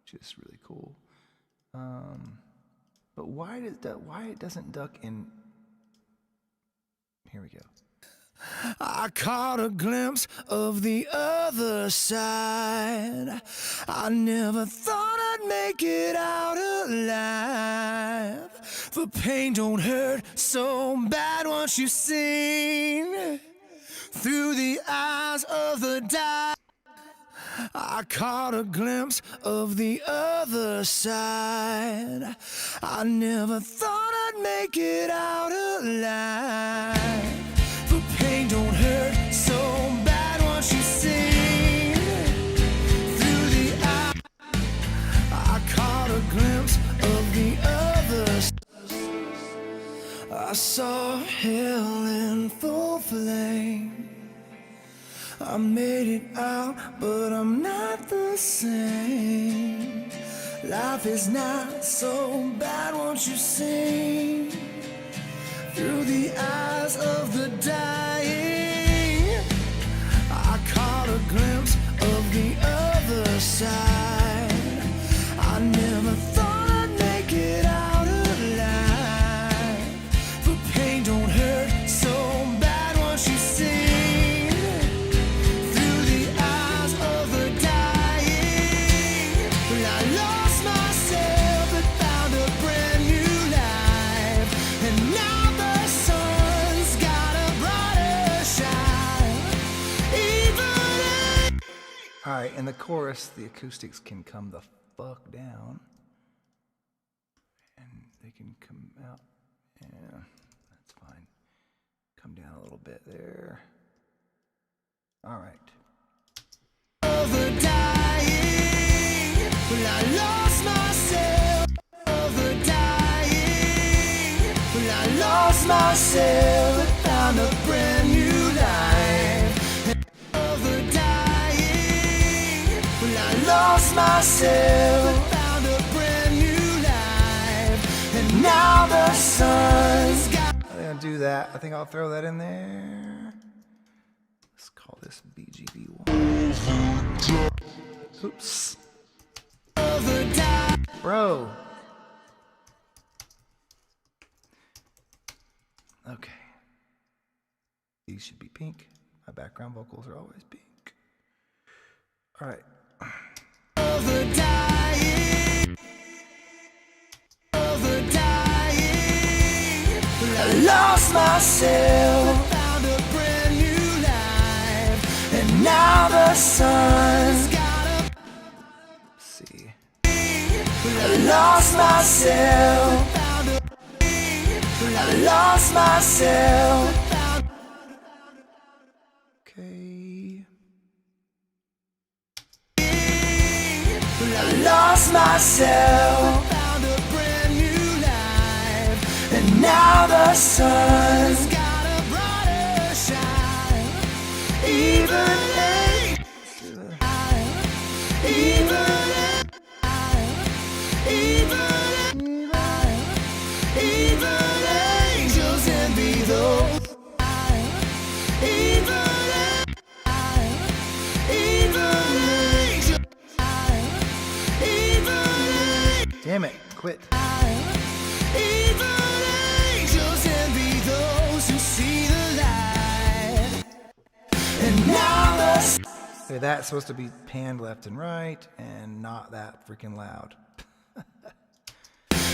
which is really cool. But why it doesn't duck in? Here we go. I caught a glimpse of the other side. I never thought I'd make it out alive. For pain don't hurt so bad once you've seen through the eyes of the die. I caught a glimpse of the other side. I never thought I'd make it out alive. For pain don't hurt so bad once you see through the eye. I caught a glimpse of the other side. I saw hell in full flame. I made it out, but I'm not the same. Life is not so bad, won't you see? Through the eyes of the dying, I caught a glimpse of the other side. I never thought I'd make it out alive. For pain don't hurt so bad once you see. All right, in the chorus, the acoustics can come the fuck down. And they can come out. Yeah, that's fine. Come down a little bit there. All right. Of the dying, well, I lost myself. myself and found a brand new life. Of the dying, well, I lost myself and found a brand new life. And now the sun's got. I'm gonna do that. I think I'll throw that in there. Let's call this BGB1. Oops. Bro. Okay. These should be pink. My background vocals are always pink. All right. Of the dying, well, I lost myself, found a brand new life, and now the sun's got a. See. Well, I lost myself, found a. Well, I lost myself. Okay. Well, I lost myself, found a brand new life, and now the sun's got a brighter shine. Even angels envy those. Damn it. Quit. Even angels envy those who see the light. And now the. Okay, that's supposed to be panned left and right and not that freaking loud.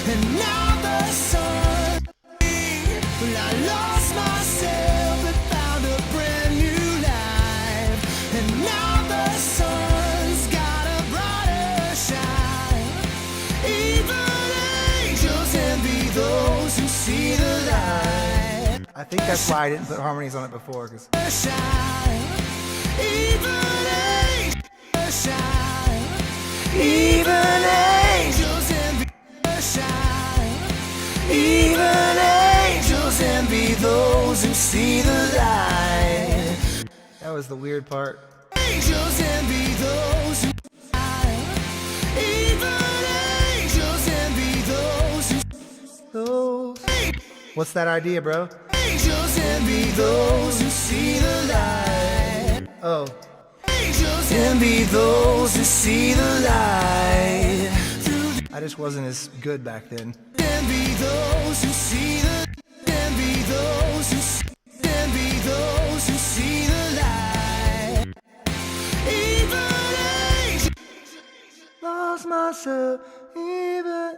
And now the sun. Well, I lost myself and found a brand new life. And now the sun's got a brighter shine. Even angels envy those who see the light. I think that's why I didn't put harmonies on it before, because Shine. Even angels shine. Even angels envy shine. Even angels envy those who see the light. that was the weird part. Angels envy those who shine. Even angels envy those who. Those. What's that idea, bro? Angels envy those who see the light. Oh. Angels envy those who see the light. I just wasn't as good back then. Envy those who see the. Envy those who. Envy those who see the light. Even angels. Lost myself, even.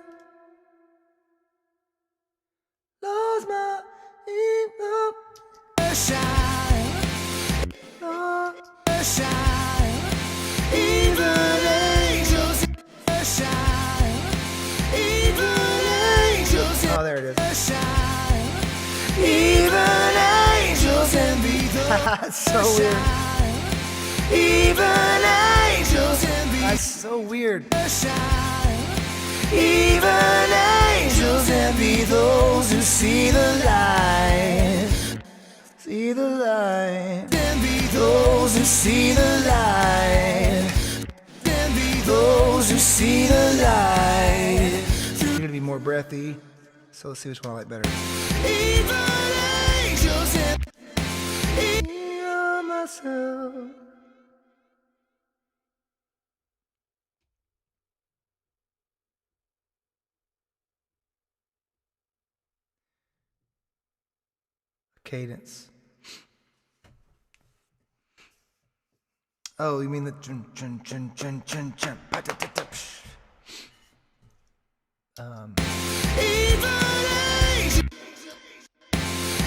Lost my even. Shine. Shine. Even angels shine. Even angels Oh, there it is. shine. Even angels envy those. That's so weird. Even angels envy That's so weird. shine. Even angels envy those who see the light. See the light. Envy those who see the light. Envy those who see the light. You're gonna be more breathy. So let's see which one I like better. Even angels envy Myself. Cadence. Oh, you mean the chun chun chun chun chun chun. Even angels.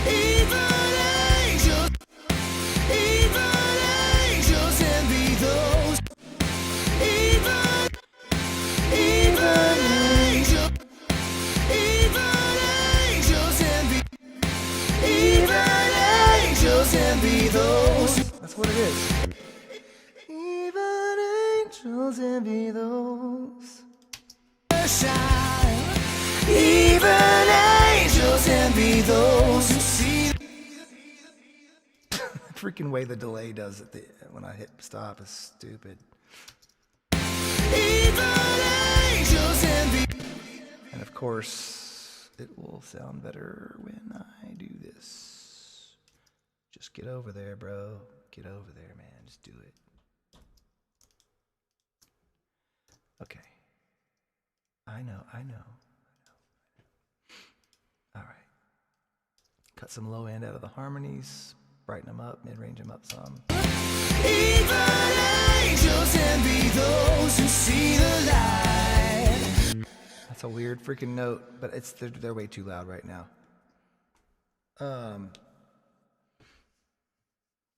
Even angels. Even angels envy those. Even angels. Even angels envy. Even angels envy those. That's what it is. Even angels envy those. Shine. Even angels envy those freaking way the delay does it when I hit stop is stupid. And of course, it will sound better when I do this. Just get over there, bro. Get over there, man. Just do it. Okay. I know. All right. Cut some low end out of the harmonies. Brighten them up, mid-range them up some. Even angels envy those who see the light. That's a weird freaking note, but they're way too loud right now.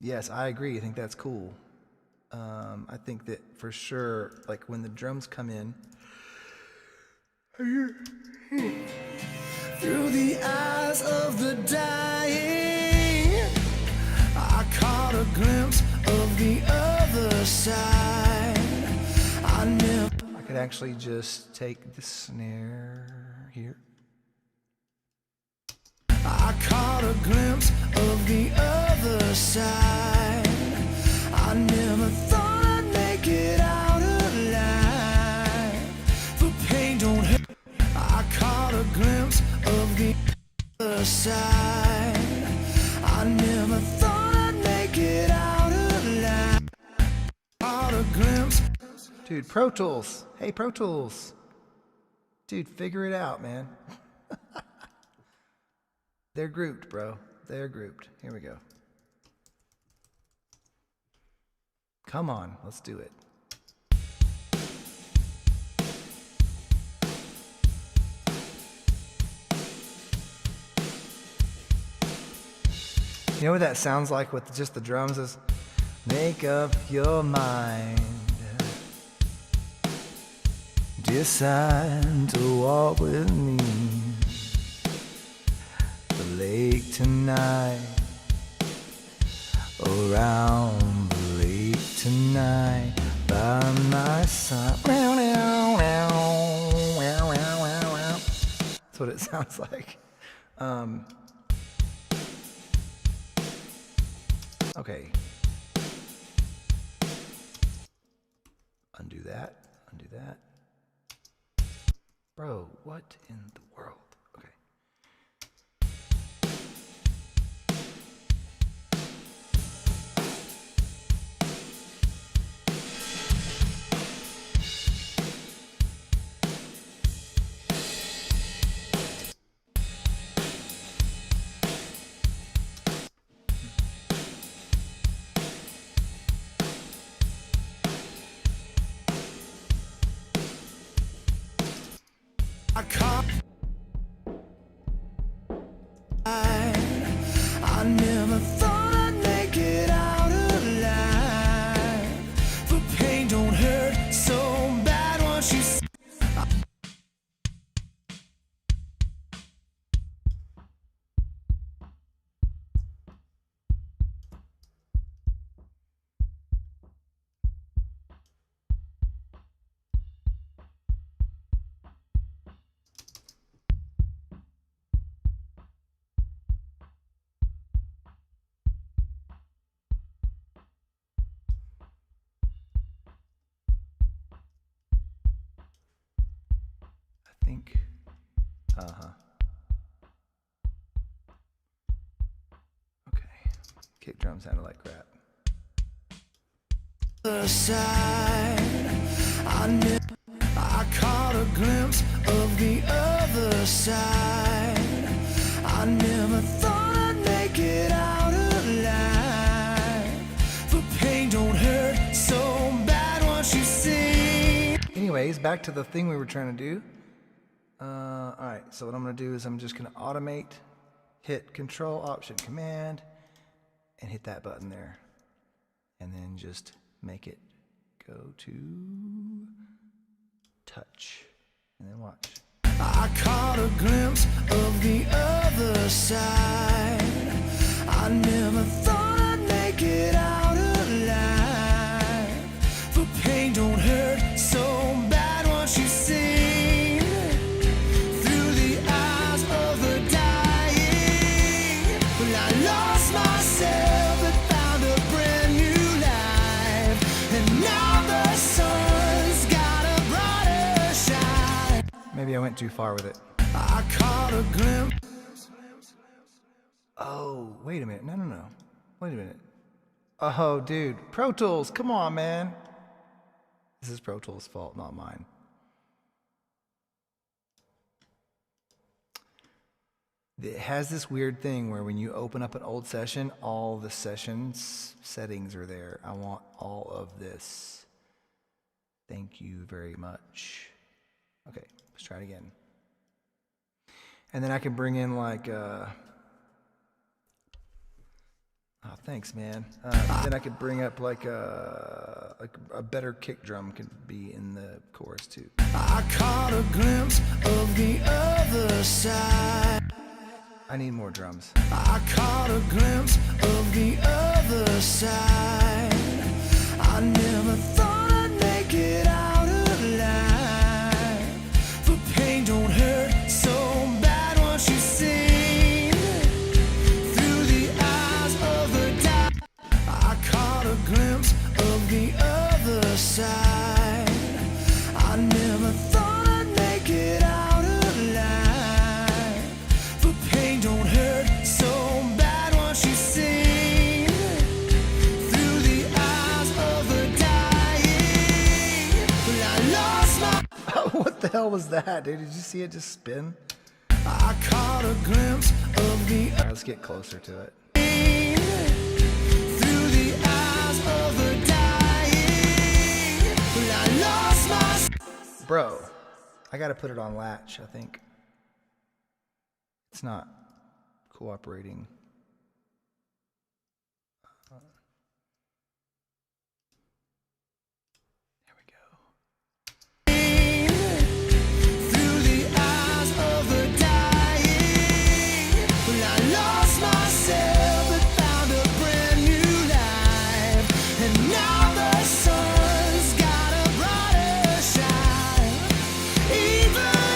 Yes, I agree. I think that's cool. I think that for sure, like when the drums come in, through the eyes of the dying, I caught a glimpse of the other side. I could actually just take the snare here. I caught a glimpse of the other side. I never thought I'd make it out alive. For pain don't hurt. I caught a glimpse of the other side. I never thought I'd make it out alive. Caught a glimpse. Dude, Pro Tools. Hey, Pro Tools. Dude, figure it out, man. They're grouped, bro. They're grouped. Here we go. Come on, let's do it. You know what that sounds like with just the drums is, make up your mind. Decide to walk with me. The lake tonight. Around the lake tonight. By my side. That's what it sounds like. Okay. Undo that. Undo that. Bro, what in the world? Okay. I caught. I never thought I'd make it out alive. For pain don't hurt so bad once you. I think. Okay. Kick drum sounded like crap. Other side. I caught a glimpse of the other side. I never thought I'd make it out alive. For pain don't hurt so bad once you see. Anyways, back to the thing we were trying to do. Alright, so what I'm going to do is I'm just going to automate, hit Control, Option, Command, and hit that button there. And then just make it go to touch. And then watch. I caught a glimpse of the other side. I never thought I'd make it out alive. For pain don't hurt so bad once you see. Through the eyes of the dying. Well, I lost myself but found maybe I went too far with it. I caught a glimpse. Oh, wait a minute. No. Wait a minute. Oh, dude. Pro Tools, come on, man. This is Pro Tools' fault, not mine. It has this weird thing where when you open up an old session, all the sessions settings are there. I want all of this. Thank you very much. Okay, let's try it again. And then I can bring in like, oh, thanks, man. Then I could bring up like a better kick drum could be in the chorus too. I caught a glimpse of the other side. I need more drums. I caught a glimpse of the other side. I never thought I'd make it out alive. For pain don't hurt so bad once you've seen through the eyes of the dark. I caught a glimpse of the other side. I never thought I'd make it out alive. For pain don't hurt so bad once you've seen through the eyes of the dying. Well, I lost my. What the hell was that, dude? Did you see it just spin? I caught a glimpse of the All right, let's get closer to it. through the eyes of the dying. Well, I lost my. Bro, I gotta put it on latch, I think. It's not cooperating. There we go. Through the eyes of the dying. Well, I lost myself but found a brand new life. And now the sun's got a brighter shine. Even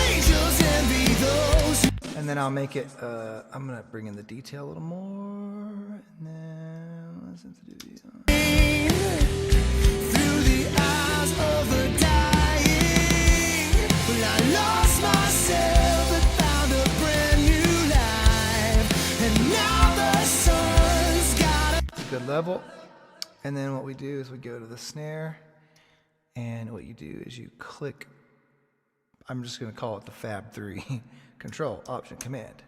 angels envy those who. And then I'll make it, I'm gonna bring in the detail a little more. And then, listen to the Through the eyes of the dying. Well, I lost myself but found a brand new life. And now the sun's got a. good level. And then what we do is we go to the snare. And what you do is you click, I'm just gonna call it the Fab 3. Control, Option, Command.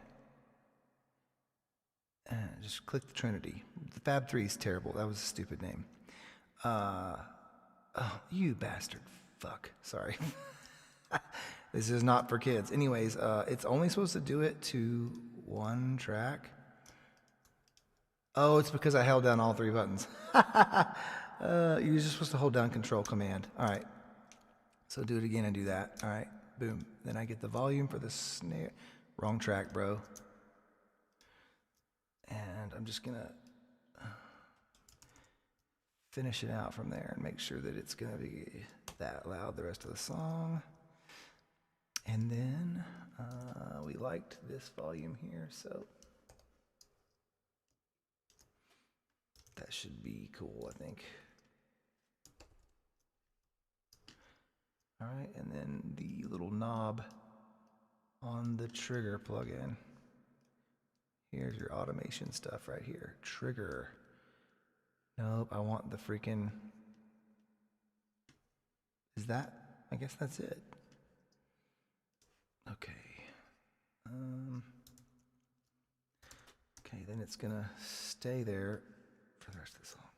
And just click the Trinity. The Fab 3 is terrible. That was a stupid name. Oh, you bastard. Fuck. Sorry. This is not for kids. Anyways, it's only supposed to do it to one track. Oh, it's because I held down all three buttons. You're just supposed to hold down Control, Command. All right. So do it again and do that. All right. Boom. Then I get the volume for the snare. Wrong track, bro. And I'm just gonna finish it out from there and make sure that it's gonna be that loud the rest of the song. And then we liked this volume here, so that should be cool, I think. All right, and then the little knob on the trigger plug-in. Here's your automation stuff right here. Trigger. Nope, I want the freaking. Is that? I guess that's it. Okay. Okay, then it's gonna stay there for the rest of the song.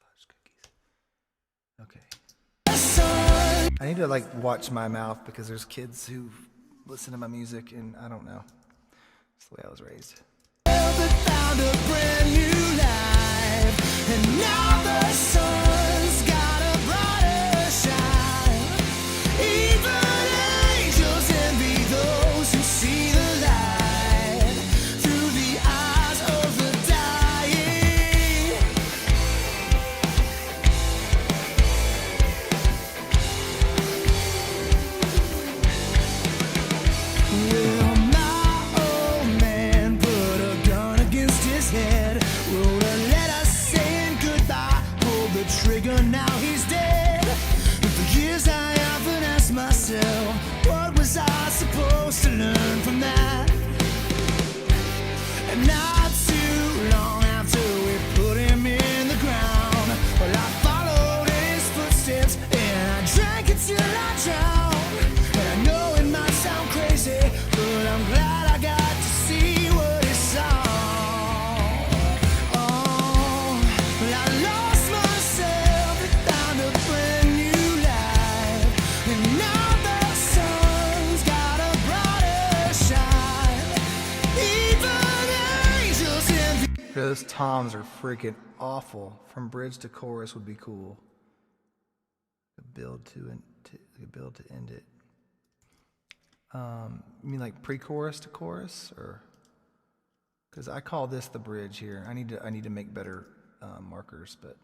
Fudge cookies. Okay. I need to like watch my mouth because there's kids who listen to my music and I don't know. That's the way I was raised. Found a brand new life. And now the sun's got a brighter shine. Even angels envy those who see the light through the eyes of the dying. Well, my old man put a gun against his head those toms are freaking awful. From bridge to chorus would be cool. Build to end it. You mean like pre-chorus to chorus, or? Because I call this the bridge here. I need to make better markers, but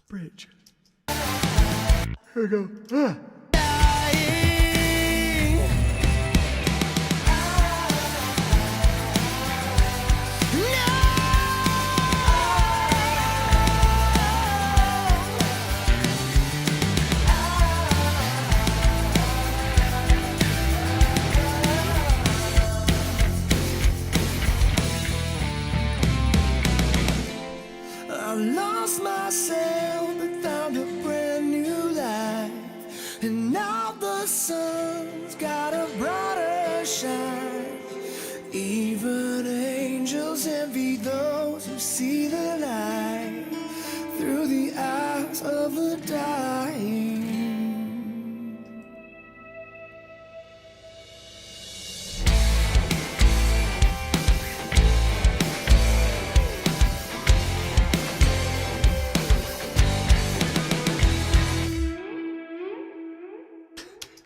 bridge. Here we go. Ah. Lost myself but found a brand new life, and now the sun's got a brighter shine. Even angels envy those who see the light through the eyes of the dying.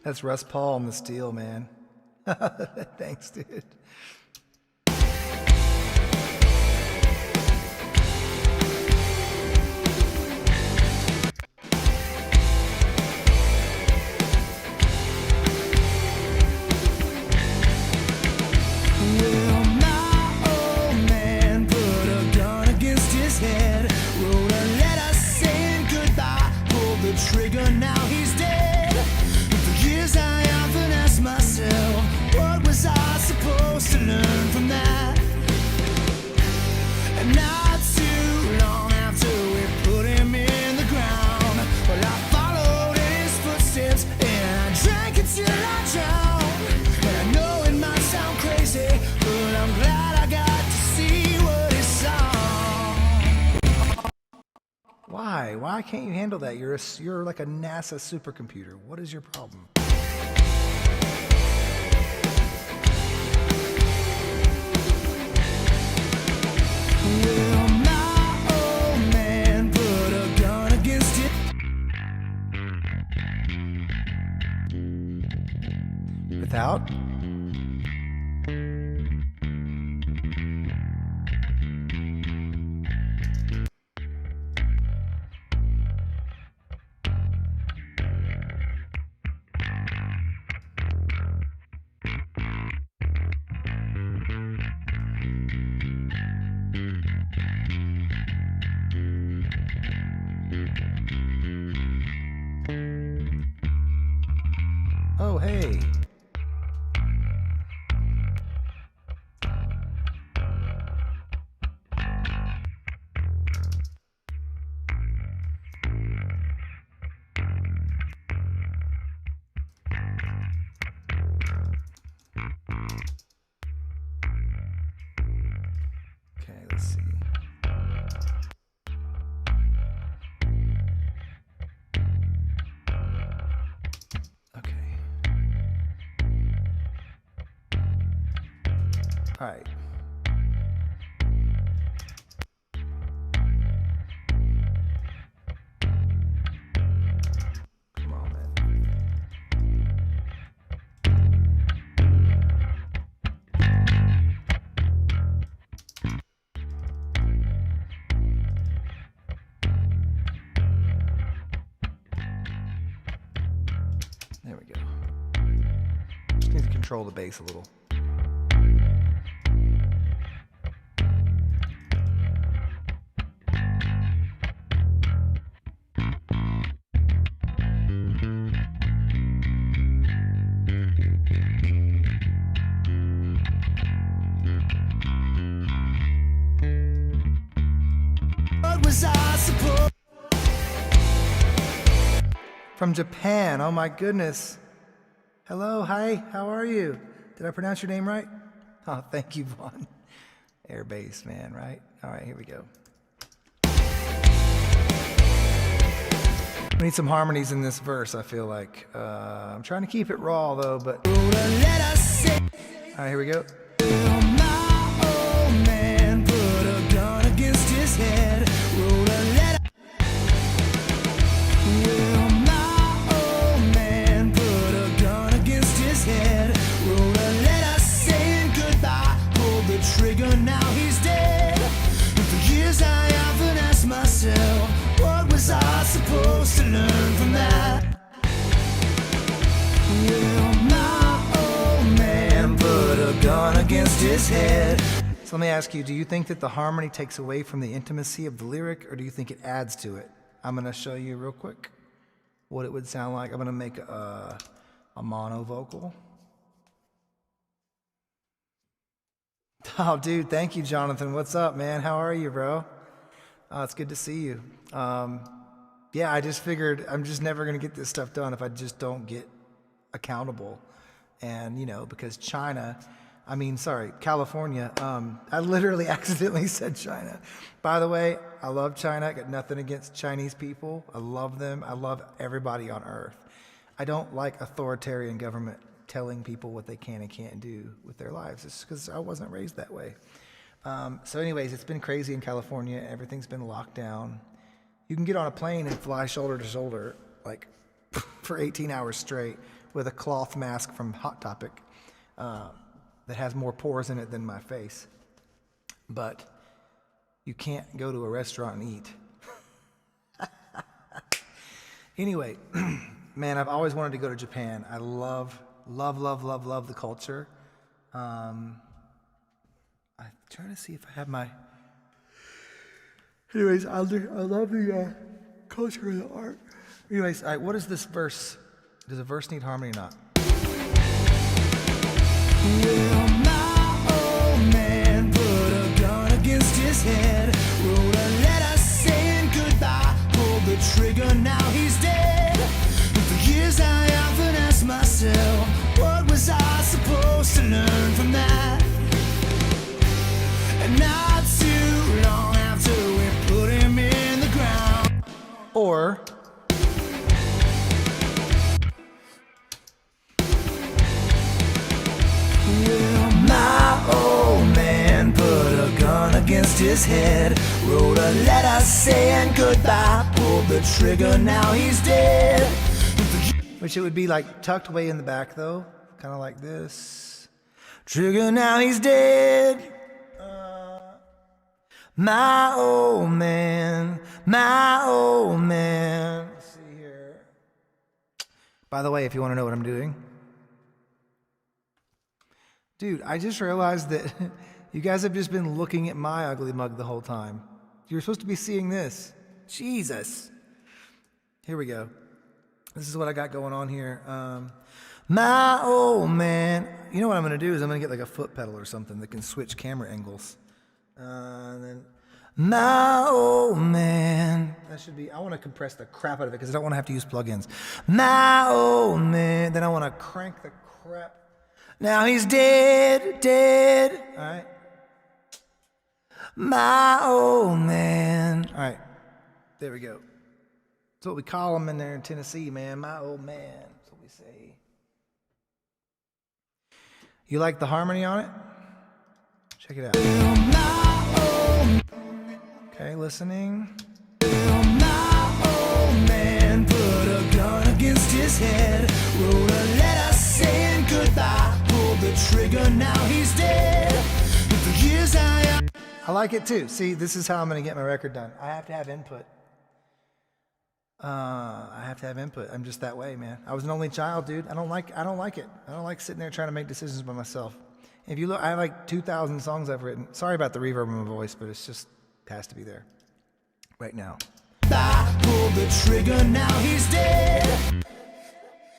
That's Russ Paul on the steel, man. Thanks, dude. Well, my old man put a gun against his head, wrote a letter saying goodbye, pulled the trigger, now he's dead. Years I often ask myself, what was I supposed to learn from that? And not too long after we put him in the ground, well, I followed in his footsteps and I drank until I drowned. And I know it might sound crazy, but I'm glad I got to see what he saw. Why? Why can't you handle that? You're like a NASA supercomputer. What is your problem? Well, my old man put a gun against it. Without? Oh, hey. Okay, let's see. Okay. All right. Come on, man. There we go. Just need to control the bass a little. What was I supposed? From Japan, oh my goodness. Hello, hi, how are you? Did I pronounce your name right? Oh, thank you, Vaughn. Air bass, man, right? All right, here we go. We need some harmonies in this verse, I feel like. I'm trying to keep it raw, though, but... All right, here we go. now he's dead. And for years I often asked myself, what was I supposed to learn from that? Well, my old man put a gun against his head. So let me ask you, do you think that the harmony takes away from the intimacy of the lyric, or do you think it adds to it? I'm going to show you real quick what it would sound like. I'm going to make a mono vocal. Oh, dude, thank you, Jonathan. What's up, man? How are you, bro? It's good to see you. Yeah, I just figured I'm just never going to get this stuff done if I just don't get accountable. And, you know, because California, I literally accidentally said China. By the way, I love China. I got nothing against Chinese people. I love them. I love everybody on earth. I don't like authoritarian government telling people what they can and can't do with their lives. It's because I wasn't raised that way. So anyways, it's been crazy in California. Everything's been locked down. You can get on a plane and fly shoulder to shoulder, like for 18 hours straight with a cloth mask from Hot Topic that has more pores in it than my face. But you can't go to a restaurant and eat. Anyway, man, I've always wanted to go to Japan. I love the culture. I'm trying to see if I have my... Anyways, I love the culture and the art. Anyways, all right, what is this verse? Does a verse need harmony or not? Well, my old man put a gun against his head, wrote a letter saying goodbye, pulled the trigger, now he's dead. And for years I often asked myself, what was I supposed to learn from that? And not too long after we put him in the ground. Or... Well, my old man put a gun against his head, wrote a letter saying goodbye, pulled the trigger, now he's dead. Which it would be like tucked way in the back though, kind of like this. Trigger, now he's dead. My old man, my old man. Let's see here. By the way, if you want to know what I'm doing. Dude, I just realized that you guys have just been looking at my ugly mug the whole time. You're supposed to be seeing this. Jesus. Here we go. This is what I got going on here. My old man. You know what I'm going to do is I'm going to get like a foot pedal or something that can switch camera angles. And then, my old man. That should be, I want to compress the crap out of it because I don't want to have to use plugins. My old man. Then I want to crank the crap. Now he's dead, dead. All right. My old man. All right. There we go. That's what we call them in there in Tennessee, man. My old man. That's what we say. You like the harmony on it? Check it out. Okay, listening. My old man put a gun against his head, wrote a letter saying goodbye, pulled the trigger, now he's dead. And for years I like it too. See, this is how I'm going to get my record done. I have to have input. I'm just that way, man. I was an only child, dude. I don't like it. I don't like sitting there trying to make decisions by myself. If you look, I have like 2,000 songs I've written. Sorry about the reverb in my voice, but it's just, it has to be there right now. I pulled the trigger, now he's dead.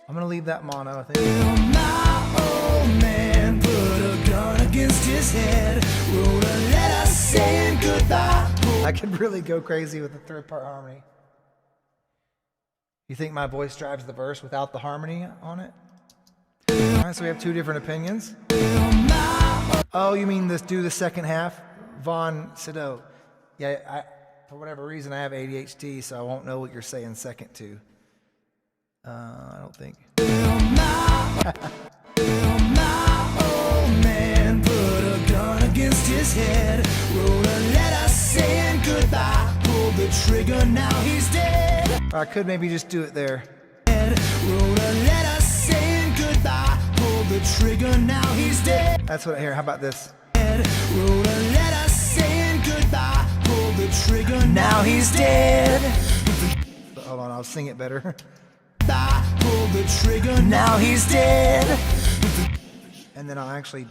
I'm going to leave that mono, I think. Well, my old man put a gun against his head, wrote a letter saying goodbye. I could really go crazy with the third part harmony. You think my voice drives the verse without the harmony on it? All right, so we have two different opinions. Oh, you mean this? Do the second half, Von Sido? Yeah, for whatever reason, I have ADHD, so I won't know what you're saying second to. I don't think. My old man put a gun against his head, wrote a letter saying goodbye, pulled the trigger, now he's dead. Or I could maybe just do it there. Wrote a letter saying goodbye, pulled the trigger, now he's dead. That's what I hear. How about this? Wrote a letter he's dead. Hold on, I'll sing it better. I pulled the trigger, now he's dead. And then I'll actually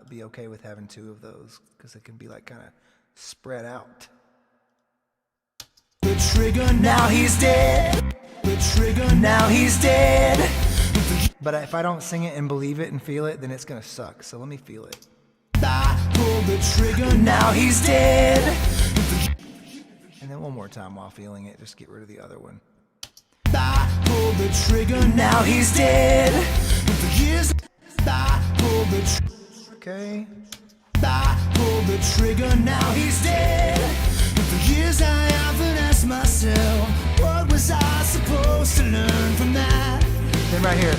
be okay with having two of those because it can be like kind of spread out. The trigger, now he's dead. The trigger, now he's dead. But if I don't sing it and believe it and feel it, then it's gonna suck. So let me feel it. I pulled the trigger, now he's dead. And then one more time while feeling it, just get rid of the other one. I pulled the trigger, now he's dead. Years, I pulled the trigger. Okay. I pulled the trigger, now he's dead. For years I often asked myself, what was I supposed to learn from that? Then right here.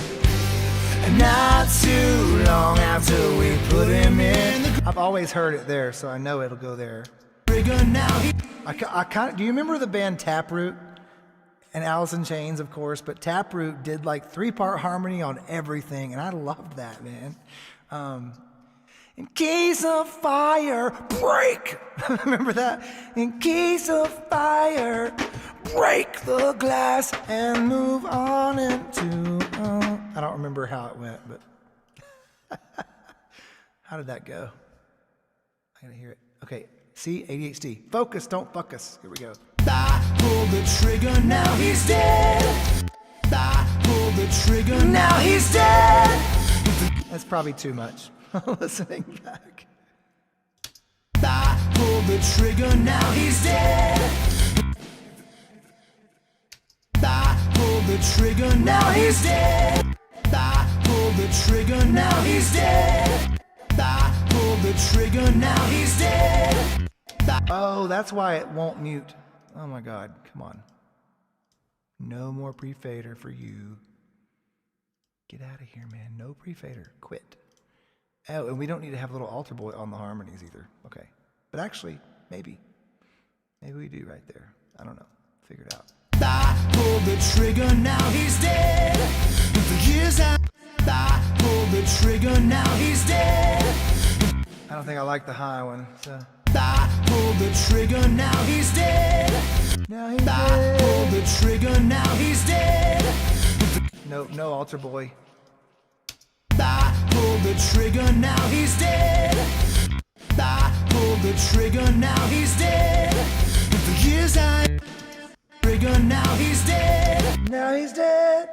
And not too long after we put him in the I've always heard it there, so I know it'll go there. trigger, now he. I kind of. Do you remember the band Taproot? And Alice in Chains, of course, but Taproot did like 3-part harmony on everything, and I loved that, man. In case of fire, break. Remember that? In case of fire, break the glass and move on into. I don't remember how it went, but how did that go? I gotta hear it. Okay, see, ADHD. Focus, don't fuck us. Here we go. I pulled the trigger, now he's dead. I pulled the trigger, now he's dead. That's probably too much. Listening back. I pulled the trigger, now he's dead. I pulled the trigger, now he's dead. I pulled the trigger, now he's dead. I pulled the trigger, now he's dead. Oh, that's why it won't mute. Oh my God, come on. No more pre-fader for you. Get out of here, man. No pre-fader. Quit. Oh, and we don't need to have a little altar boy on the harmonies either. Okay. But actually, maybe. Maybe we do right there. I don't know. Figure it out. I pulled the trigger, now he's dead. For years I pulled the trigger, now he's dead. I don't think I like the high one, so. I pulled the trigger, now he's dead. Now he's I dead. pulled the trigger, now he's dead. No altar boy. I pulled the trigger, now he's dead. I pulled the trigger, now he's dead. For years I trigger, now he's dead. Now he's dead.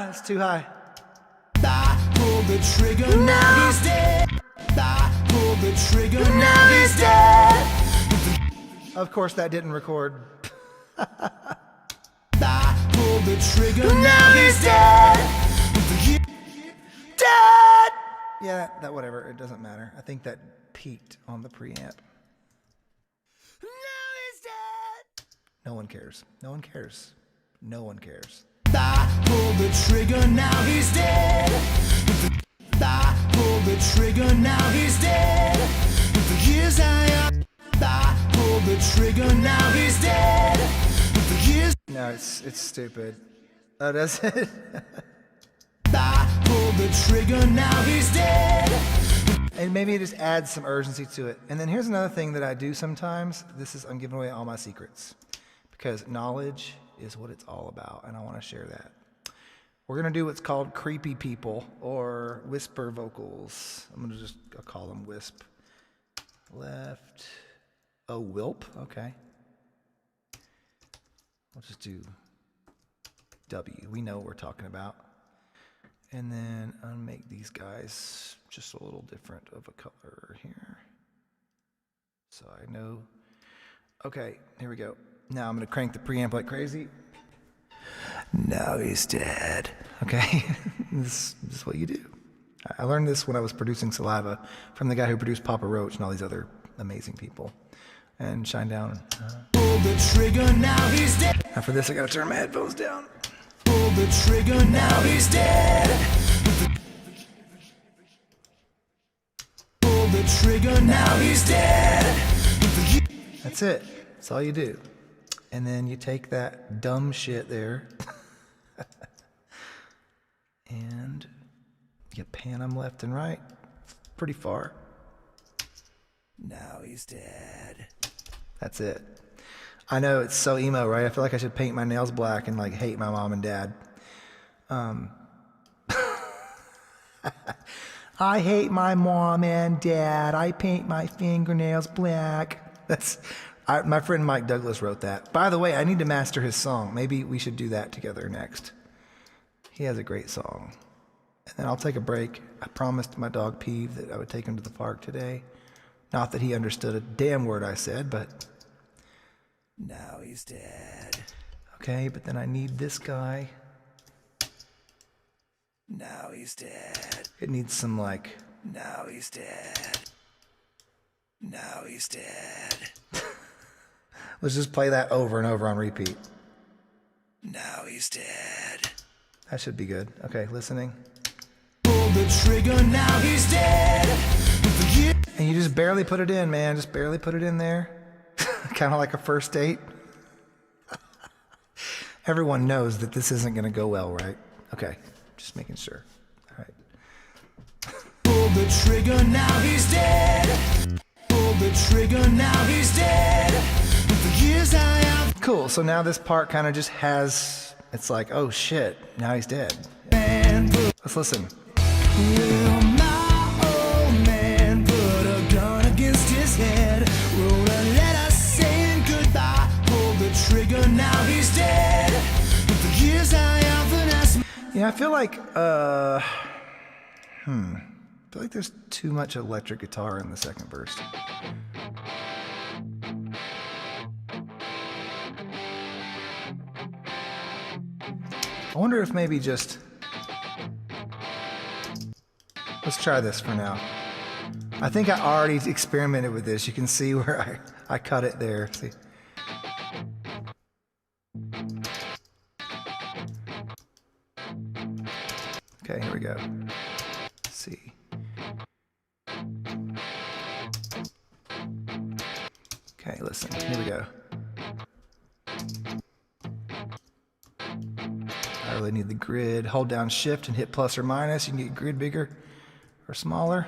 It's too high. I pulled the trigger, now he's dead. I pulled the trigger, now he's dead. Of course, that didn't record. I pulled the trigger, now he's dead. Dead! Yeah, that whatever. It doesn't matter. I think that peaked on the preamp. Now he's dead. No one cares. No one cares. No one cares. I pulled the trigger, now he's dead. I pulled the trigger, now he's dead. For years I pulled the trigger, now he's dead. For years No, it's stupid. Oh, does it? I pulled the trigger, now he's dead. And maybe it just adds some urgency to it. And then here's another thing that I do sometimes. I'm giving away all my secrets. Because knowledge is what it's all about, and I want to share that. We're going to do what's called creepy people, or whisper vocals. I'll call them wisp. Left. Oh, wilp. Okay. We'll just do W. We know what we're talking about. And then I'll make these guys just a little different of a color here. So I know. Okay, here we go. Now I'm going to crank the preamp like crazy. Now he's dead. Okay? This is what you do. I learned this when I was producing Saliva from the guy who produced Papa Roach and all these other amazing people. And Shine Down. Pull the trigger, now he's dead. After this, I got to turn my headphones down. Pull the trigger, now he's dead. Pull the trigger, now he's dead. That's it. That's all you do. And then you take that dumb shit there and you pan them left and right pretty far. Now he's dead. That's it. I know it's so emo, right? I feel like I should paint my nails black and like hate my mom and dad. I hate my mom and dad. I paint my fingernails black. My friend Mike Douglas wrote that. By the way, I need to master his song. Maybe we should do that together next. He has a great song. And then I'll take a break. I promised my dog Peeve that I would take him to the park today. Not that he understood a damn word I said, but Now he's dead. okay, but then I need this guy. Now he's dead. It needs some like, Now he's dead. Now he's dead. let's just play that over and over on repeat. Now he's dead. That should be good. Okay, listening. Pull the trigger, now he's dead. And you just barely put it in, man. Just barely put it in there. Kind of like a first date. Everyone knows that this isn't going to go well, right? Okay, just making sure. All right. Pull the trigger, now he's dead. Pull the trigger, now he's dead. For years I have Cool, so now this part kind of just has, it's like, oh shit, now he's dead. been. Let's listen. Well, my old man put a gun against his head. Wrote a letter saying goodbye. Pull the trigger, now he's dead. For years I often asked. Yeah, I feel like, I feel like there's too much electric guitar in the second verse. I wonder if maybe just, let's try this for now. I think I already experimented with this. You can see where I cut it there. See? Okay, here we go. Let's see. Okay, listen. Here we go. I really need the grid. Hold down shift and hit plus or minus. You can get grid bigger or smaller.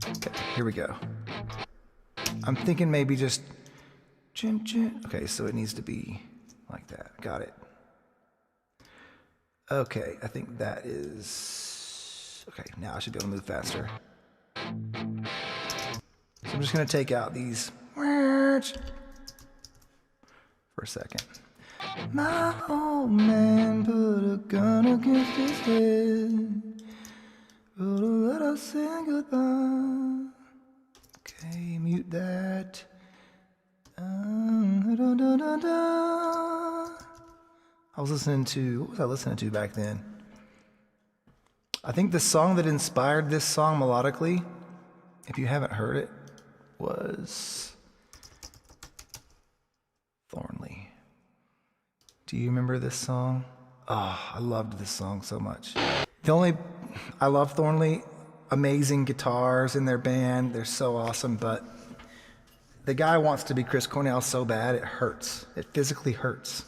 Okay, here we go. I'm thinking maybe just chin chin. Okay, so it needs to be like that. Got it. Okay, I think that is okay. Now I should be able to move faster. So I'm just gonna take out these words for a second. My old man put a gun against his head. Wrote a letter saying goodbye. Okay, mute that. I was listening to, what was I listening to back then? I think the song that inspired this song melodically, if you haven't heard it, was Thornley. Do you remember this song? Oh, I loved this song so much. I love Thornley, amazing guitars in their band, they're so awesome, but the guy wants to be Chris Cornell so bad, it hurts. It physically hurts.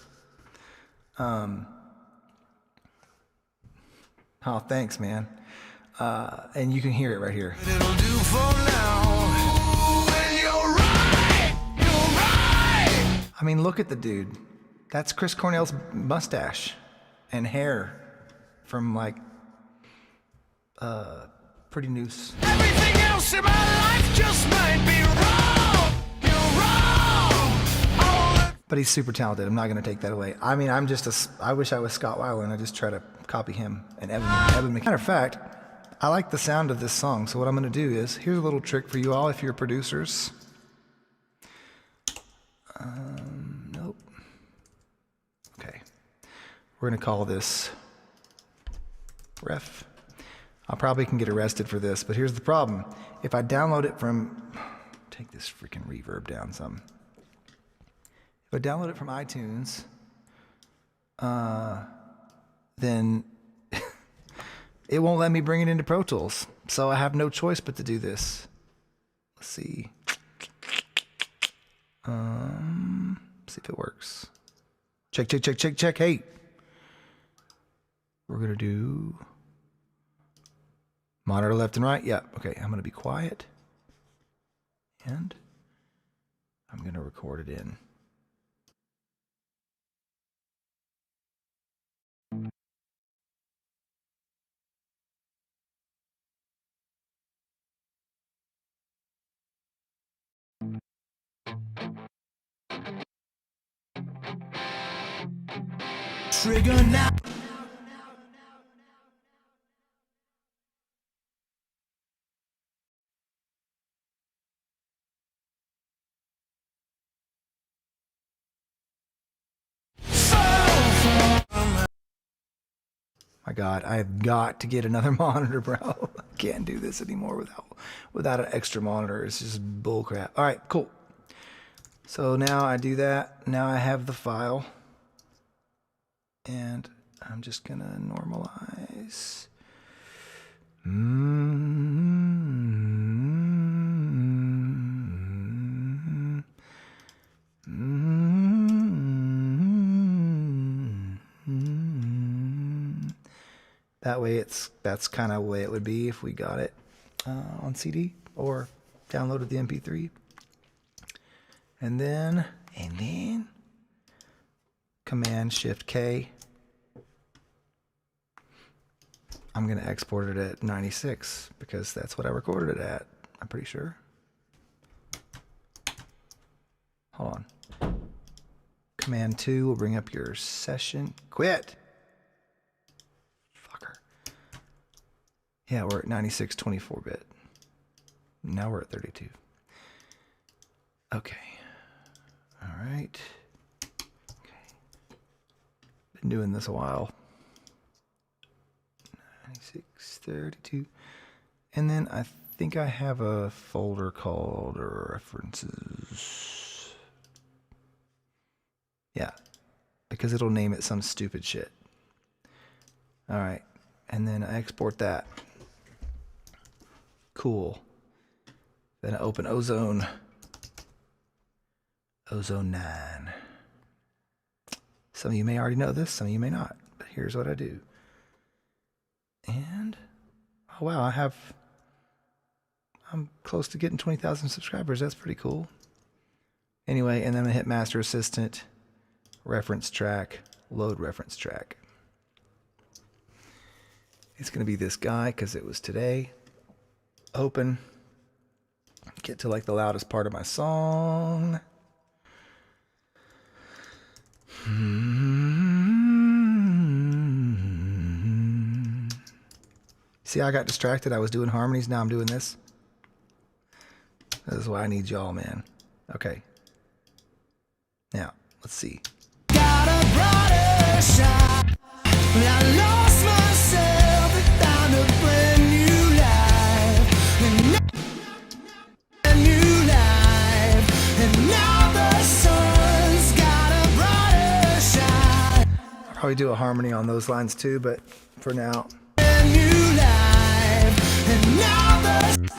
Oh, thanks, man. And you can hear it right here. It'll do for now. And you're right. You're right. I mean, look at the dude. That's Chris Cornell's mustache and hair from like Pretty Noose. Everything else in my life just might be wrong. You're wrong. All But he's super talented. I'm not going to take that away. I mean, I wish I was Scott Weiland. I just try to copy him and Evan. Matter of fact, I like the sound of this song. So what I'm going to do is, here's a little trick for you all if you're producers. Nope. Okay. We're going to call this ref. I probably can get arrested for this, but here's the problem. If I download it from, take this freaking reverb down some. If I download it from iTunes, then it won't let me bring it into Pro Tools. So I have no choice but to do this. Let's see. See if it works. Check. Hey. We're going to do monitor left and right. Yep. Okay, I'm going to be quiet. And I'm going to record it in. Trigger now. My God, I've got to get another monitor, bro. I can't do this anymore without an extra monitor. It's just bull crap. All right, cool. So now I do that. Now I have the file. And I'm just going to normalize. That way that's kind of the way it would be if we got it on CD or downloaded the MP3. And then Command Shift K. I'm going to export it at 96 because that's what I recorded it at, I'm pretty sure. Hold on. Command 2 will bring up your session. Quit! Fucker. Yeah, we're at 96 24-bit. Now we're at 32. Okay. All right. Okay. Been doing this a while. 96, 32. And then I think I have a folder called references. Yeah, because it'll name it some stupid shit. All right, and then I export that. Cool. Then I open Ozone. Ozone 9. Some of you may already know this, some of you may not, but here's what I do. And, oh wow, I'm close to getting 20,000 subscribers. That's pretty cool. Anyway, and then I'm gonna hit Master Assistant, reference track, load reference track. It's gonna be this guy because it was today. Open. Get to like the loudest part of my song. See, I got distracted. I was doing harmonies. Now I'm doing this. This is why I need y'all, man. Okay. Now, let's see. Got a brighter shine. When I lost myself and found a brand new life. And new life. And now the sun's got a brighter shine. I'll probably do a harmony on those lines too, but for now. And new life. And now the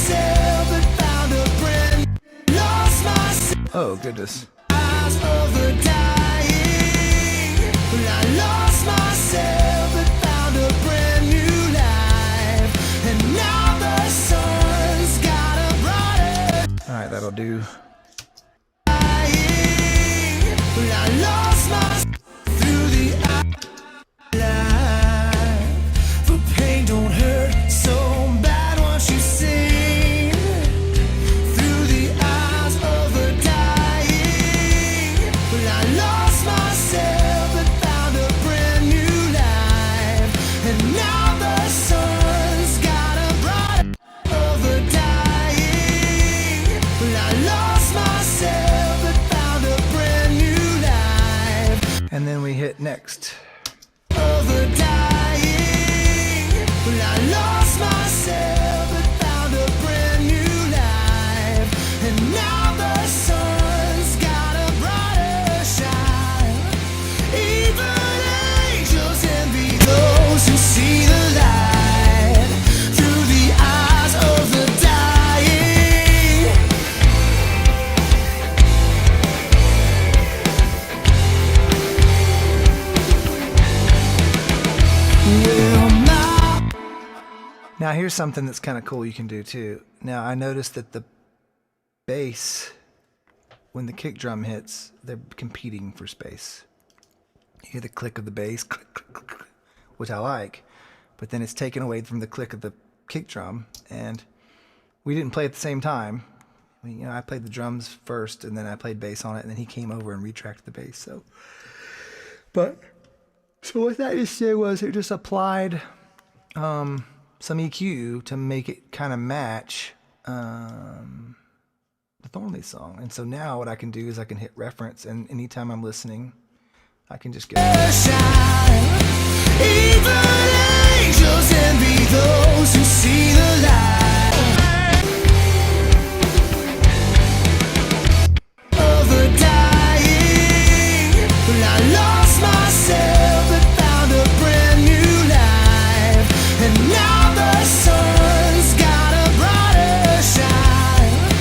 self and found a brand. Lost myself. Oh, goodness. Of the dying, when I lost myself and found a brand new life, and now the sun's got a brighter Alright, that'll do. dying, when I lost myself through the life. For pain don't hurt so bad once you sing through the eyes of the dying. When I lost myself and found a brand new life, and now the sun's got a bright of the dying. When I lost myself and found a brand new life And then we hit next. of the dying. When I lost myself and found a brand new life, and now the sun's got a brighter shine. Even angels envy those who see the light through the eyes of the dying. Now here's something that's kind of cool you can do too. Now I noticed that the bass, when the kick drum hits, they're competing for space. You hear the click of the bass, click, click, click, click, which I like, but then it's taken away from the click of the kick drum, and we didn't play at the same time. I mean, you know, I played the drums first, and then I played bass on it, and then he came over and retracked the bass. So what that just did was it just applied some EQ to make it kind of match the Thornley song. And so now what I can do is I can hit reference, and anytime I'm listening, I can just get Even angels envy those who see the light of the dying. Well, I lost myself and found a brand new life, and now the sun's got a brighter shine.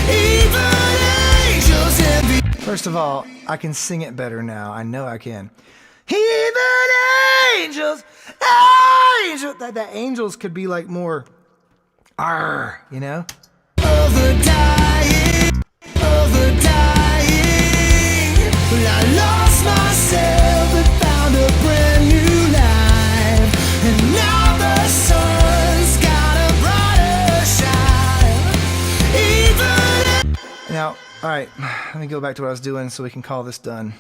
Even angels envy. First of all, I can sing it better now. I know I can. Even angels, that angels could be like more, you know? Of the dying. Well, I lost myself and found a brand new life, and now the sun's got a brighter shine. Even Now, all right, let me go back to what I was doing so we can call this done.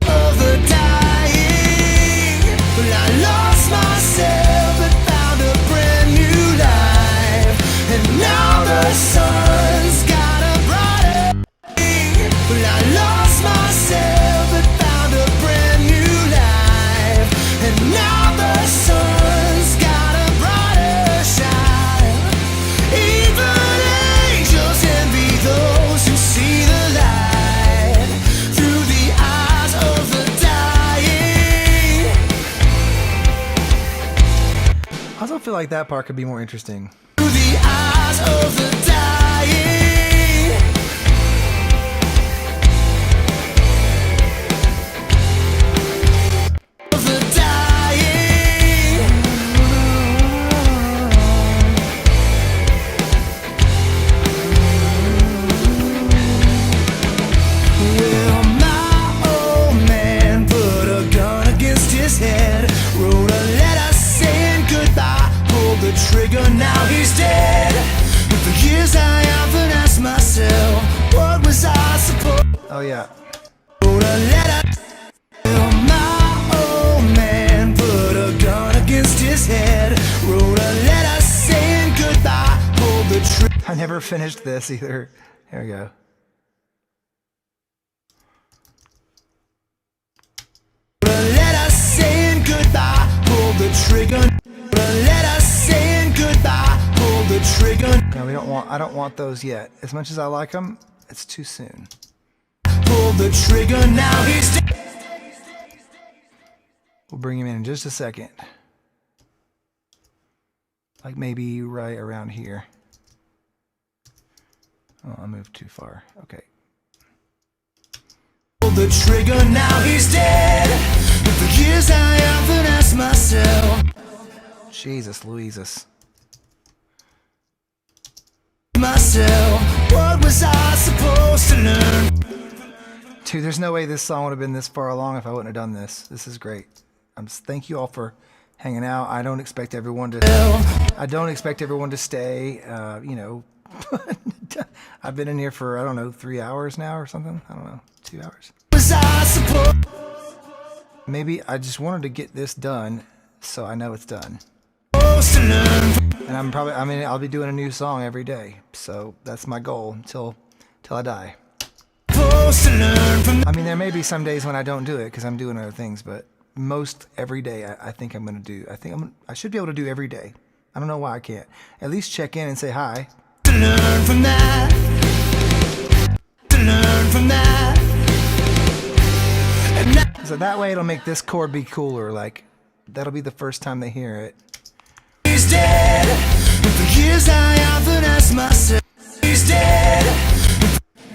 of the dying. Well, I lost myself and found a brand new life, and now the sun's got a brighter. Well, I lost myself and found a brand new life, and now the sun's got a brighter shine. Even angels envy those who see the light through the eyes of the dying. I also feel like that part could be more interesting. Through the eyes of the dying. Of the dying. Well, my old man put a gun against his head, wrote a letter saying goodbye, pulled the trigger, now he's dead. And for years I often asked myself, what was I supposed Oh yeah, wrote a letter. Well, my old man put a gun against his head, wrote a letter saying goodbye, pulled the trigger. I never finished this either. Here we go. A letter saying goodbye, pull the trigger. A letter saying goodbye, pull the trigger. No, I don't want those yet. As much as I like them, it's too soon. Pull the trigger, now he's dead. We'll bring him in just a second. Like maybe right around here. Oh, I moved too far. Okay. Pull the trigger, now he's dead. And for years I often asked myself, Jesus Louises. what was I supposed to learn? Dude, there's no way this song would have been this far along if I wouldn't have done this. This is great. Thank you all for hanging out. I don't expect everyone to stay. You know, I've been in here for, I don't know, 3 hours now or something. I don't know, 2 hours. Was I supposed Maybe I just wanted to get this done so I know it's done. to learn? And I'll be doing a new song every day. So that's my goal till I die. Supposed to learn from I mean, there may be some days when I don't do it because I'm doing other things, but most every day I think I'm going to do. I should be able to do every day. I don't know why I can't. At least check in and say hi. to learn from that. To learn from that. And now So that way it'll make this chord be cooler. Like, that'll be the first time they hear it. he's dead. And for years I often asked myself, he's dead.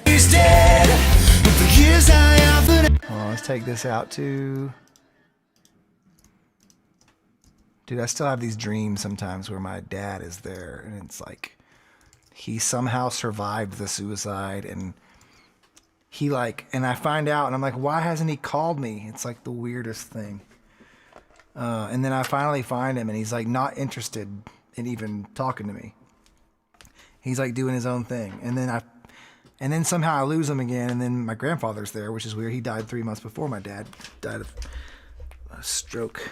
He's dead. And for years I often Oh, let's take this out to Dude, I still have these dreams sometimes where my dad is there, and it's like he somehow survived the suicide, and he like, and I find out, and I'm like, why hasn't he called me? It's like the weirdest thing. And then I finally find him, and he's like not interested in even talking to me. He's like doing his own thing, and then somehow I lose him again, and then my grandfather's there, which is weird. He died 3 months before my dad died of a stroke.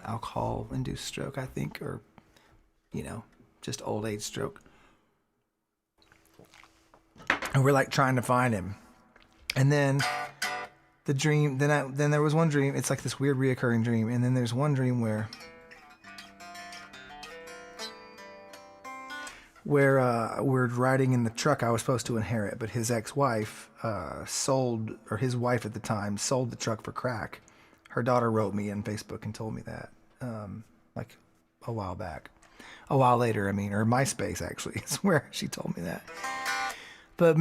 Alcohol-induced stroke, I think, or, you know, just old age stroke. And we're like trying to find him. And then the dream, then there was one dream, it's like this weird reoccurring dream, and then there's one dream where we're riding in the truck I was supposed to inherit, but his ex-wife sold, or his wife at the time, sold the truck for crack. Her daughter wrote me on Facebook and told me that, like a while back. A while later, I mean, or MySpace actually is where she told me that. But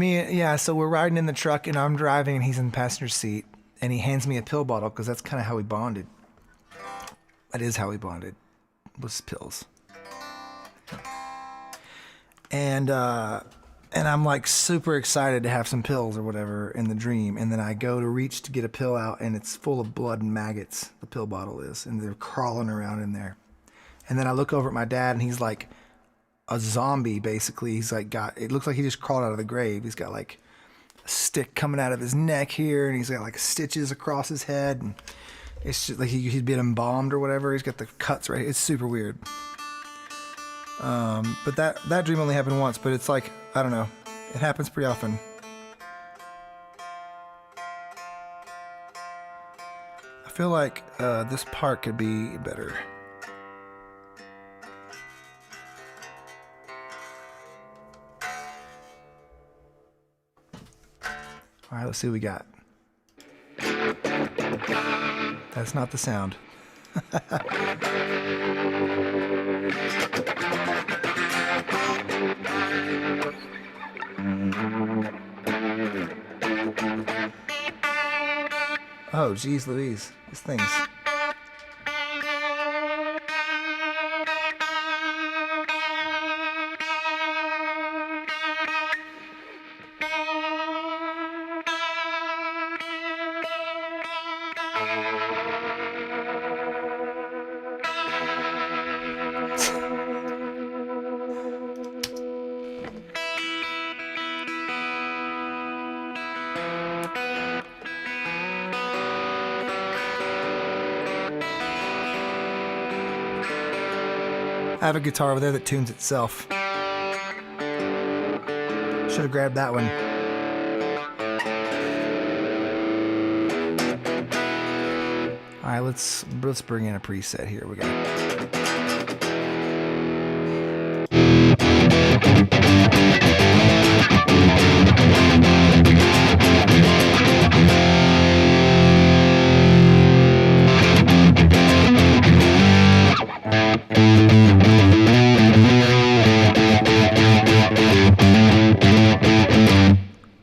so we're riding in the truck and I'm driving and he's in the passenger seat and he hands me a pill bottle because that's kind of how we bonded. That is how we bonded, was pills. And I'm like super excited to have some pills or whatever in the dream. And then I go to reach to get a pill out and it's full of blood and maggots, the pill bottle is, and they're crawling around in there. And then I look over at my dad and he's like a zombie basically. He's like it looks like he just crawled out of the grave. He's got like a stick coming out of his neck here and he's got like stitches across his head. And it's just like he'd been embalmed or whatever. He's got the cuts right. It's super weird. But that dream only happened once, but it's like, I don't know, it happens pretty often. I feel like this part could be better. All right, let's see what we got. That's not the sound. Oh, geez Louise, these things. I have a guitar over there that tunes itself. Should have grabbed that one. All right, let's bring in a preset here. We got.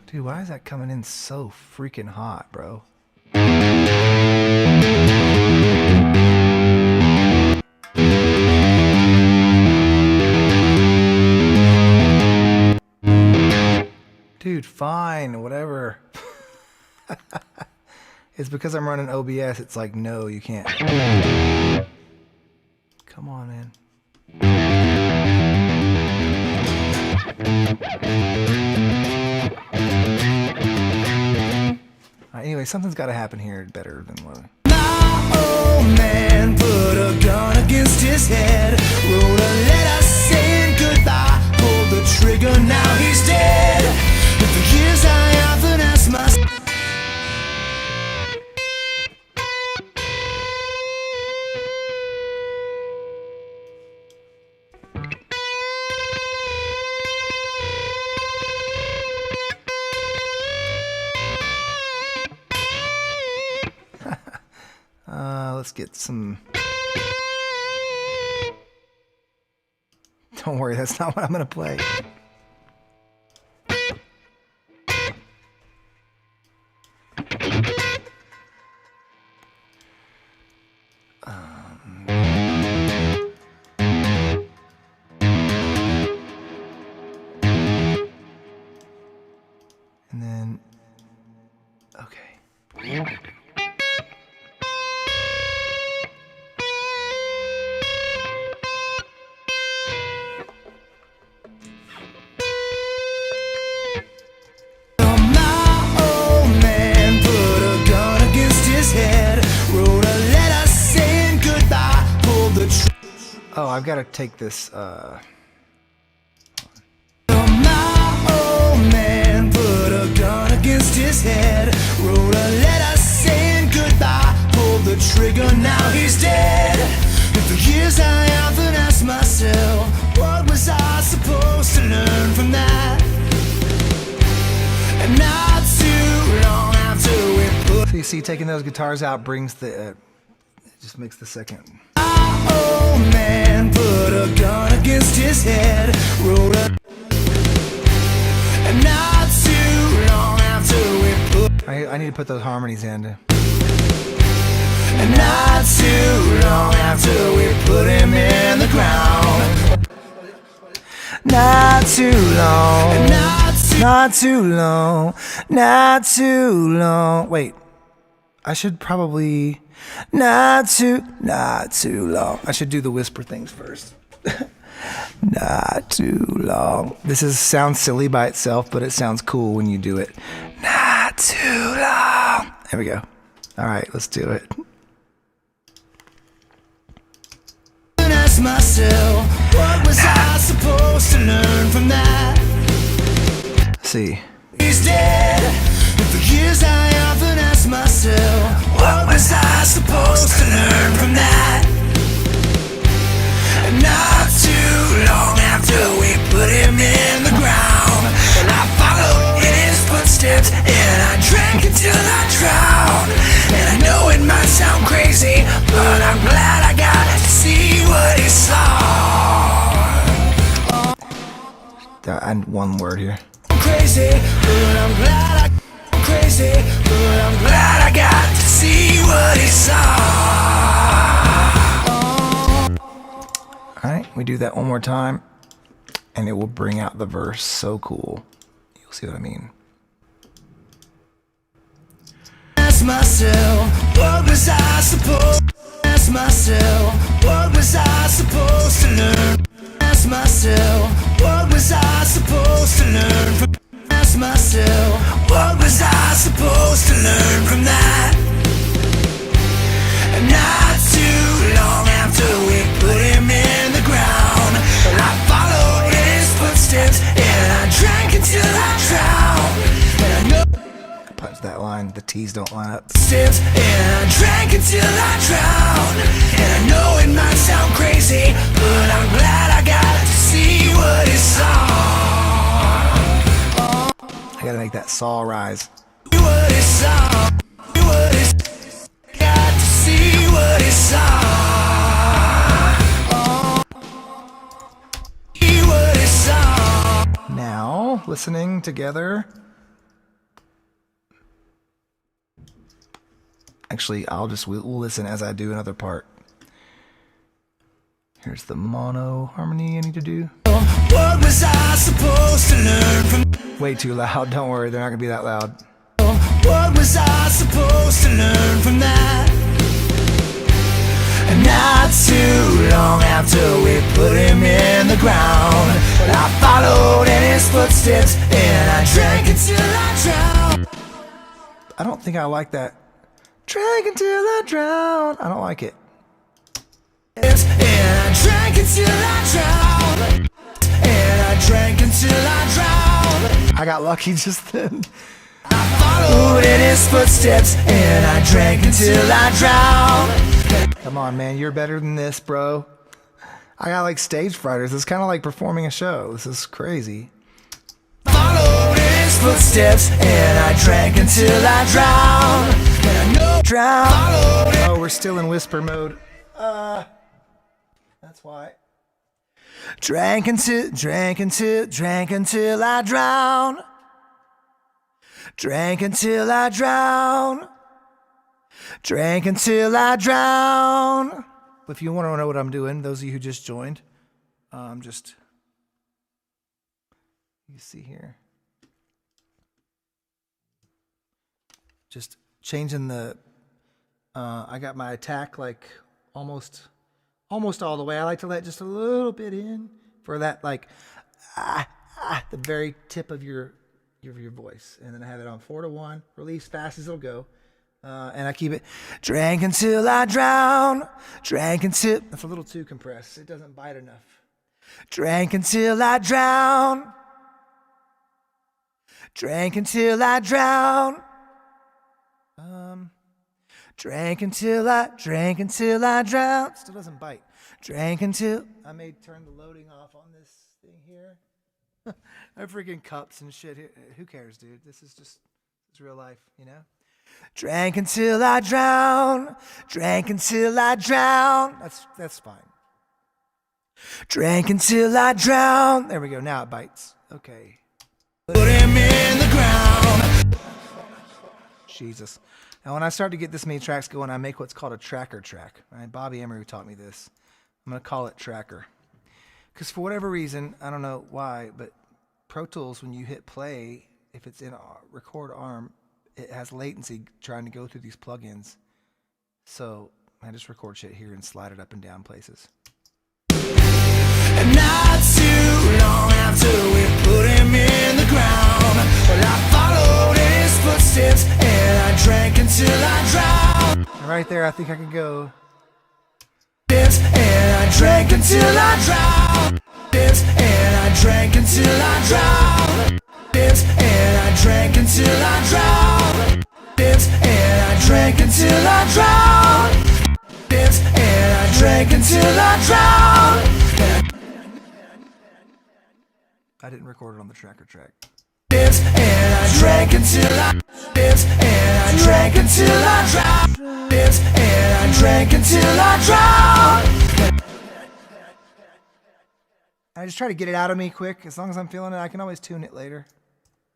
Dude, why is that coming in so freaking hot, bro? Dude, fine, whatever. It's because I'm running OBS, it's like, no, you can't. Come on, man. Anyway, something's got to happen here better than what. My old man put a gun against his head, wrote a letter saying goodbye, pulled the trigger, now he's dead. And for years I often asked myself, let's get some. Don't worry, that's not what I'm gonna play. Oh, I've got to take this. My old man put a gun against his head, wrote a letter saying goodbye, pulled the trigger, now he's dead. And for years I often asked myself, what was I supposed to learn from that? And not too long after we put. So you see, taking those guitars out brings the. It just makes the second. Old man put a gun against his head, wrote a. And not too long after we put. I need to put those harmonies in. And not too long after we put him in the ground. Not too long. And Not too long. Not too long. Wait. I should probably. Not too long. I should do the whisper things first. Not too long. This sounds silly by itself, but it sounds cool when you do it. Not too long. There we go. All right, let's do it. ask myself, what was I supposed to learn from that? See. He's dead. And for years I often ask myself, what was I supposed to learn from that? And not too long after we put him in the ground, I followed in his footsteps and I drank until I drowned. And I know it might sound crazy, but I'm glad I got to see what he saw. And one word here. Crazy, but I'm glad crazy, but I'm glad I got to see what he saw. Alright, we do that one more time, and it will bring out the verse. So cool. You'll see what I mean. Ask myself, what was I supposed? Ask myself, what was I supposed to learn? Ask myself, what was I supposed to learn from? Ask myself, what was I supposed to learn from that? And not too long after we put him in the ground, I followed in his footsteps and I drank until I drowned. And I know Punch that line, the T's don't line up. steps and I drank until I drowned. And I know it might sound crazy, but I'm glad I got to see what he saw. I gotta make that saw rise. What he saw, what he got to see what he saw. See what he saw. Now, listening together. Actually, we'll listen as I do another part. Here's the mono harmony I need to do. What was I supposed to learn from? Way too loud, don't worry, they're not gonna be that loud. What was I supposed to learn from that? And not too long after we put him in the ground, I followed in his footsteps and I drank until I drowned. I don't think I like that. Drank until I drown. I don't like it. And I drank until I drowned. And I drank until I drowned. I got lucky just then. I followed in his footsteps and I drank until I drowned. Come on, man, you're better than this, bro. I got like stage fright. It's kind of like performing a show. This is crazy. Followed in his footsteps and I drank until I drowned. And I know drowned. Oh, we're still in whisper mode. That's why. Drank until I drowned. Drank until I drowned. Drank until I drowned. If you want to know what I'm doing, those of you who just joined, you see here. Just changing the, I got my attack like almost all the way. I like to let just a little bit in for that, like, the very tip of your voice. And then I have it on 4-to-1, release fast as it'll go. And I keep it, drank until I drown, drank until, that's a little too compressed. It doesn't bite enough. Drank until I drown, drank until I drown. Drank until I drown. Still doesn't bite. Drank until, I may turn the loading off on this thing here. I freaking cups and shit here. Who cares, dude? This is just, it's real life, you know? Drank until I drown. Drank until I drown. That's fine. Drank until I drown. There we go. Now it bites. Okay. Put him in the ground. Jesus. Now when I start to get this many tracks going, I make what's called a tracker track. Right? Bobby Emery taught me this. I'm going to call it tracker. Because for whatever reason, I don't know why, but Pro Tools, when you hit play, if it's in a record arm, it has latency trying to go through these plugins. So I just record shit here and slide it up and down places. And not too long after we put him in the ground, well, I followed his footsteps and I drank until I drowned. And right there, I think I can go. And I drank until I drowned. And I drank until I drowned. And I drank until I drowned. And I drank until I drowned. And I drank until I drowned. I didn't record it on the tracker track. And I drank until I and I drank until I drowned. And I drank until I drowned. I just try to get it out of me quick. As long as I'm feeling it, I can always tune it later.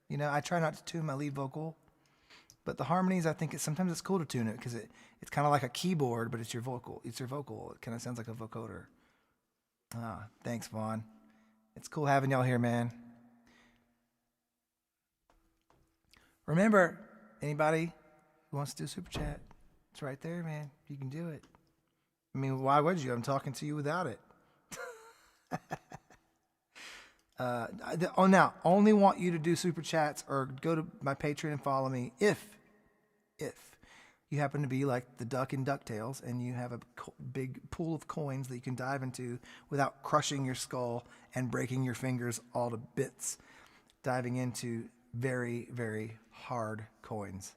You know, I try not to tune my lead vocal. But the harmonies, I think sometimes it's cool to tune it because it's kind of like a keyboard, but it's your vocal. It's your vocal. It kind of sounds like a vocoder. Ah, thanks, Vaughn. It's cool having y'all here, man. Remember, anybody who wants to do super chat, it's right there, man. You can do it. I mean, why would you? I'm talking to you without it. Now, only want you to do super chats or go to my Patreon and follow me if you happen to be like the duck in DuckTales and you have a big pool of coins that you can dive into without crushing your skull and breaking your fingers all to bits, diving into very, very hard coins.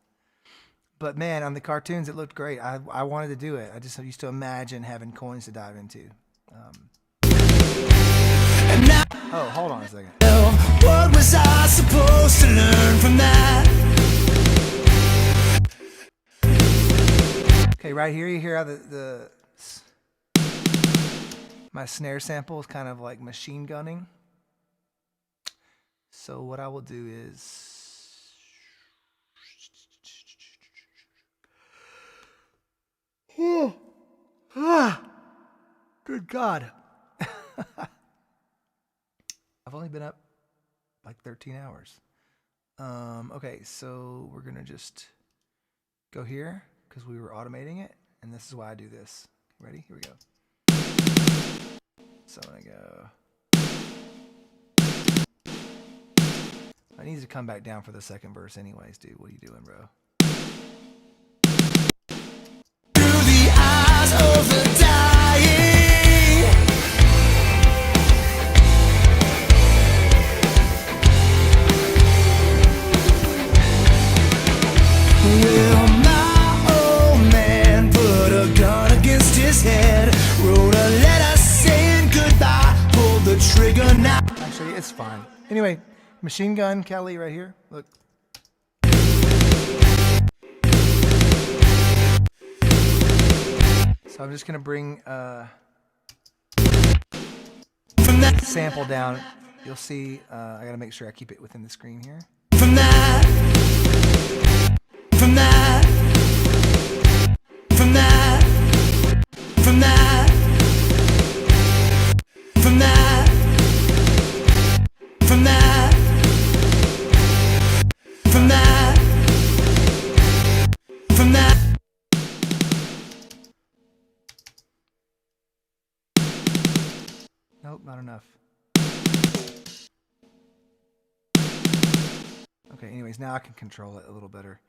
But man, on the cartoons, it looked great. I wanted to do it. I just used to imagine having coins to dive into. Oh, hold on a second. What was I supposed to learn from that? Okay, right here you hear how my snare sample is kind of like machine gunning. So what I will do is good God. I've only been up like 13 hours. Okay, so we're going to just go here because we were automating it. And this is why I do this. Ready? Here we go. So I'm going to go. I need to come back down for the second verse anyways, dude. What are you doing, bro? Through the eyes of the dying. Well, my old man put a gun against his head, wrote a letter saying goodbye, pulled the trigger now. Actually, it's fine. Anyway, Machine Gun Kelly right here. Look. So I'm just going to bring From that, sample down. You'll see, I got to make sure I keep it within the screen here. from that, from that, from that, from that, from that, from that, from that, Nope, not enough. Okay, anyways, now I can control it a little better.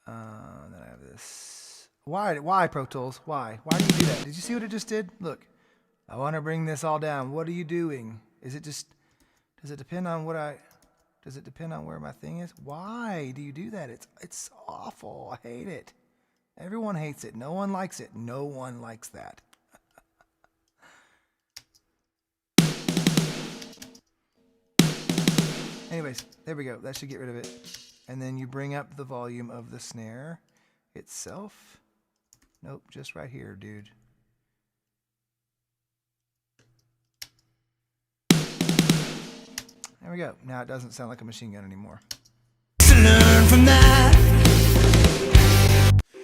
Then I have this. Why Pro Tools? Why do you do that? Did you see what it just did? Look, I want to bring this all down. What are you doing? Is it just, does it depend on does it depend on where my thing is? Why do you do that? It's awful. I hate it. Everyone hates it. No one likes it. No one likes that. Anyways, there we go. That should get rid of it. And then you bring up the volume of the snare itself. Nope, just right here, dude. There we go. Now it doesn't sound like a machine gun anymore. To learn from that.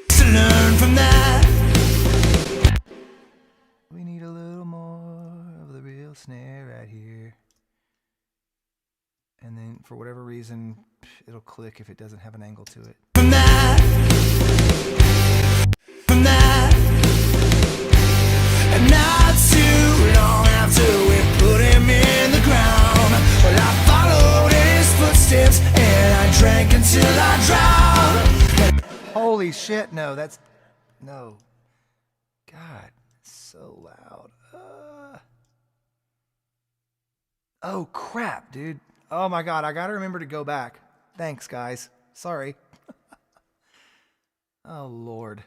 To learn from that. We need a little more of the real snare right here. And then for whatever reason, it'll click if it doesn't have an angle to it. From that. From that. And not too long after we put him in the ground, well, I followed his footsteps and I drank until I drowned. Holy shit, no, that's... No. God, it's so loud. Oh, crap, dude. Oh, my God, I gotta remember to go back. Thanks, guys. Sorry. Oh, Lord.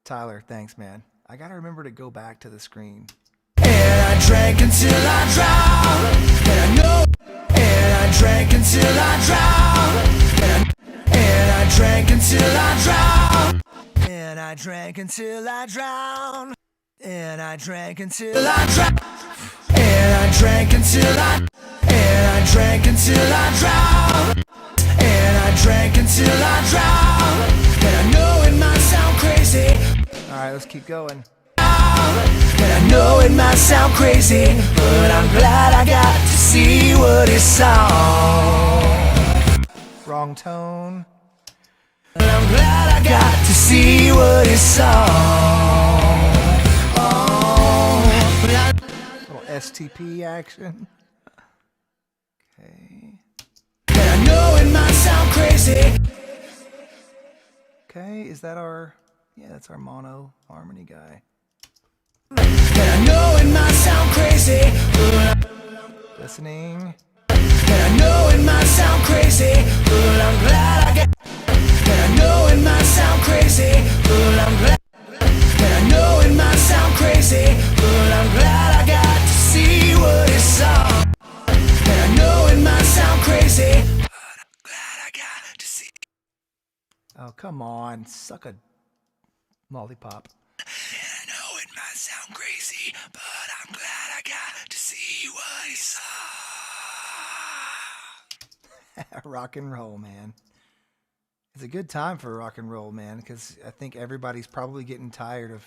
Tyler, thanks, man. I gotta remember to go back to the screen. And I drank until I drowned. And I know. And I drank until I drowned. And I drank until I drowned. And I drank until I drowned. And I drank until I drowned. And I drank until I. And I drank until I drowned. And I drank until I drowned. And I know it might sound crazy. Alright, let's keep going. And I know it might sound crazy, but I'm glad I got to see what he saw. Wrong tone. And I'm glad I got to see what he saw. Oh, Little STP action. Okay. and I know it might sound crazy. Okay, is that our... Yeah, that's our mono harmony guy. And I know it might sound crazy, but Listening. and I know it might sound crazy, but I'm glad I got. And I know it might sound crazy, but I'm glad. And I know it might sound crazy, but I'm glad I got to see what he saw. And I know it might sound crazy, but I'm glad I got to see. Oh, come on. Suck a lollipop. And I know it might sound crazy, but I'm glad I got to see what he saw. Rock and roll, man. It's a good time for rock and roll, man, because I think everybody's probably getting tired of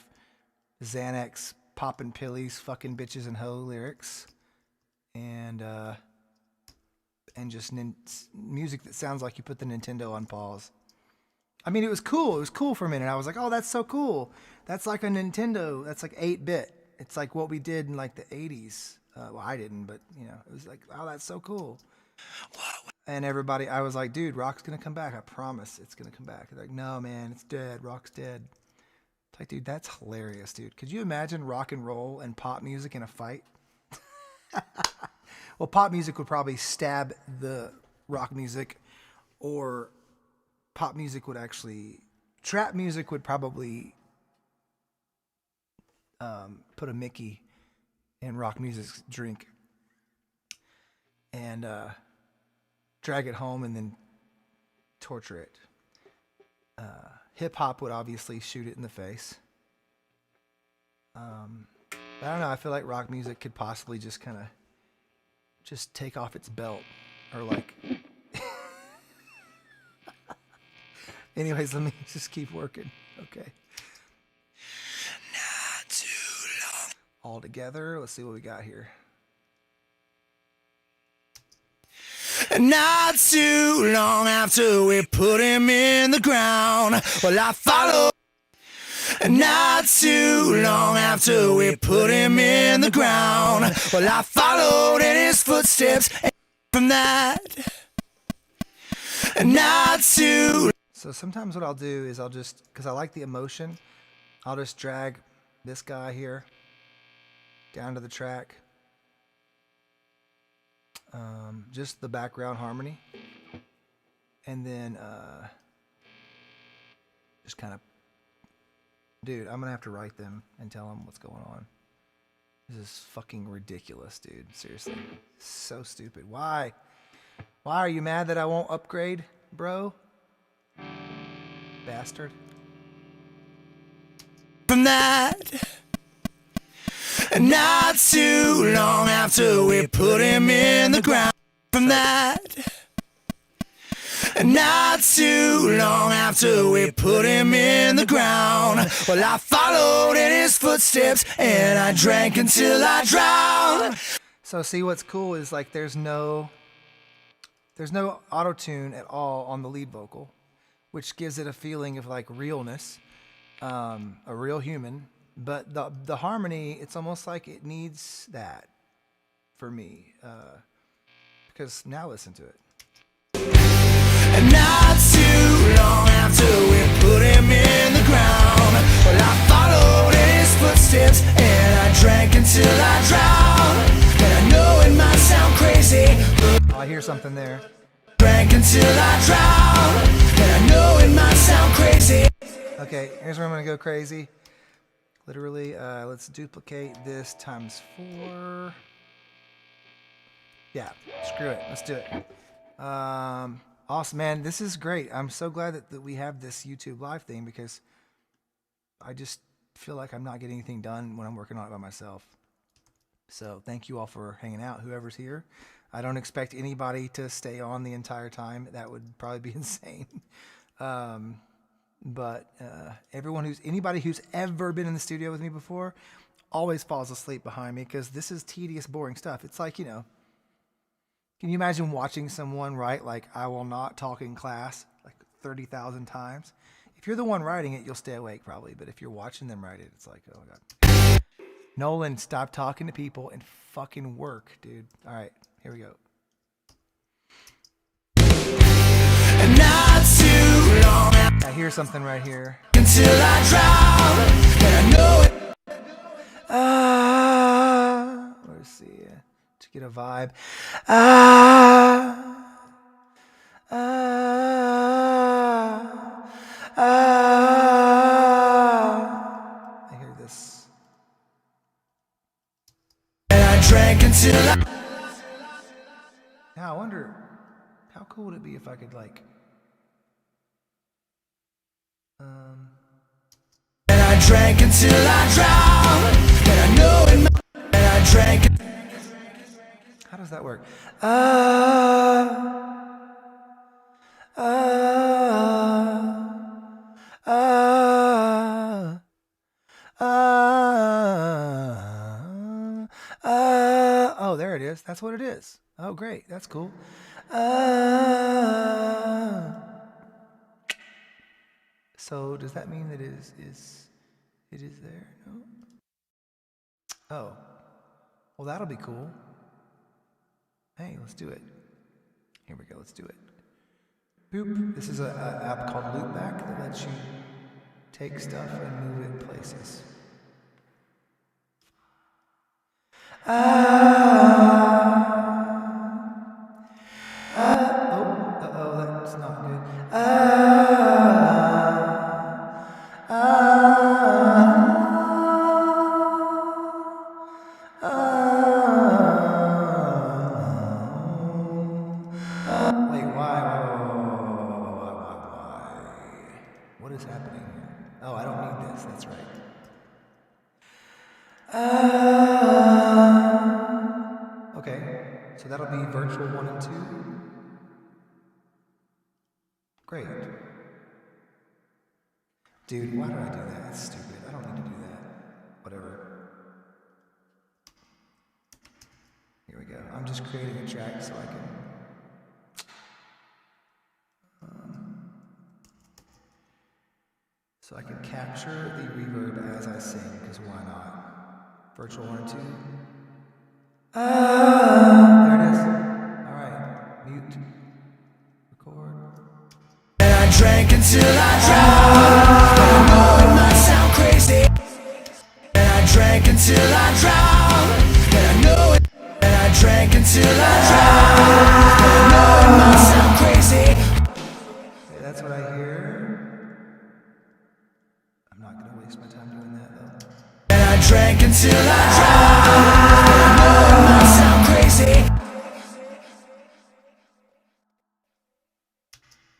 Xanax, poppin' pillies, fucking bitches and hoe lyrics, and just music that sounds like you put the Nintendo on pause. I mean, it was cool. It was cool for a minute. I was like, oh, that's so cool. That's like a Nintendo. That's like 8-bit. It's like what we did in like the 80s. Well, I didn't, but, you know, it was like, oh, that's so cool. And everybody, I was like, dude, rock's going to come back. I promise it's going to come back. They're like, no, man, it's dead. Rock's dead. It's like, dude, that's hilarious, dude. Could you imagine rock and roll and pop music in a fight? Well, pop music would probably stab the rock music, or pop music would actually, trap music would probably put a Mickey in rock music's drink and drag it home and then torture it. Hip hop would obviously shoot it in the face. I don't know. I feel like rock music could possibly just kind of just take off its belt, or like. Anyways, let me just keep working. Okay. Not too long. All together. Let's see what we got here. Not too long after we put him in the ground, well, I followed. Not too long after we put him in the ground, well, I followed in his footsteps, and from that, not too. So sometimes what I'll do is I'll just, because I like the emotion, I'll just drag this guy here down to the track. Just the background harmony. And then just kind of, dude, I'm going to have to write them and tell them what's going on. This is fucking ridiculous, dude. Seriously. So stupid. Why? Why are you mad that I won't upgrade, bro? Bastard. From that, not too long after we put him in the ground. From that, not too long after we put him in the ground, well, I followed in his footsteps and I drank until I drowned. So see, what's cool is like there's no auto-tune at all on the lead vocal, which gives it a feeling of like realness, a real human. But the harmony, it's almost like it needs that for me, because now listen to it. Not too long after we put him in the ground, well, I followed in his footsteps and I drank until I drowned. And I know it might sound crazy, but I hear something there. drank until I drowned. And I know it might sound crazy. Okay, here's where I'm gonna go crazy. Literally, let's duplicate this times 4. Yeah, screw it. Let's do it. Awesome, man. This is great. I'm so glad that we have this YouTube live thing because I just feel like I'm not getting anything done when I'm working on it by myself. So thank you all for hanging out, whoever's here. I don't expect anybody to stay on the entire time. That would probably be insane. But anybody who's ever been in the studio with me before always falls asleep behind me because this is tedious, boring stuff. It's like, can you imagine watching someone write like "I will not talk in class" like 30,000 times? If you're the one writing it, you'll stay awake probably. But if you're watching them write it, it's like, oh my god. Nolan, stop talking to people and fucking work, dude. All right, here we go. Not too long I hear something right here. until I drown. And I know it. Let's see. To get a vibe. I hear this. And I drank until I. Now I wonder, how cool would it be if I could like. And I drank until I drowned. And I know it. And I drank. How does that work? Oh, there it is. That's what it is. Oh, great. That's cool. So does that mean that it is there? No. Oh. Well, that'll be cool. Hey, let's do it. Here we go. Let's do it. Boop. This is an app called Loopback that lets you take stuff and move it places. Oh, that's not good. Wait, why? What is happening here? Oh, I don't need this. That's right. Okay, so that'll be virtual 1 and 2. Great. Dude, why did I do that? That's stupid. I don't need to do that. Whatever. Here we go. I'm just creating a track so I can... So I can capture the reverb as I sing, because why not? Virtual 1 and 2. There it is. Alright, mute. Record. And I drank until I drowned. I know it might sound crazy. And I drank until I drowned. And I know it. And I drank until I drowned. And I know it might sound crazy. Okay, that's what I hear. I'm not gonna waste my time doing that though. And I drank until I drowned. And I know it might sound crazy.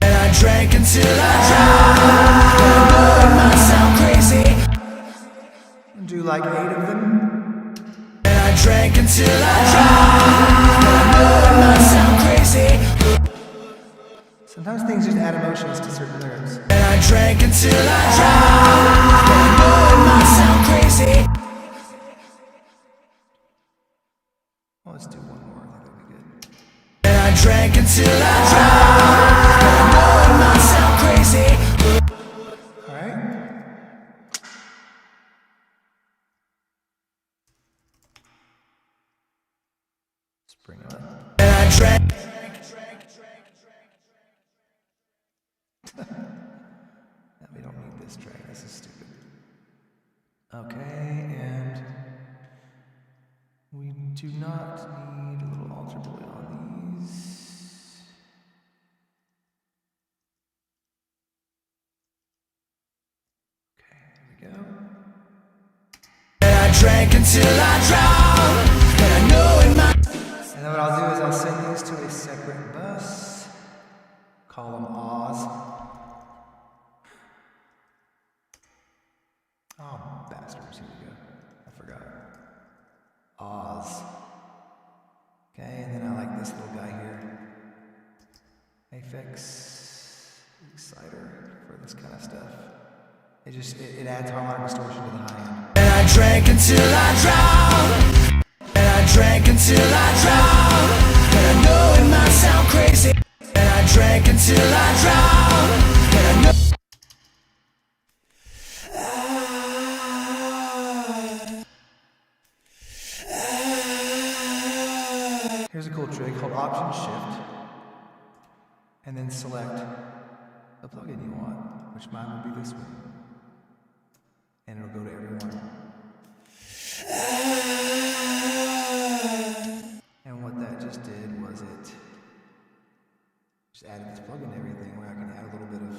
And I drank until I drowned. And I know it might sound crazy. Do like 8 of them. And I drank until I drowned. And I know it might sound crazy. Sometimes things just add emotions to certain lyrics. And I drank until I drowned. And I know it might sound crazy. Well, let's do one more. I think that'll be good. And I drank until I drowned. And I know it might sound crazy. Alright. Let's bring it up. And I drank. No, we don't need this track. This is stupid. Okay, and we do not need a little alter boy on these. Okay, here we go. And I drank until I drowned. And I know it might. And then what I'll do is I'll send these to a separate bus. Call them Oz. Oh, bastards, here we go. I forgot. Oz. Okay, and then I like this little guy here. Affix exciter for this kind of stuff. It adds harmonic distortion to the high end. And I drank until I drowned. And I drank until I drowned. And I know it might sound crazy. And I drank until I drowned. And I know. Here's a cool trick called Option Shift, and then select the plugin you want, which mine will be this one, and it'll go to everyone. And what that just did was it just added this plugin to everything, where I can add a little bit of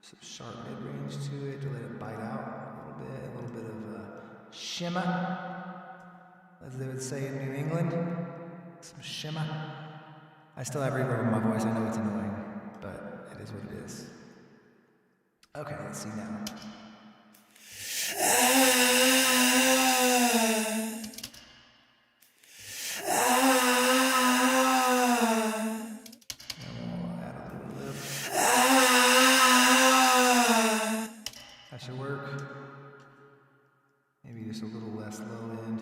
some sharp mid-range to it to let it bite out a little bit of shimmer, as they would say in New England. Some shimmer. I still have reverb in my voice. I know it's annoying, but it is what it is. Okay, let's see now. And we'll add a little lip. That should work. Maybe just a little less low end.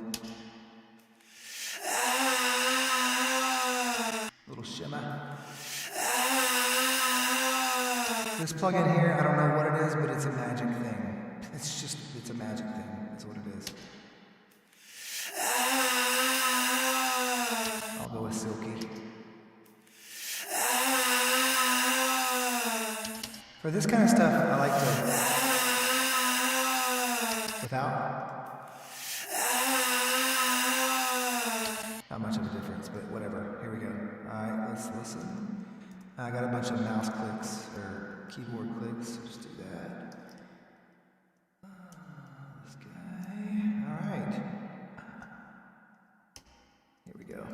Little shimmer. This plugin here, I don't know what it is, but it's a magic thing. It's a magic thing. That's what it is. I'll go with silky. For this kind of stuff, I like to, without. Not much of a difference, but whatever. Here we go. Alright, let's listen. I got a bunch of mouse clicks, or keyboard clicks. Just do that. This guy. Alright. Here we go.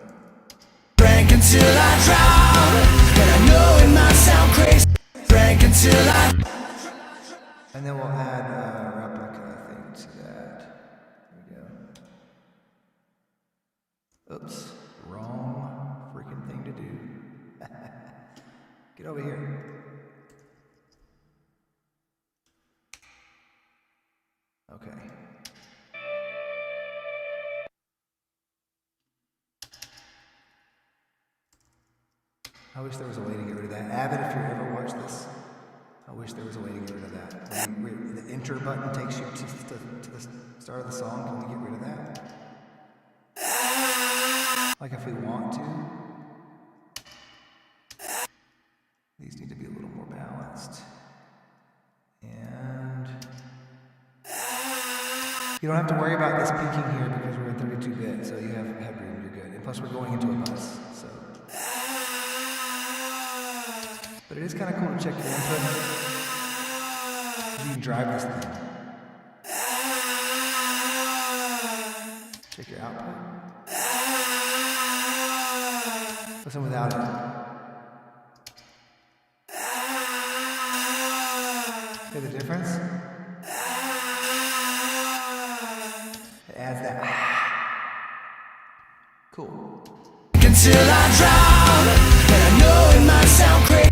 Drank until I drowned. And I know it might sound crazy. Drank until I. And then we'll add a replica, I think, to that. Here we go. Oops. Wrong freaking thing to do. Get over here. Okay. I wish there was a way to get rid of that. AVID, if you ever watch this, I wish there was a way to get rid of that. The enter button takes you to the start of the song. Can we get rid of that? Like if we want to. These need to be a little more balanced. And you don't have to worry about this peaking here because we're in 32-bit, so you have headroom, you're good. And plus we're going into a bus, so. But it is kind of cool to check your input. You can drive this thing. Check your output. Listen without it. Hear the difference? It adds that. Cool. Until I drown, and I know it might sound crazy.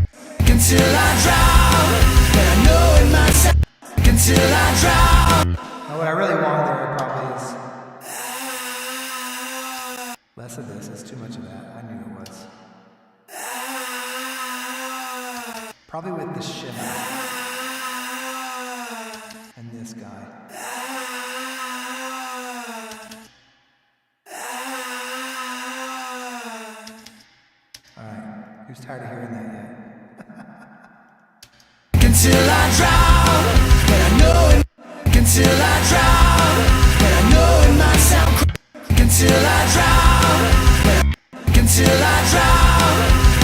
Until I drown, and I know it might sound. Until I drown. Now what I really want there probably is less of this. It's too much of that. I knew it was. Probably with the shimmer. And this guy. Alright, who's tired of hearing that yet? Until I drown, and I know it. Until I drown, and I know it might sound crazy. Until I drown, until I drown,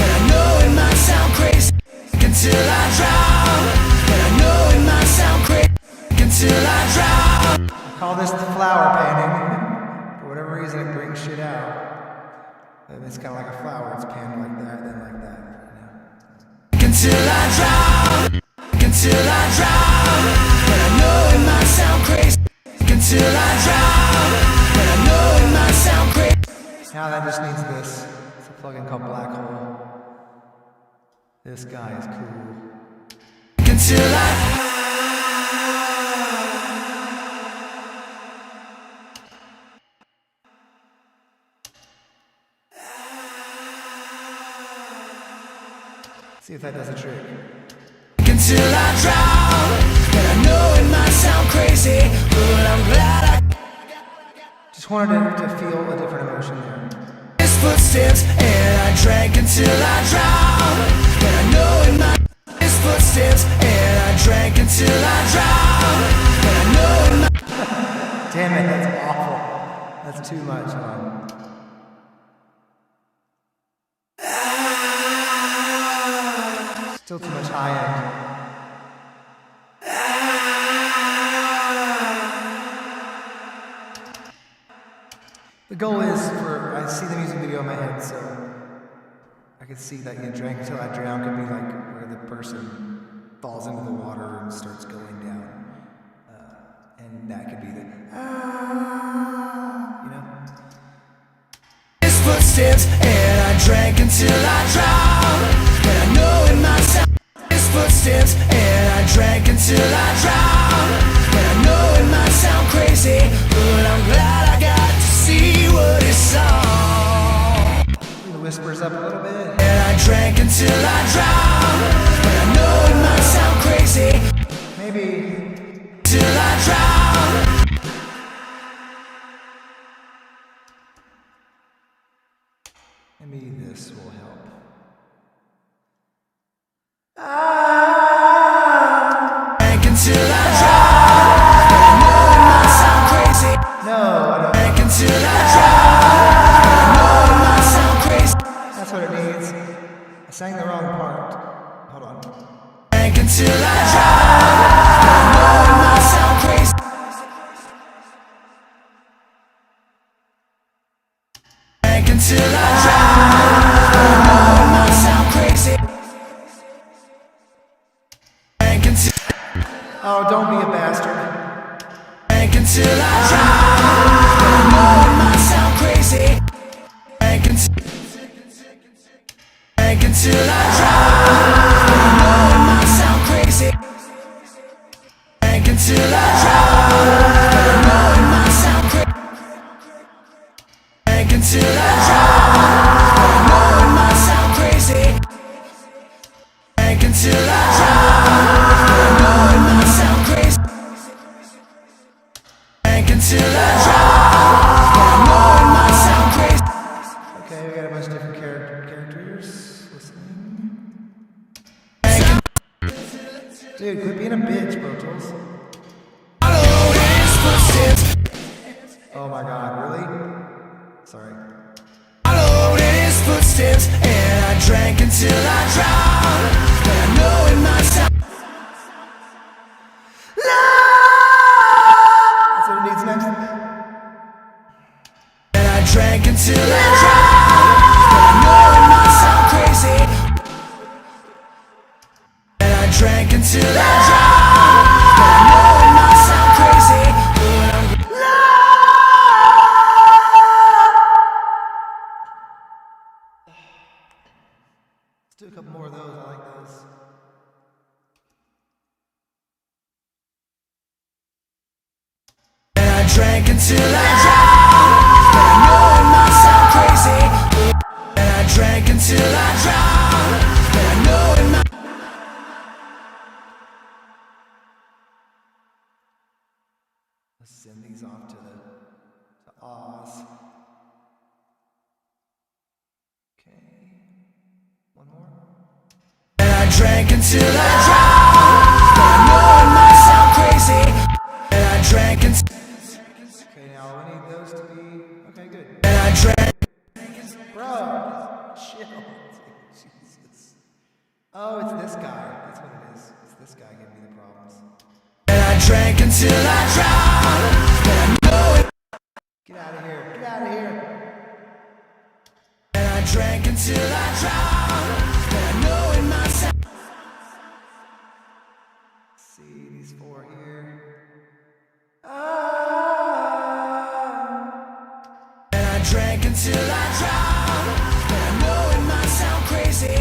and I know it might sound crazy. Until I drown, and I know it might sound crazy. Until I drown. I call this the flower panning. For whatever reason, it brings shit out. It's kind of like a flower. It's panned like that, then like that. Until I drown. Until I drown. And I know it might sound crazy. Until I drown. And I know it might sound crazy. Now that just needs this. It's a plugin called Black Hole. This guy is cool. Until I. See if that does a trick. Until I drown, and I know it might sound crazy, but I'm glad I Just wanted to feel a different emotion there. his footsteps, and I drank until I drowned, and I know it might his footsteps, and I drank until I drowned, and I know it might. Damn it, that's awful. That's too much. Hold on. Still too much high end. The goal is for, I see the music video in my head, so I could see that you drank until I drown could be like where the person falls into the water and starts going down. And that could be the, you know? His footsteps, and I drank until I drowned, and I know it might sound his footsteps, and I drank until I drowned, and I know it might sound crazy, but I'm glad I got to see what he saw. The whispers up a little bit. And I drank until I drowned, and I know it might sound crazy, Maybe. till I drowned. Maybe this will help. Drank until I drowned, and I know it might sound crazy. No, I don't. Drank until I drowned, and I know it might sound crazy. That's what it needs. I sang the wrong part. Hold on. Drank until I drowned, and I know it might sound crazy. Drank until I drowned, and I know it might sound crazy. Drank until. Oh, don't be a bastard. Drank until I drowned, and I know it might sound crazy. Drank until I drowned, and I know it might sound crazy. Drank until I drowned, and I know it might sound crazy. Drank until I drowned, and I know it might sound crazy. Drank until I drowned. till I drop. I know it might sound crazy. Okay, we got a bunch of different characters listening. Dude, quit being a bitch, Pro Tools. Follow his footsteps. Oh my god, really? Sorry. Followed his footsteps, and I drank until I drowned. And I know it might sound That's what it needs next. and I drank until I drowned. And I know it might sound crazy. And I drank until I drowned. And I know it might sound crazy, but I'm Let's do a couple more of those. I like those. and I drank until I drowned. And I know it might sound crazy. And I drank until I drowned. And I know it might. Let's send these off to Oz. Okay. One more. And I drank until I drowned. And I know it might sound crazy. And I drank until. Okay, now we need those to be. Okay, good. And I drank. Bro, chill. Jesus. Oh, it's this guy. That's what it is. It's this guy giving me the problems. And I drank until I drowned. And I know it. Get out of here. Get out of here. And I drank until I drowned. And I know it might sound. See these four here. And I drank until I drowned. And I know it might sound crazy.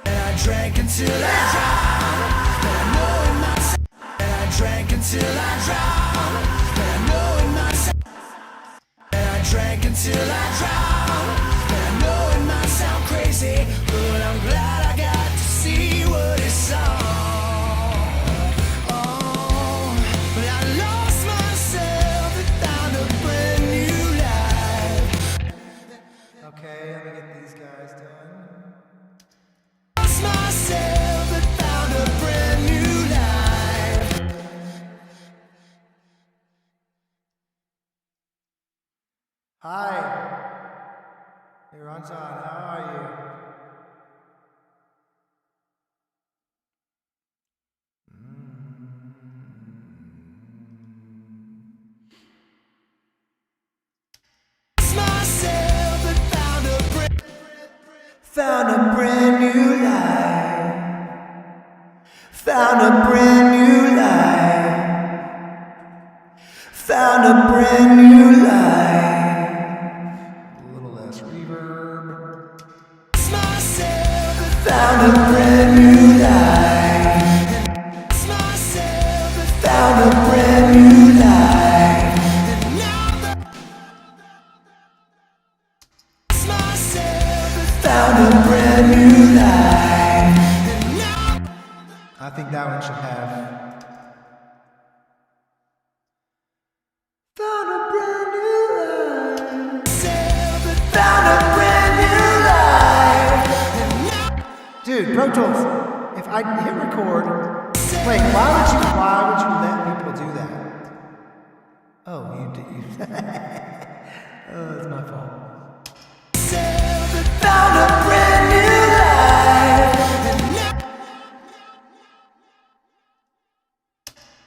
And I drank until I drowned. And I know it might sound. And I drank until I drowned. And I know it might sound. And I drank until I drowned. And I know it might sound crazy, but I'm glad I got to see what it's all. Oh, but I lost myself and found a brand new life. Okay, let me get these guys done. Lost myself and found a brand new life. Hi. Hey, Ranjan, how are you? Lost myself and found a brand new life. Found a brand new life. Found a brand new life. A little less reverb. Lost myself and found a brand new life. Lost myself and found a brand new life. And now that lost myself and found a brand new life. And now I think that one should have. found a brand new life. Myself and found a brand new life. And now Dude, Pro Tools, if I hit record. Wait, why would you let people do that? Oh, you did. Oh, that's my fault. myself and found a brand new life. And now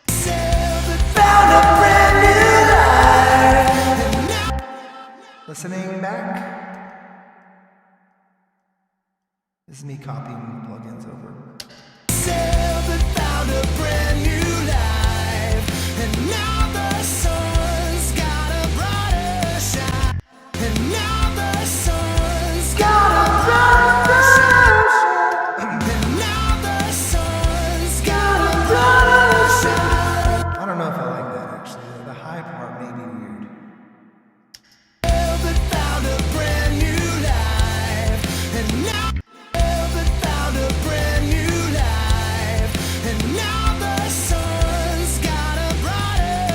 myself and found a brand new life. And now Listening back. This is me copying plugins over. myself and found a brand new life. And now the sun's got a brighter shine. And now the sun's got a brighter shine. And now the sun's got a brighter shine. I don't know if I like that actually. The high part may be weird. Myself and found a brand new life. And now myself and found a brand new life. And now the sun's got a brighter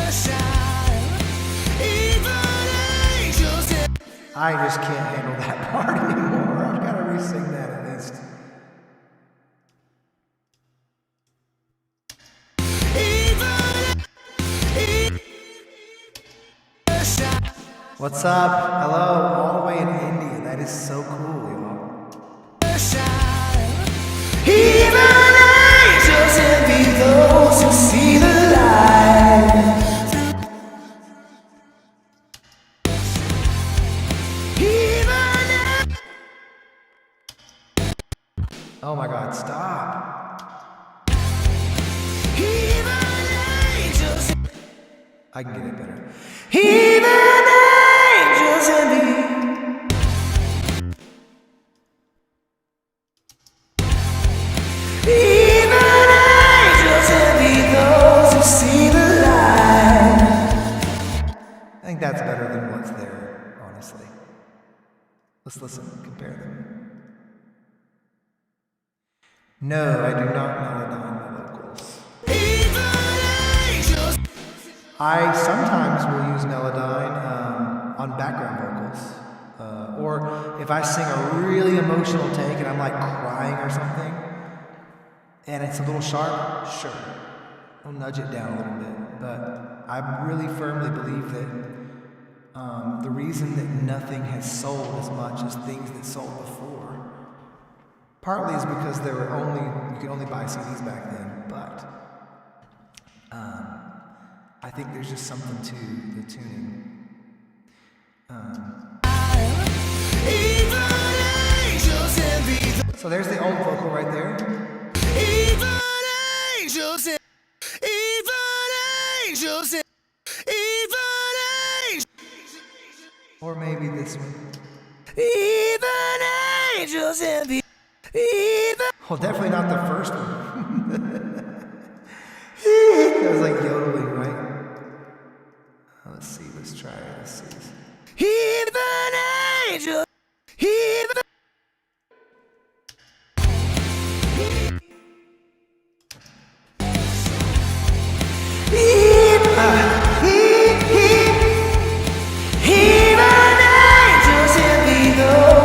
I just can't handle that part anymore. I've got to re-sing that at least. What's up? Hello, all the way in India. That is so cool, y'all. Even angels envy those who see the light. Oh my God, stop. Even angels. I can get it better. Even angels envy. Even angels envy those who see the light. I think that's better than what's there, honestly. Let's listen, compare them. No, I do not melodyne my vocals. I sometimes will use melodyne on background vocals. Or if I sing a really emotional take and I'm like crying or something, and it's a little sharp, sure, I'll nudge it down a little bit. But I really firmly believe that the reason that nothing has sold as much as things that sold before, partly is because you could only buy CDs back then, but I think there's just something to the tuning. So there's the old vocal right there. Even angels, even angels, even angels. Or maybe this one. Even angels envy. Well, definitely not the first one. That was like yodeling, right? Let's see, let's try it. Let's see. Even angels, even. Even angels envy those.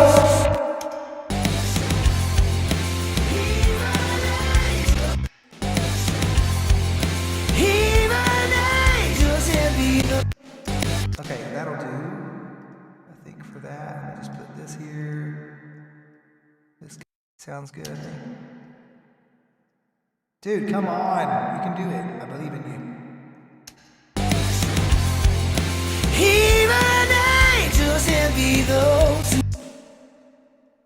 Okay, that'll do. I think for that, I'll just put this here. This sounds good, I think. Dude, come on. You can do it. I believe in you. Even angels envy those.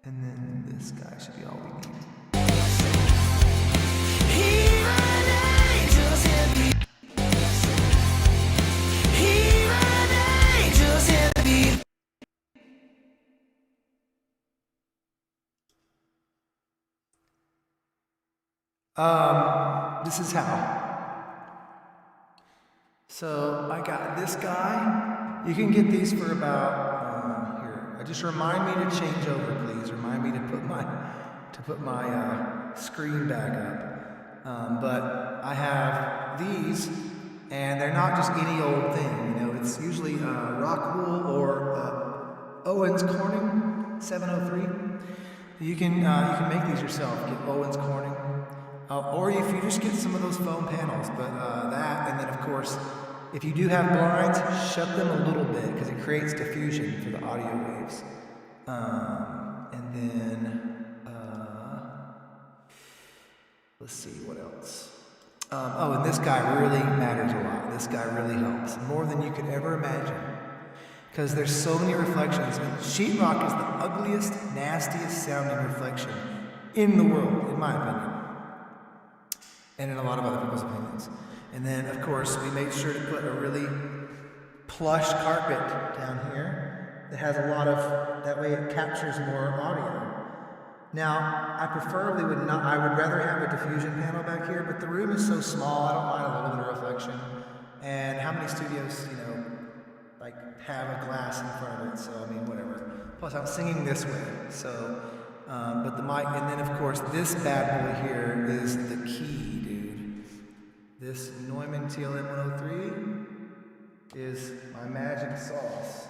And then this guy should be all we need. Even angels envy. Even angels envy. This is how. So I got this guy. You can get these for about here. Just remind me to change over, please. Remind me to put my screen back up. But I have these, and they're not just any old thing. You know, it's usually Rockwool or Owens Corning 703. You can make these yourself. Get Owens Corning. Or if you just get some of those foam panels, but that, and then of course, if you do have blinds, shut them a little bit because it creates diffusion for the audio waves. And then, let's see, what else? And this guy really matters a lot. This guy really helps, more than you could ever imagine. Because there's so many reflections, and sheetrock is the ugliest, nastiest sounding reflection in the world, in my opinion. And in a lot of other people's opinions. And then, of course, we made sure to put a really plush carpet down here that has a lot of, that way it captures more audio. Now, I preferably would not, I would rather have a diffusion panel back here, but the room is so small, I don't mind a little bit of reflection. And how many studios, you know, like have a glass in front of it, so I mean, whatever. Plus, I'm singing this way, so, but the mic, and then of course, this bad boy here is the key, dude. This Neumann TLM 103 is my magic sauce.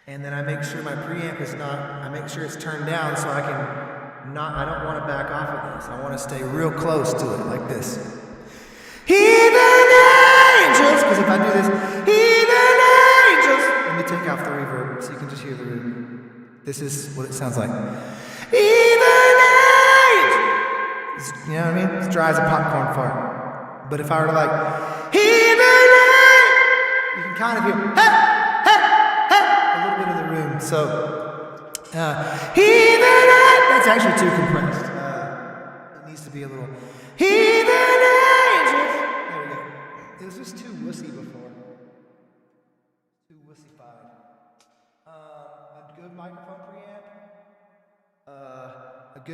And then I make sure my preamp is not, I make sure it's turned down so I can not, I don't want to back off of this. I want to stay real close to it, like this. Heathen angels, because if I do this, heathen angels. Let me take off the reverb so you can just hear the reverb. This is what it sounds like. Heathen angels. You know what I mean? It's dry as a popcorn fart. But if I were to like, heathen angels, you can kind of hear, hey! Bit of the room, so heathen, that's actually too compressed. It needs to be a little heathen angels. There we go. It was just too wussy before. Too wussified. A good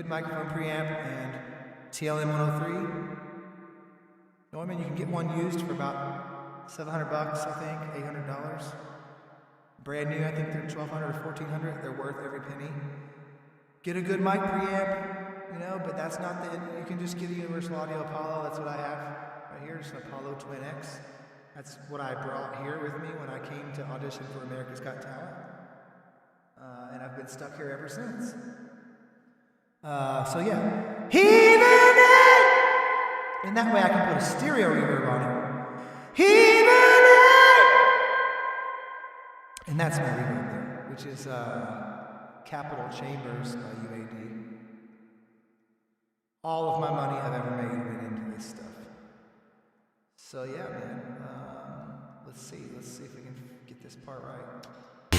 microphone preamp, and TLM 103. Neumann, you can get one used for about $700, I think, $800. Brand new, I think they're $1,200 or $1,400. They're worth every penny. Get a good mic preamp, you know, but that's not the. You can just get a Universal Audio Apollo. That's what I have right here. It's an Apollo Twin X. That's what I brought here with me when I came to audition for America's Got Talent, and I've been stuck here ever since. So yeah, heathen, and that way I can put a stereo reverb on it. Heathen. And that's my reverb there, which is Capital Chambers by UAD. All of my money I've ever made went into this stuff. So yeah, man. Let's see if we can get this part right.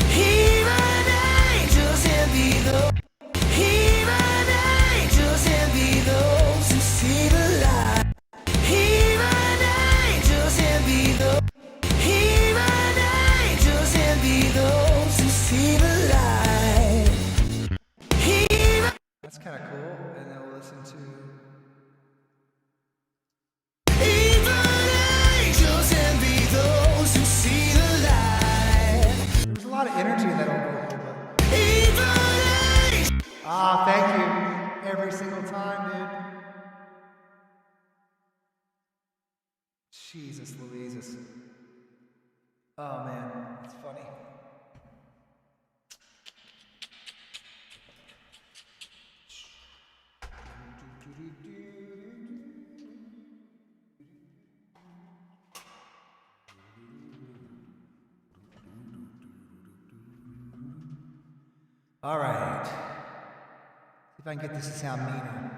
Heathen angels envy those. Heathen angels envy those who see the light. Heathen angels envy those. Those who see the light. That's kind of cool, and then we'll listen to even angels envy those who see the light. There's a lot of energy in that old vocal, but thank you every single time, dude. Jesus Louises. Oh man, it's funny. All right. See if I can get this to sound meaner.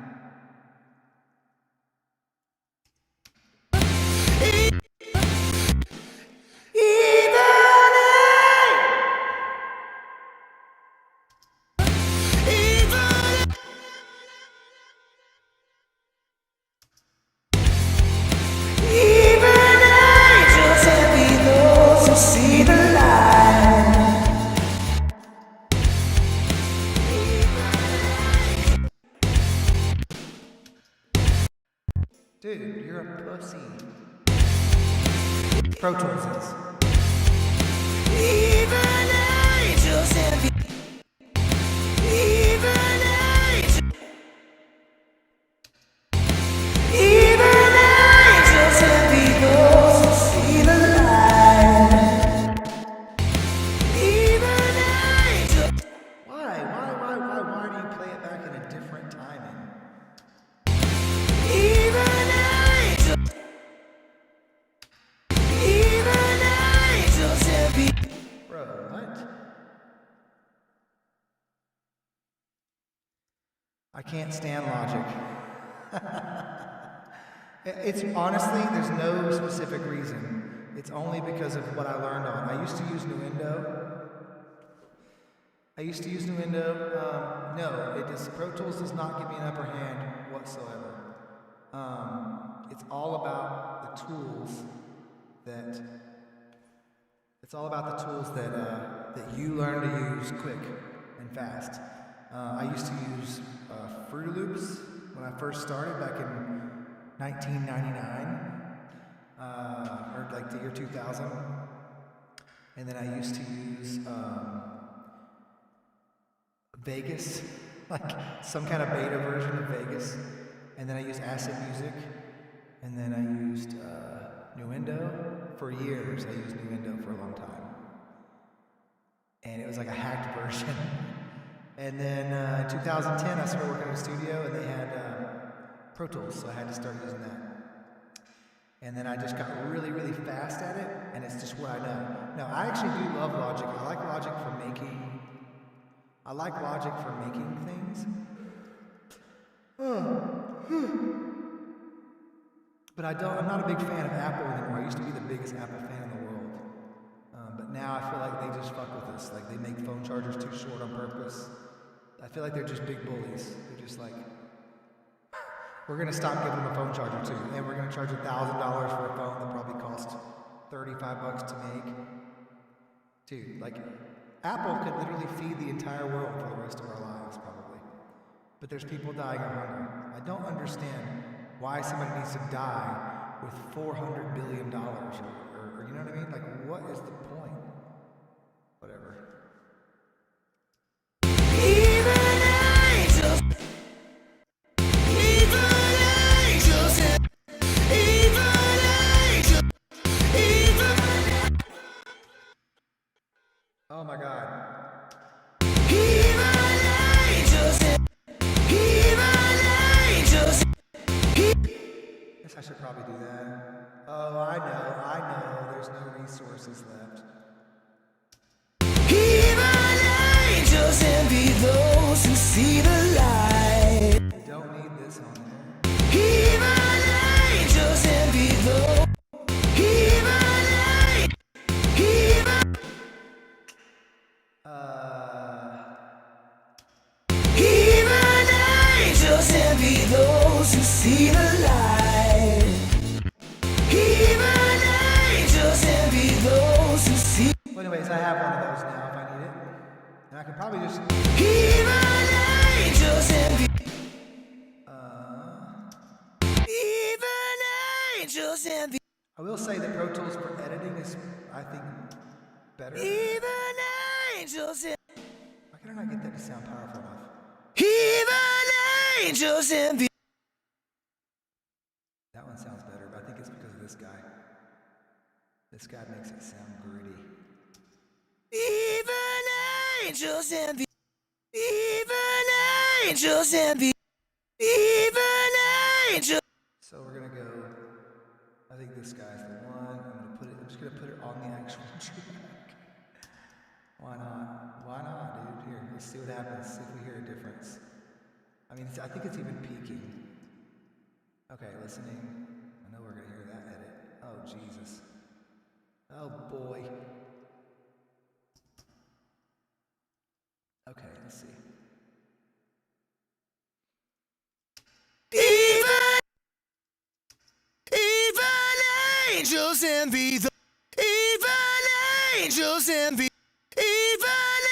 Dude, you're a pussy. Pro Tools is. Even angels envy. Even angels. Even angels envy those who see the light. Even angels. Why do you play it back in a different timing? Even angels. Even angels envy. Bro, what? I can't stand Logic. It's honestly, there's no specific reason. It's only because of what I learned on. I used to use Nuendo. No, Pro Tools does not give me an upper hand whatsoever. It's all about the tools that. It's all about the tools that you learn to use quick and fast. I used to use Fruity Loops when I first started back in 1999, or like the year 2000. And then I used to use Vegas, like some kind of beta version of Vegas. And then I used Acid Music. And then I used Nuendo. For years, I used Nuendo for a long time. and it was like a hacked version. And then in 2010, I started working in a studio, and they had Pro Tools, so I had to start using that. And then I just got really, really fast at it, and it's just what I know. Now, I actually do love Logic. I like Logic for making things. But I'm not a big fan of Apple anymore. I used to be the biggest Apple fan in the world. But now I feel like they just fuck with us. Like, they make phone chargers too short on purpose. I feel like they're just big bullies. They're just like, we're gonna stop giving them a phone charger too, and we're gonna charge $1,000 for a phone that probably costs $35 to make. Dude, like, Apple could literally feed the entire world for the rest of our lives, probably. But there's people dying of hunger. I don't understand why somebody needs to die with $400 billion, or you know what I mean? Like, what is the point? Whatever. Oh my God. Guess I should probably do that. Oh, I know. There's no resources left. Even angels envy those who see the light. I don't need this on there. Even angels envy those. Even angels envy those who see the light. Even angels envy those who see. Well, anyways, I have one of those now if I need it. And I can probably just. Even angels envy. Even angels envy. I will say that Pro Tools for editing is, I think, better. Even angels envy. Why can I not get that to sound powerful enough? Even angels envy. That one sounds better, but I think it's because of this guy. This guy makes it sound gritty. Even angels envy. Even angels envy. Even angels. So we're gonna go. I think this guy's the one. I'm just gonna put it on the actual track. Why not? Why not, dude? Here, let's see what happens. See if we hear a difference. I mean, I think it's even peaking. Okay, listening. I know we're gonna hear that edit. Oh, Jesus. Oh, boy. Okay, let's see. Even angels envy the. Even angels envy. Even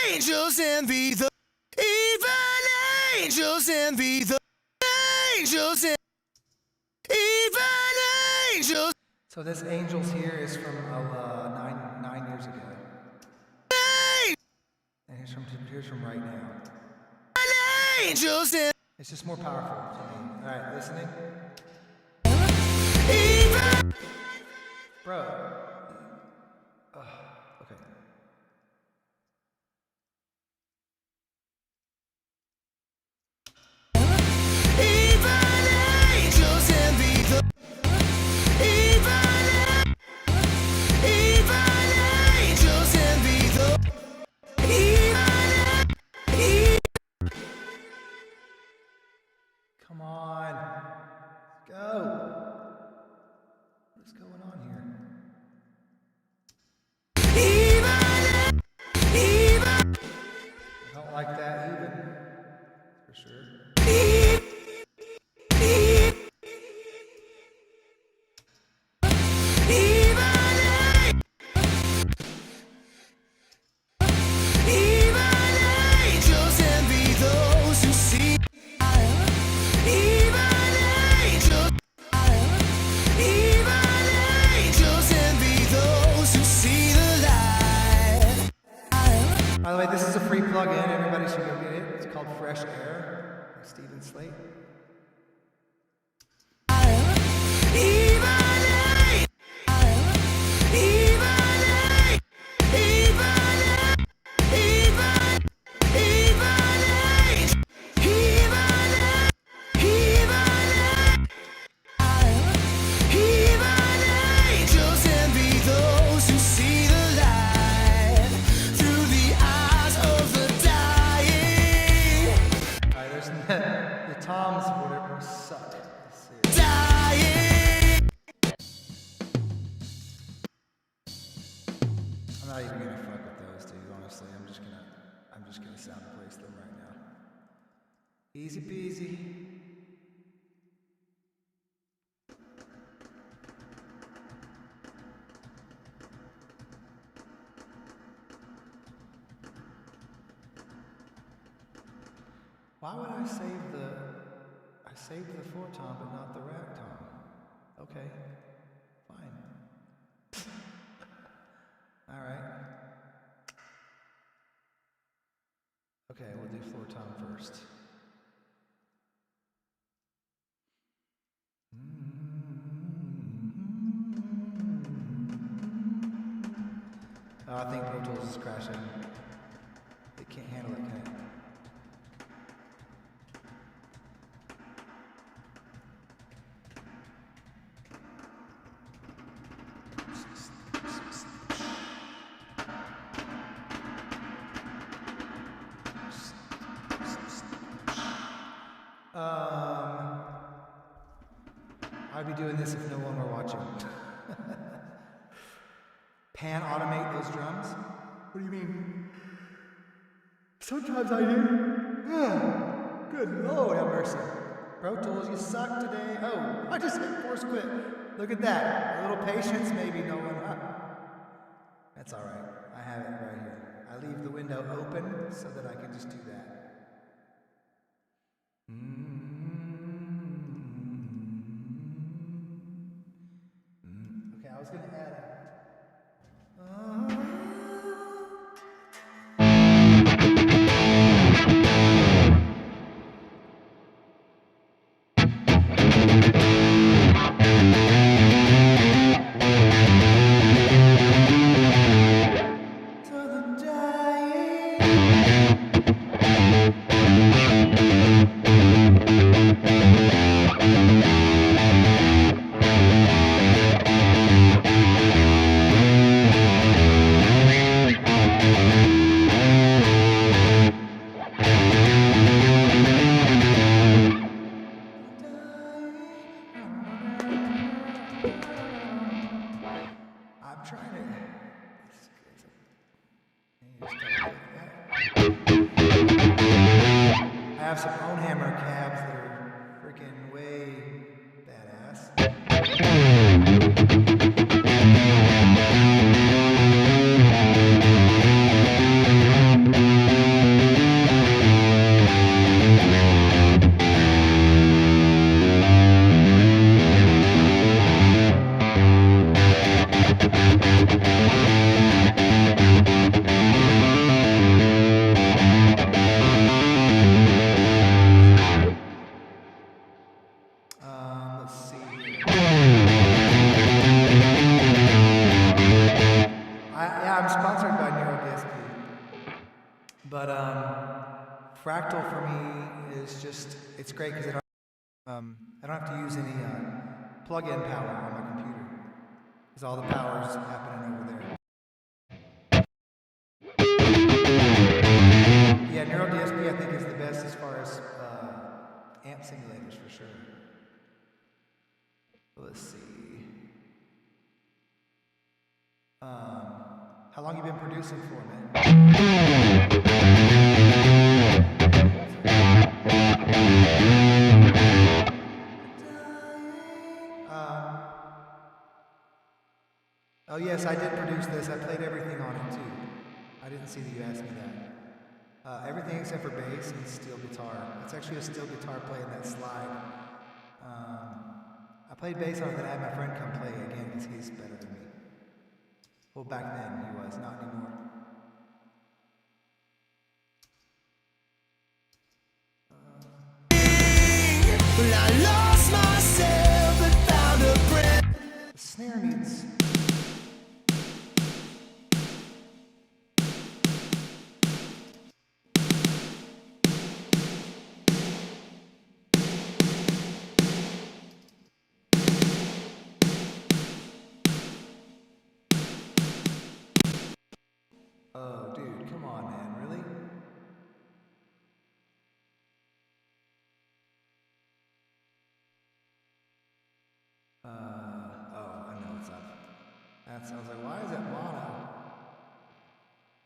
angels envy the. Even angels envy the. Angels envy. Even angels. So this angels here is from 9 years ago. And here's from right now. Angels envy. It's just more powerful to me. All right, listening. Even. Bro. Okay. Even angels envy the. Even angels envy the. Come on. Let's go. What's going on here? I don't like that even. For sure. By the way, this is a free plug-in. Everybody should go get it. It's called Fresh Air by Stephen Slate. I'm not even gonna fuck with those, dude. Honestly, I'm just gonna sound place them right now. Easy peasy. Why would I save the four tom but not the rack tom? Okay, fine. All right. Okay, we'll do floor tom first. Oh, I think Pro Tools is crashing. It can't handle it, can it? I'd be doing this if no one were watching. Pan automate those drums? What do you mean? Sometimes I do. Yeah. Good Lord have mercy. Pro Tools, you suck today. Oh, I just hit force quit. Look at that. A little patience, maybe no one. That's all right. I have it right here. I leave the window open so that I can just do that. Okay, I was going to add. I'm trying to. I have some own hammer cabs that are freaking way badass. Let's see. I'm sponsored by Neumann. But Fractal for me is just, it's great because I don't have to use any plug-in power on my computer because all the power is happening over there. Yeah, Neural DSP I think is the best as far as amp simulators for sure. Let's see. How long you been producing for, man? Oh yes, I did produce this. I played everything on it too. I didn't see that you asked me that. Everything except for bass and steel guitar. It's actually a steel guitar playing that slide. I played bass on it, then I had my friend come play again because he's better than me. Well, back then he was, not anymore. Well, I lost myself and found a friend. The snare needs. Oh, dude, come on, man, really? Oh, I know what's up. I was like, why is it mono?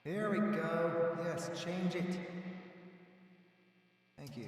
There we go. Yes, change it. Thank you.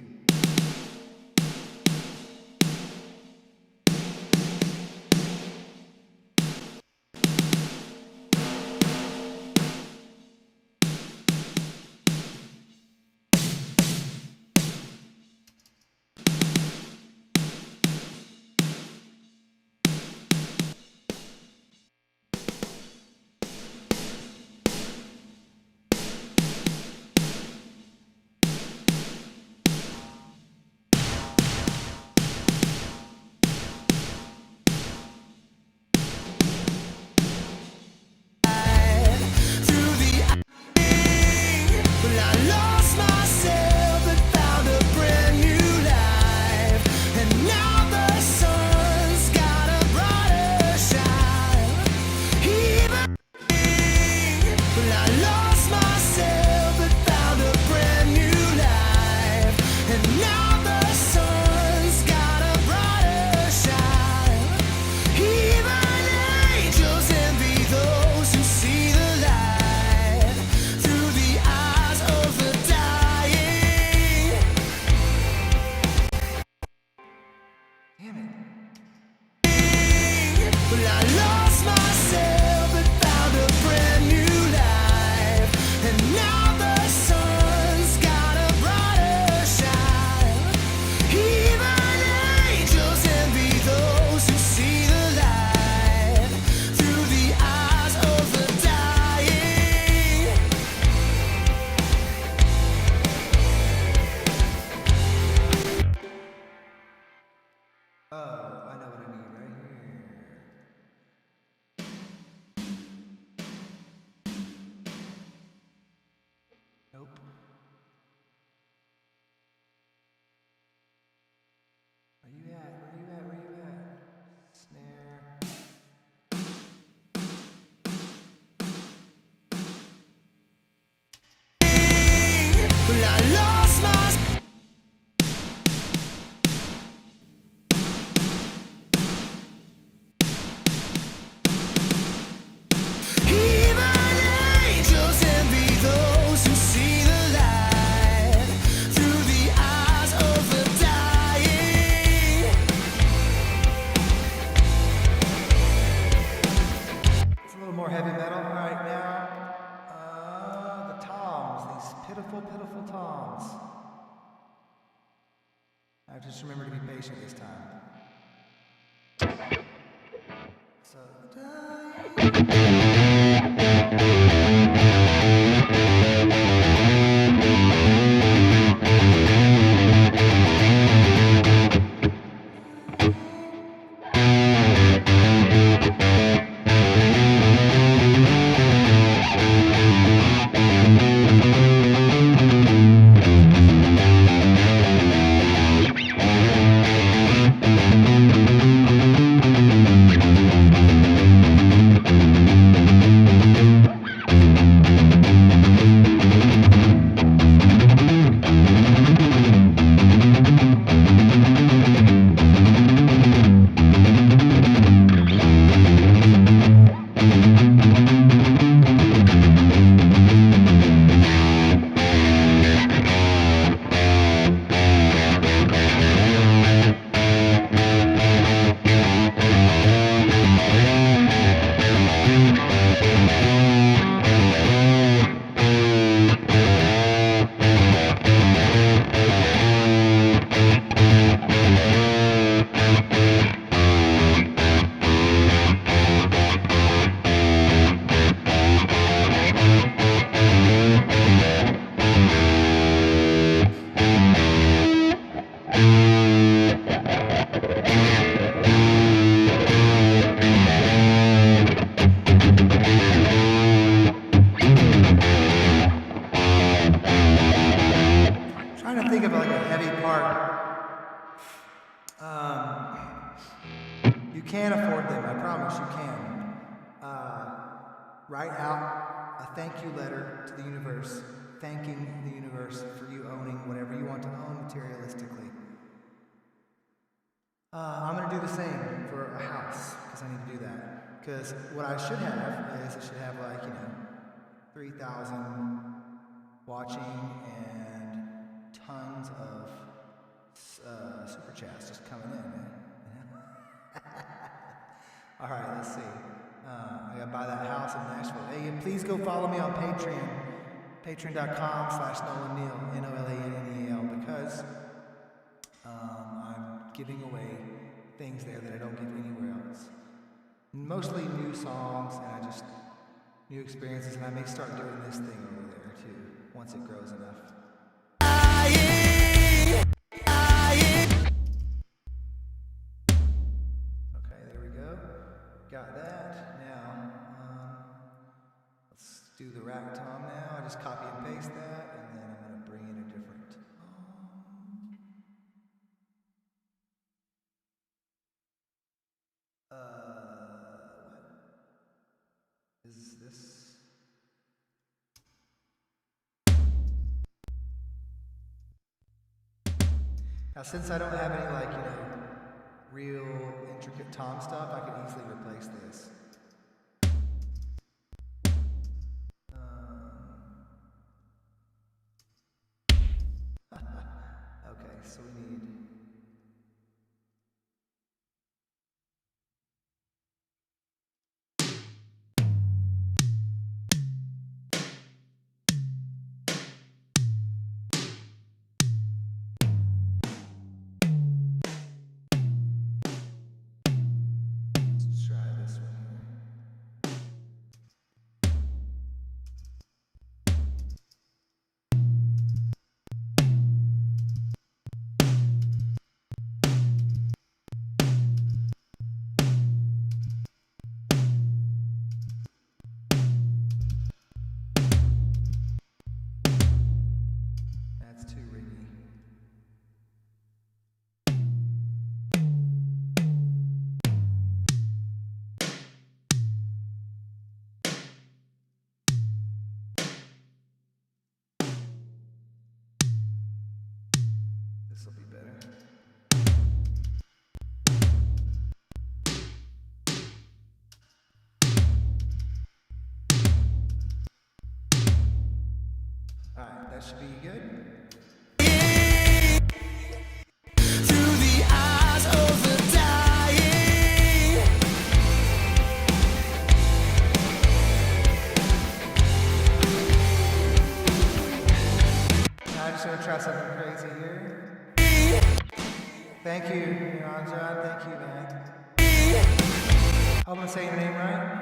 Just remember to be patient this time. So, can afford them. I promise you can. Write out a thank you letter to the universe, thanking the universe for you owning whatever you want to own materialistically. I'm going to do the same for a house, because I need to do that. Because what I should have is, I should have like, 3,000 watching and tons of super chats just coming in, man. All right, let's see. I gotta buy that house in Nashville. Hey, and please go follow me on Patreon, patreon.com/Nolan Neal, Nolanneal, because I'm giving away things there that I don't give anywhere else. Mostly new songs and new experiences, and I may start doing this thing over there too once it grows enough. Okay, there we go. Got that. Now, let's do the rack tom now. I just copy and paste that, and then I'm going to bring in a different. What is this? Now, since I don't have any, real intricate tom stuff, I could easily replace this. Okay, so we need. This will be better. All right, that should be good. Through the eyes of the dying. Now I'm just gonna try something crazy here. Thank you, John. Thank you, man. I'm gonna say your name right.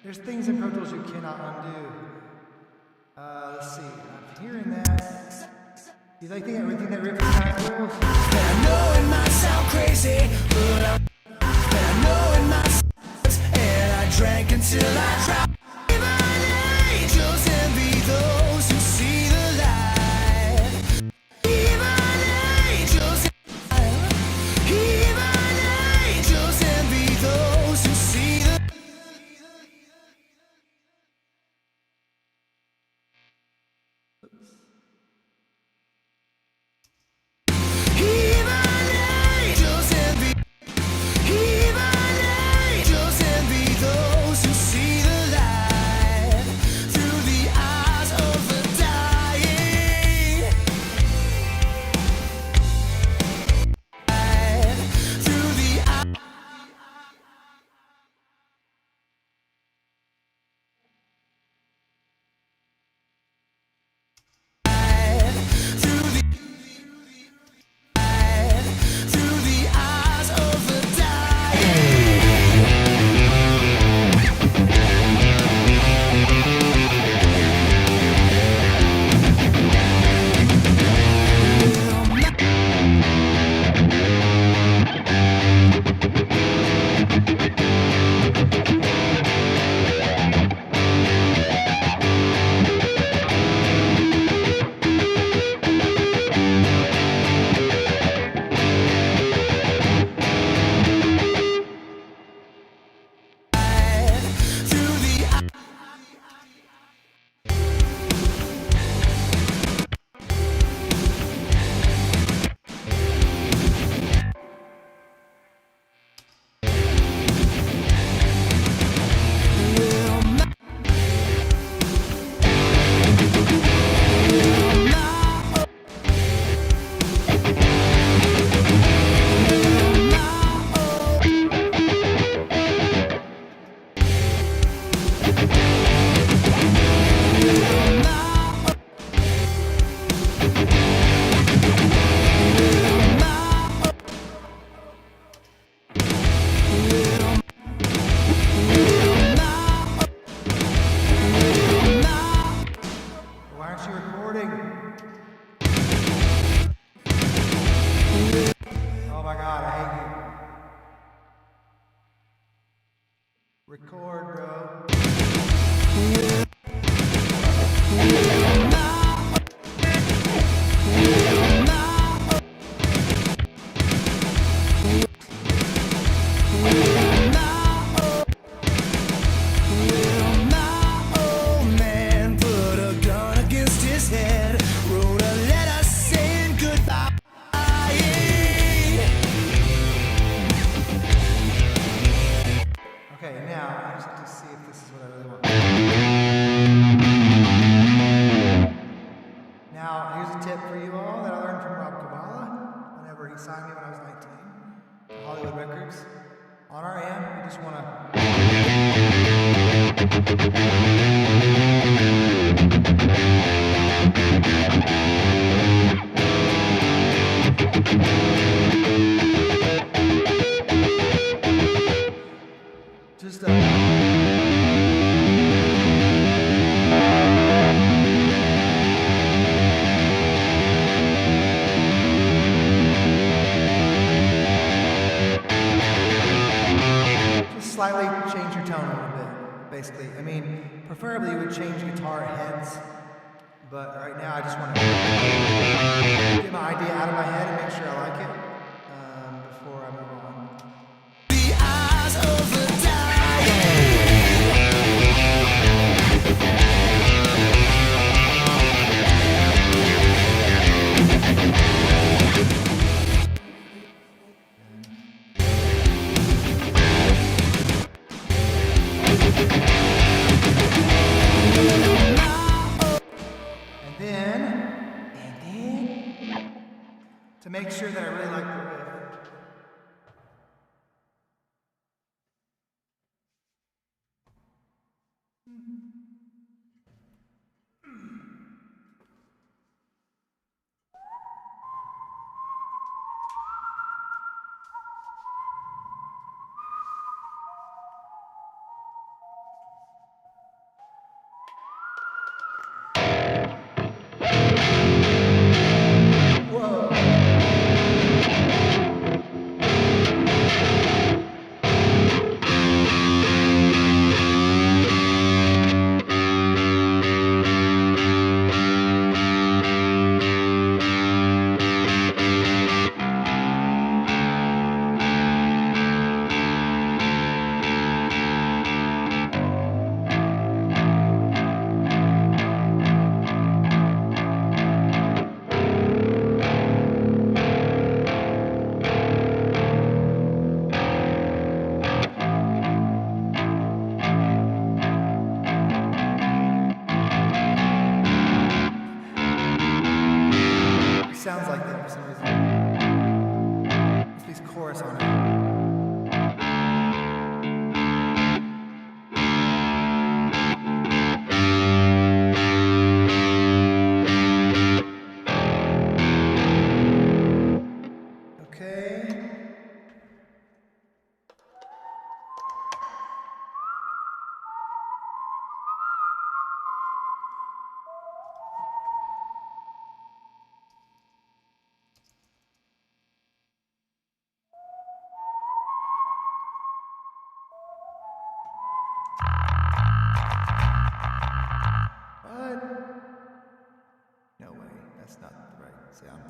There's things in Pro Tools you cannot undo. Let's see. I'm hearing that. Do you like everything that riff is kind of cool? I know it might sound crazy, but I know it might sound, and I drank until I dropped. Even angels envy those who see the light. Even angels envy those who see the light. Record, bro. Okay, now I just have to see if this is what I really want. Now, here's a tip for you all that I learned from Rob Kabbalah whenever he signed me when I was 19 to Hollywood Records. On our amp, we just want slightly change your tone a little bit, basically. I mean, preferably you would change guitar heads, but right now I just want to get my idea out of my head and make sure I like it before I move on. The eyes of the And then, to make sure that I really like chorus on it. No way, that's not the right sound.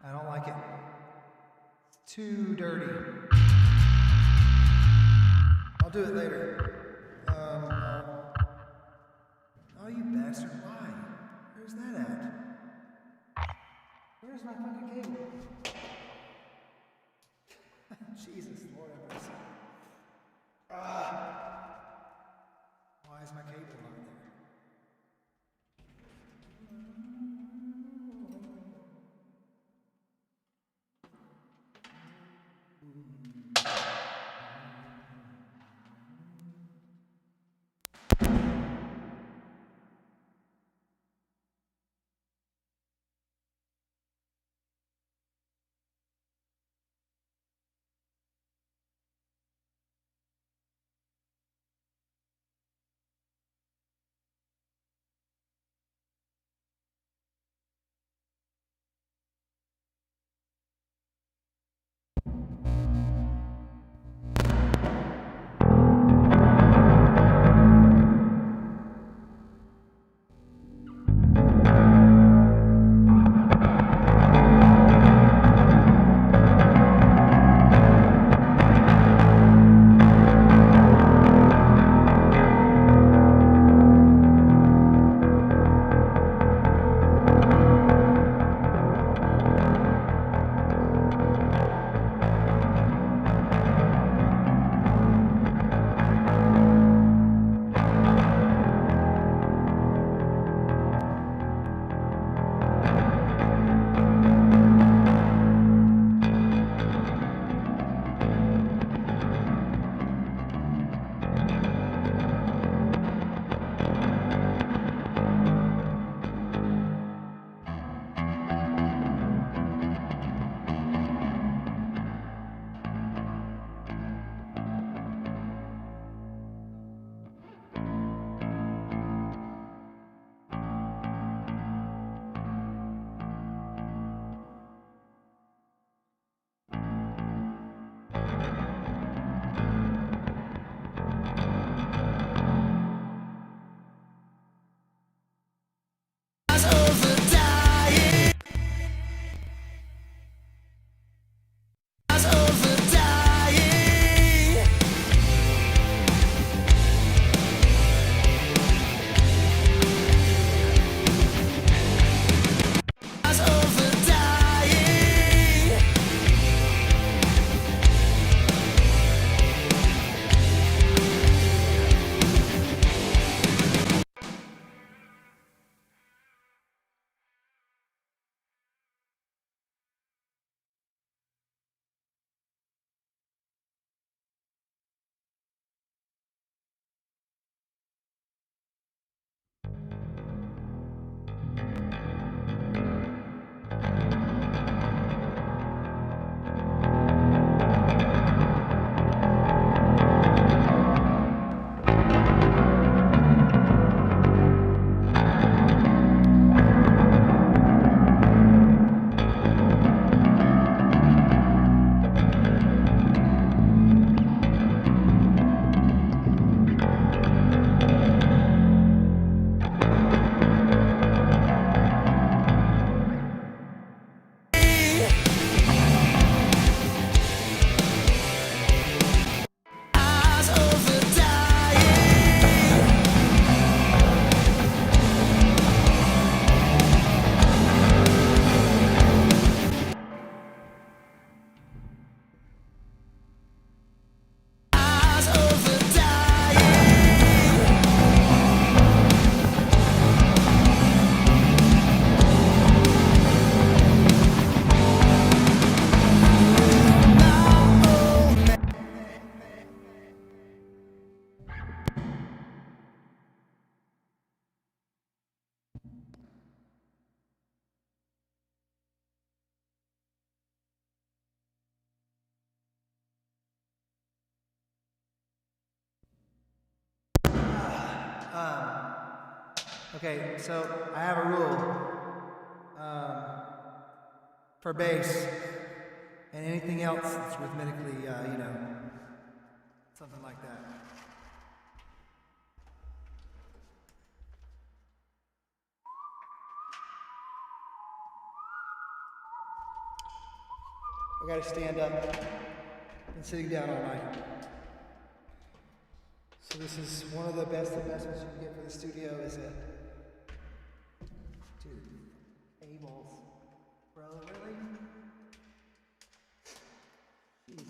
I don't like it. It's too dirty. I'll do it later. Oh, you bastard, why? Where's that at? Where's my fucking cable? Jesus, Lord have mercy. Why is my cable not there? Okay, so I have a rule for bass and anything else that's rhythmically, something like that. I gotta stand up. Been sitting down all night. So this is one of the best investments you can get for the studio is a, dude, A-balls. Bro, really? Jesus.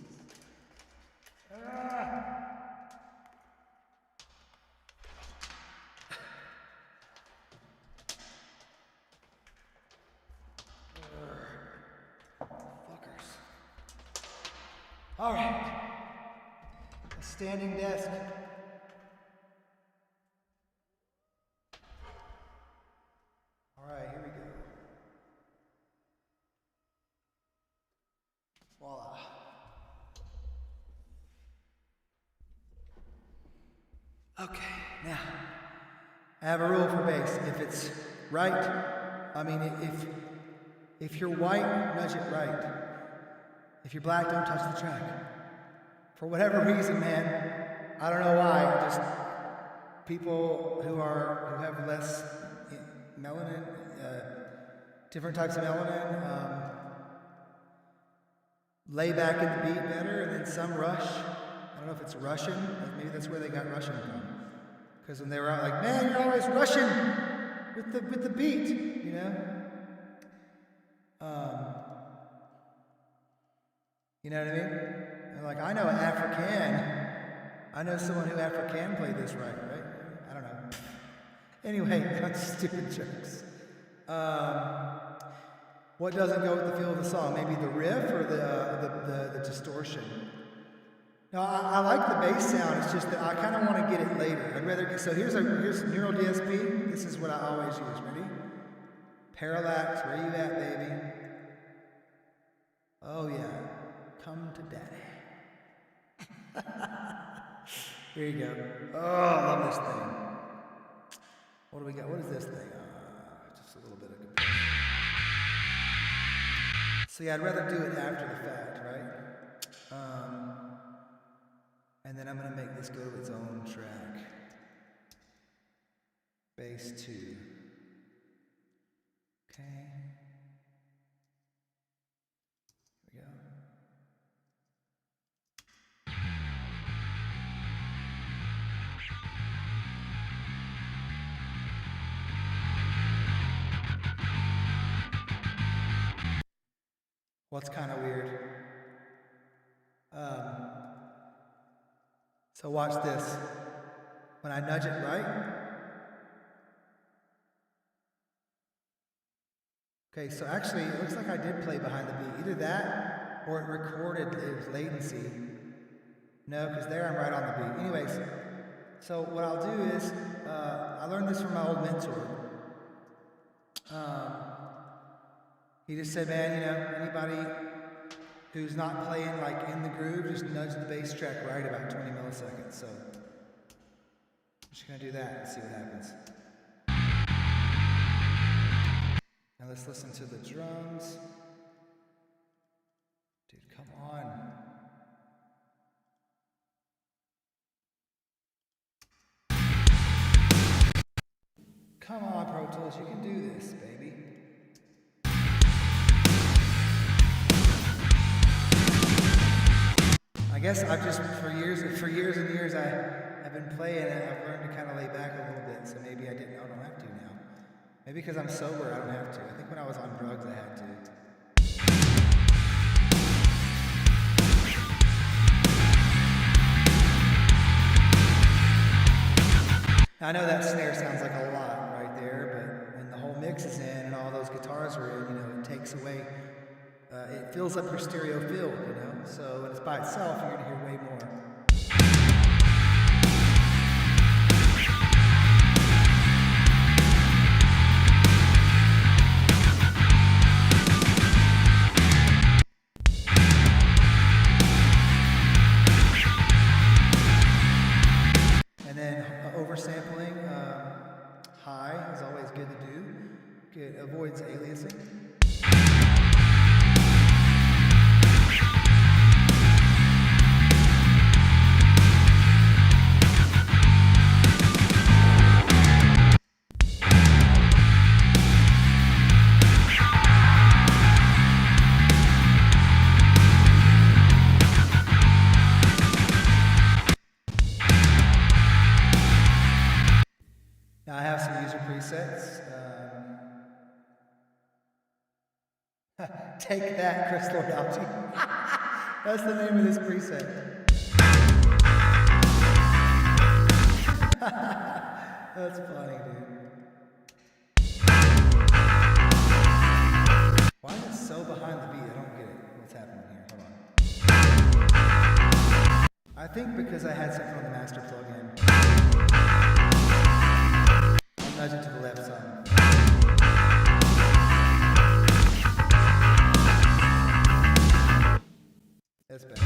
Fuckers. All right. A standing desk. All right, here we go. Voila. Okay, now, I have a rule for bass. If it's right, if you're white, nudge it right. If you're black, don't touch the track. For whatever reason, man, I don't know why, just people who have less melanin, different types of melanin, lay back in the beat better, and then some rush. I don't know if it's Russian. Maybe that's where they got Russian from. Because when they were out, like, man, you're always rushing with the beat, you know. You know what I mean? And like, I know someone who African played this right? I don't know. Anyway, that's stupid jokes. What doesn't go with the feel of the song? Maybe the riff or the distortion. No, I like the bass sound. It's just that I kind of want to get it later. I'd rather get, so here's Neural DSP. This is what I always use. Ready? Parallax, where you at, baby? Oh yeah, come to daddy. Here you go. Oh, I love this thing. What do we got? What is this thing? Just a little bit of comparison. So yeah, I'd rather do it after the fact, right? And then I'm gonna make this go to its own track. Bass 2. Okay. Here we go. What's kind of weird? So watch this. When I nudge it right. Okay, so actually it looks like I did play behind the beat. Either that or it recorded, it was latency. No, because there I'm right on the beat. Anyways, so what I'll do is, I learned this from my old mentor. He just said, man, anybody who's not playing like in the groove, just nudge the bass track right about 20 milliseconds. So I'm just gonna do that and see what happens. Now let's listen to the drums. Dude, come on. Come on, Pro Tools, you can do this, baby. I guess I've just, for years and years, I've been playing and I've learned to kind of lay back a little bit, so maybe I don't have to now. Maybe because I'm sober, I don't have to. I think when I was on drugs, I had to. Now, I know that snare sounds like a lot right there, but when the whole mix is in and all those guitars are in, it takes away, it fills up your stereo field, So when it's by itself, you're going to hear way more. And then oversampling high is always good to do. It avoids aliasing. Now I have some user presets. Take that, Chris Lordalchi. That's the name of this preset. That's funny, dude. Why is it so behind the beat? I don't get it. What's happening here? Hold on. I think because I had something on the master plug-in. I'll nudge it to the left some. That's better.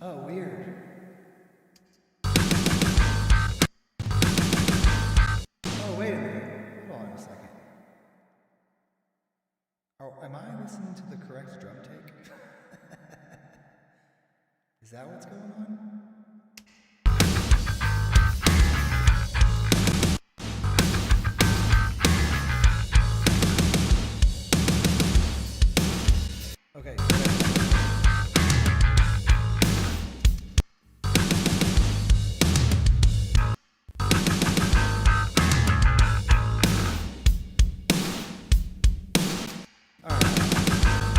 Oh, weird. Oh, wait a minute. Hold on a second. Oh, am I listening to the correct drum take? Is that what's going on? Okay.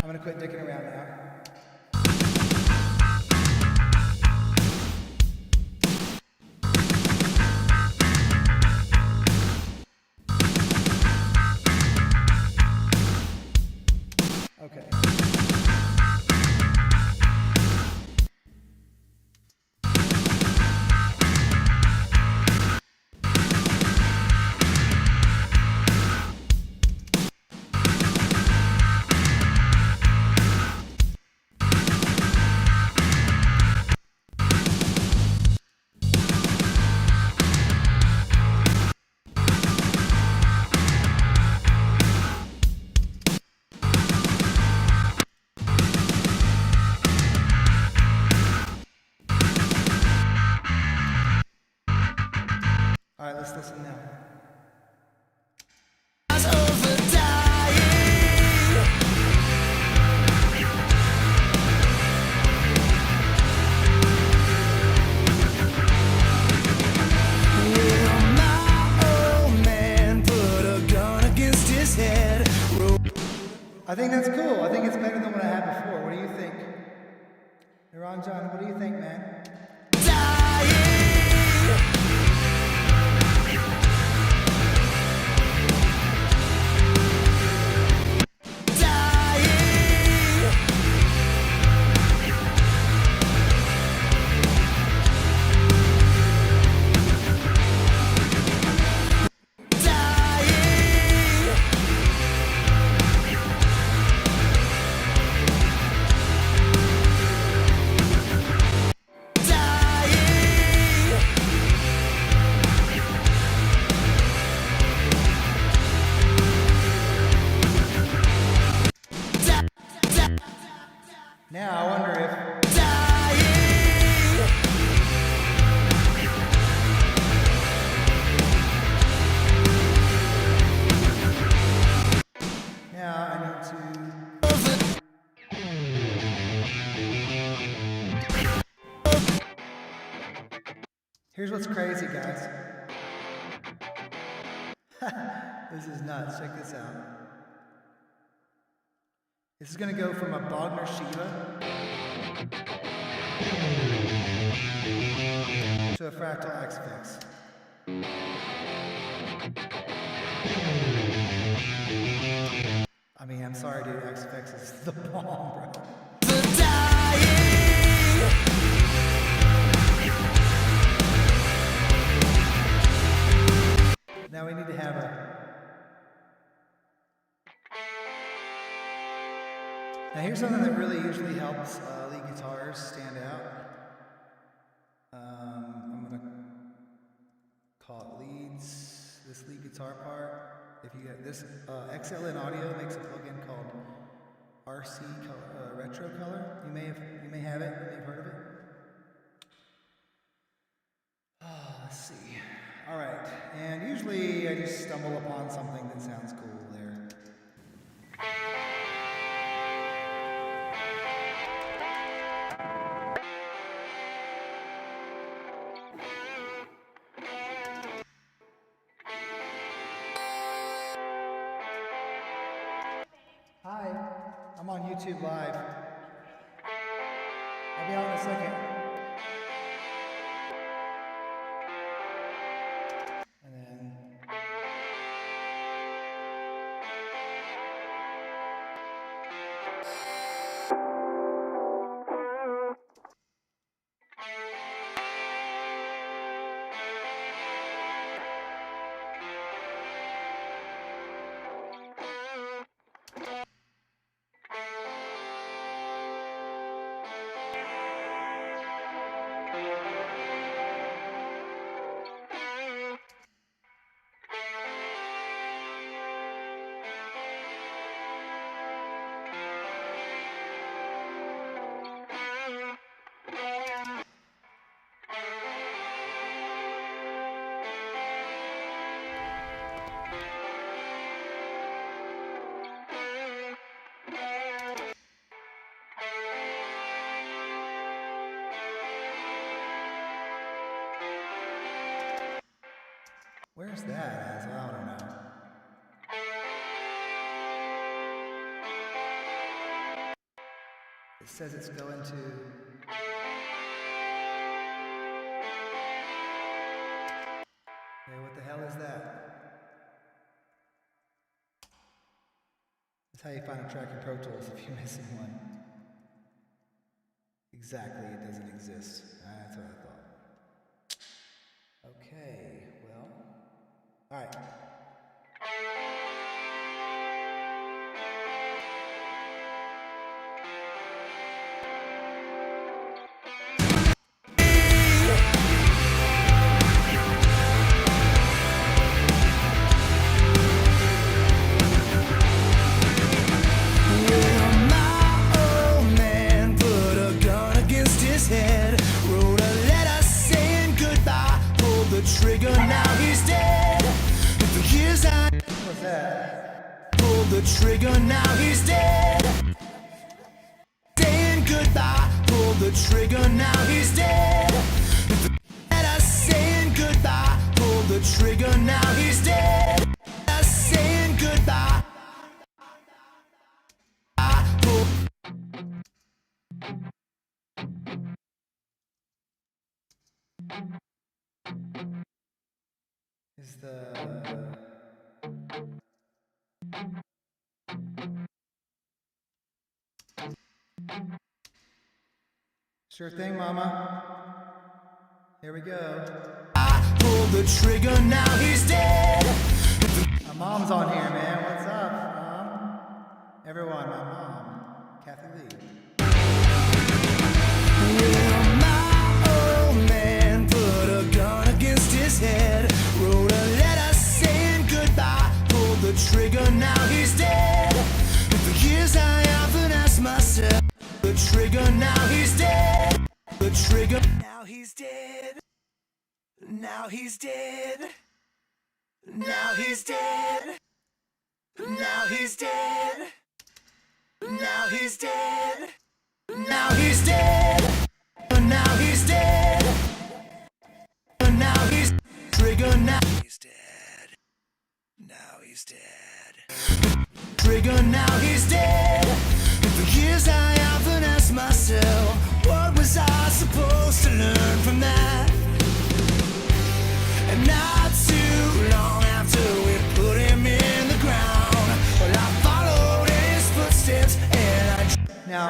I'm gonna quit dicking around now. Okay. All right, let's listen now. I think that's cool. I think it's better than what I had before. What do you think? Hey, Ron John, what do you think, man? Here's what's crazy, guys. This is nuts. Check this out. This is going to go from a Bogner Shiva to a fractal X-Fix. I mean, I'm sorry, dude. X-Fix is the bomb, bro. Now we need to have a... Now here's something that really usually helps lead guitars stand out. I'm going to call it leads, this lead guitar part. If you get this, XLN Audio makes a plugin called RC Retro Color. You may have it, you may have heard of it. Let's see. All right, and usually I just stumble upon something that sounds cool there. Hi, I'm on YouTube Live. I'll be on in a second. And then... Where's that? I don't know. It says it's going to... Hey, what the hell is that? That's how you find a track in Pro Tools if you're missing one. Exactly, it doesn't exist. That's what I thought. Okay, well... All right. Trigger, now he's dead. For years I... What was that? Pulled the trigger, now he's dead. Saying goodbye. Pulled the trigger, now he's dead. And I saying goodbye. Pulled the trigger, now he's dead. I saying goodbye. Is the... Sure thing, Mama. Here we go. I pulled the trigger, now he's dead. My mom's on here, man. What's up, Mom? Everyone, my mom, Kathy Lee. Well, my old man put a gun against his head. Wrote a letter saying goodbye. Pulled the trigger, now he's dead. For years I often asked myself, the trigger, now he's dead. The trigger, now he's dead. Now he's dead. Now he's dead. Now he's dead. Now he's dead. Now he's dead. Now he's dead. now he's trigger now he's dead. Now he's dead. Trigger now he's dead. For years I often asked myself, what was I supposed to learn from that? And not too long after we put him in the ground, well, I followed in his footsteps and I. Now,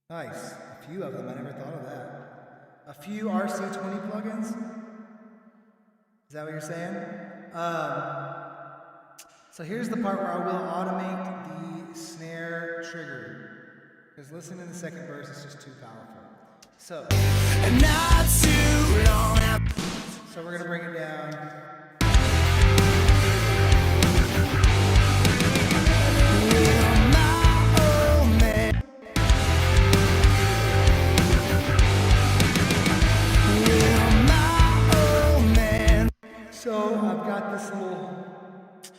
nice. A few of them. I never thought of that. A few RC20 plugins. Is that what you're saying? So here's the part where I will automate the snare trigger. Because listen to the second verse, it's just too powerful. So, And not too long after. so we're gonna bring it down. So I've got this little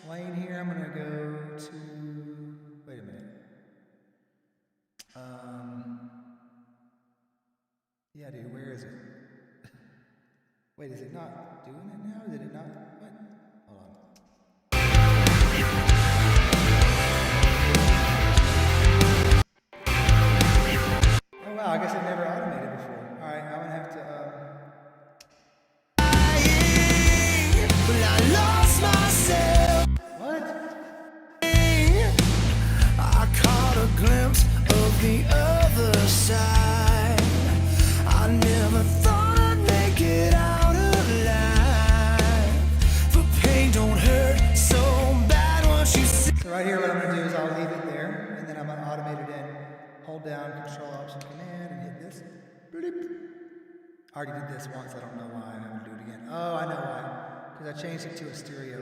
lane here. I'm gonna go to. Wait a minute. Yeah, dude. Where is it? Wait, is it not doing it now? Did it not? What? Hold on. Oh wow! I guess it never automated before. All right, I'm gonna have to. But I lost myself. What? I caught a glimpse of the other side. I never thought I'd make it out alive. For pain don't hurt so bad once you see. So right here, what I'm gonna do is I'll leave it there, and then I'm gonna automate it in. Hold down Control Option Command and hit this. Bloop. I already did this once. I don't know why. I'm gonna do it again. Oh, I know why. Because I changed it to a stereo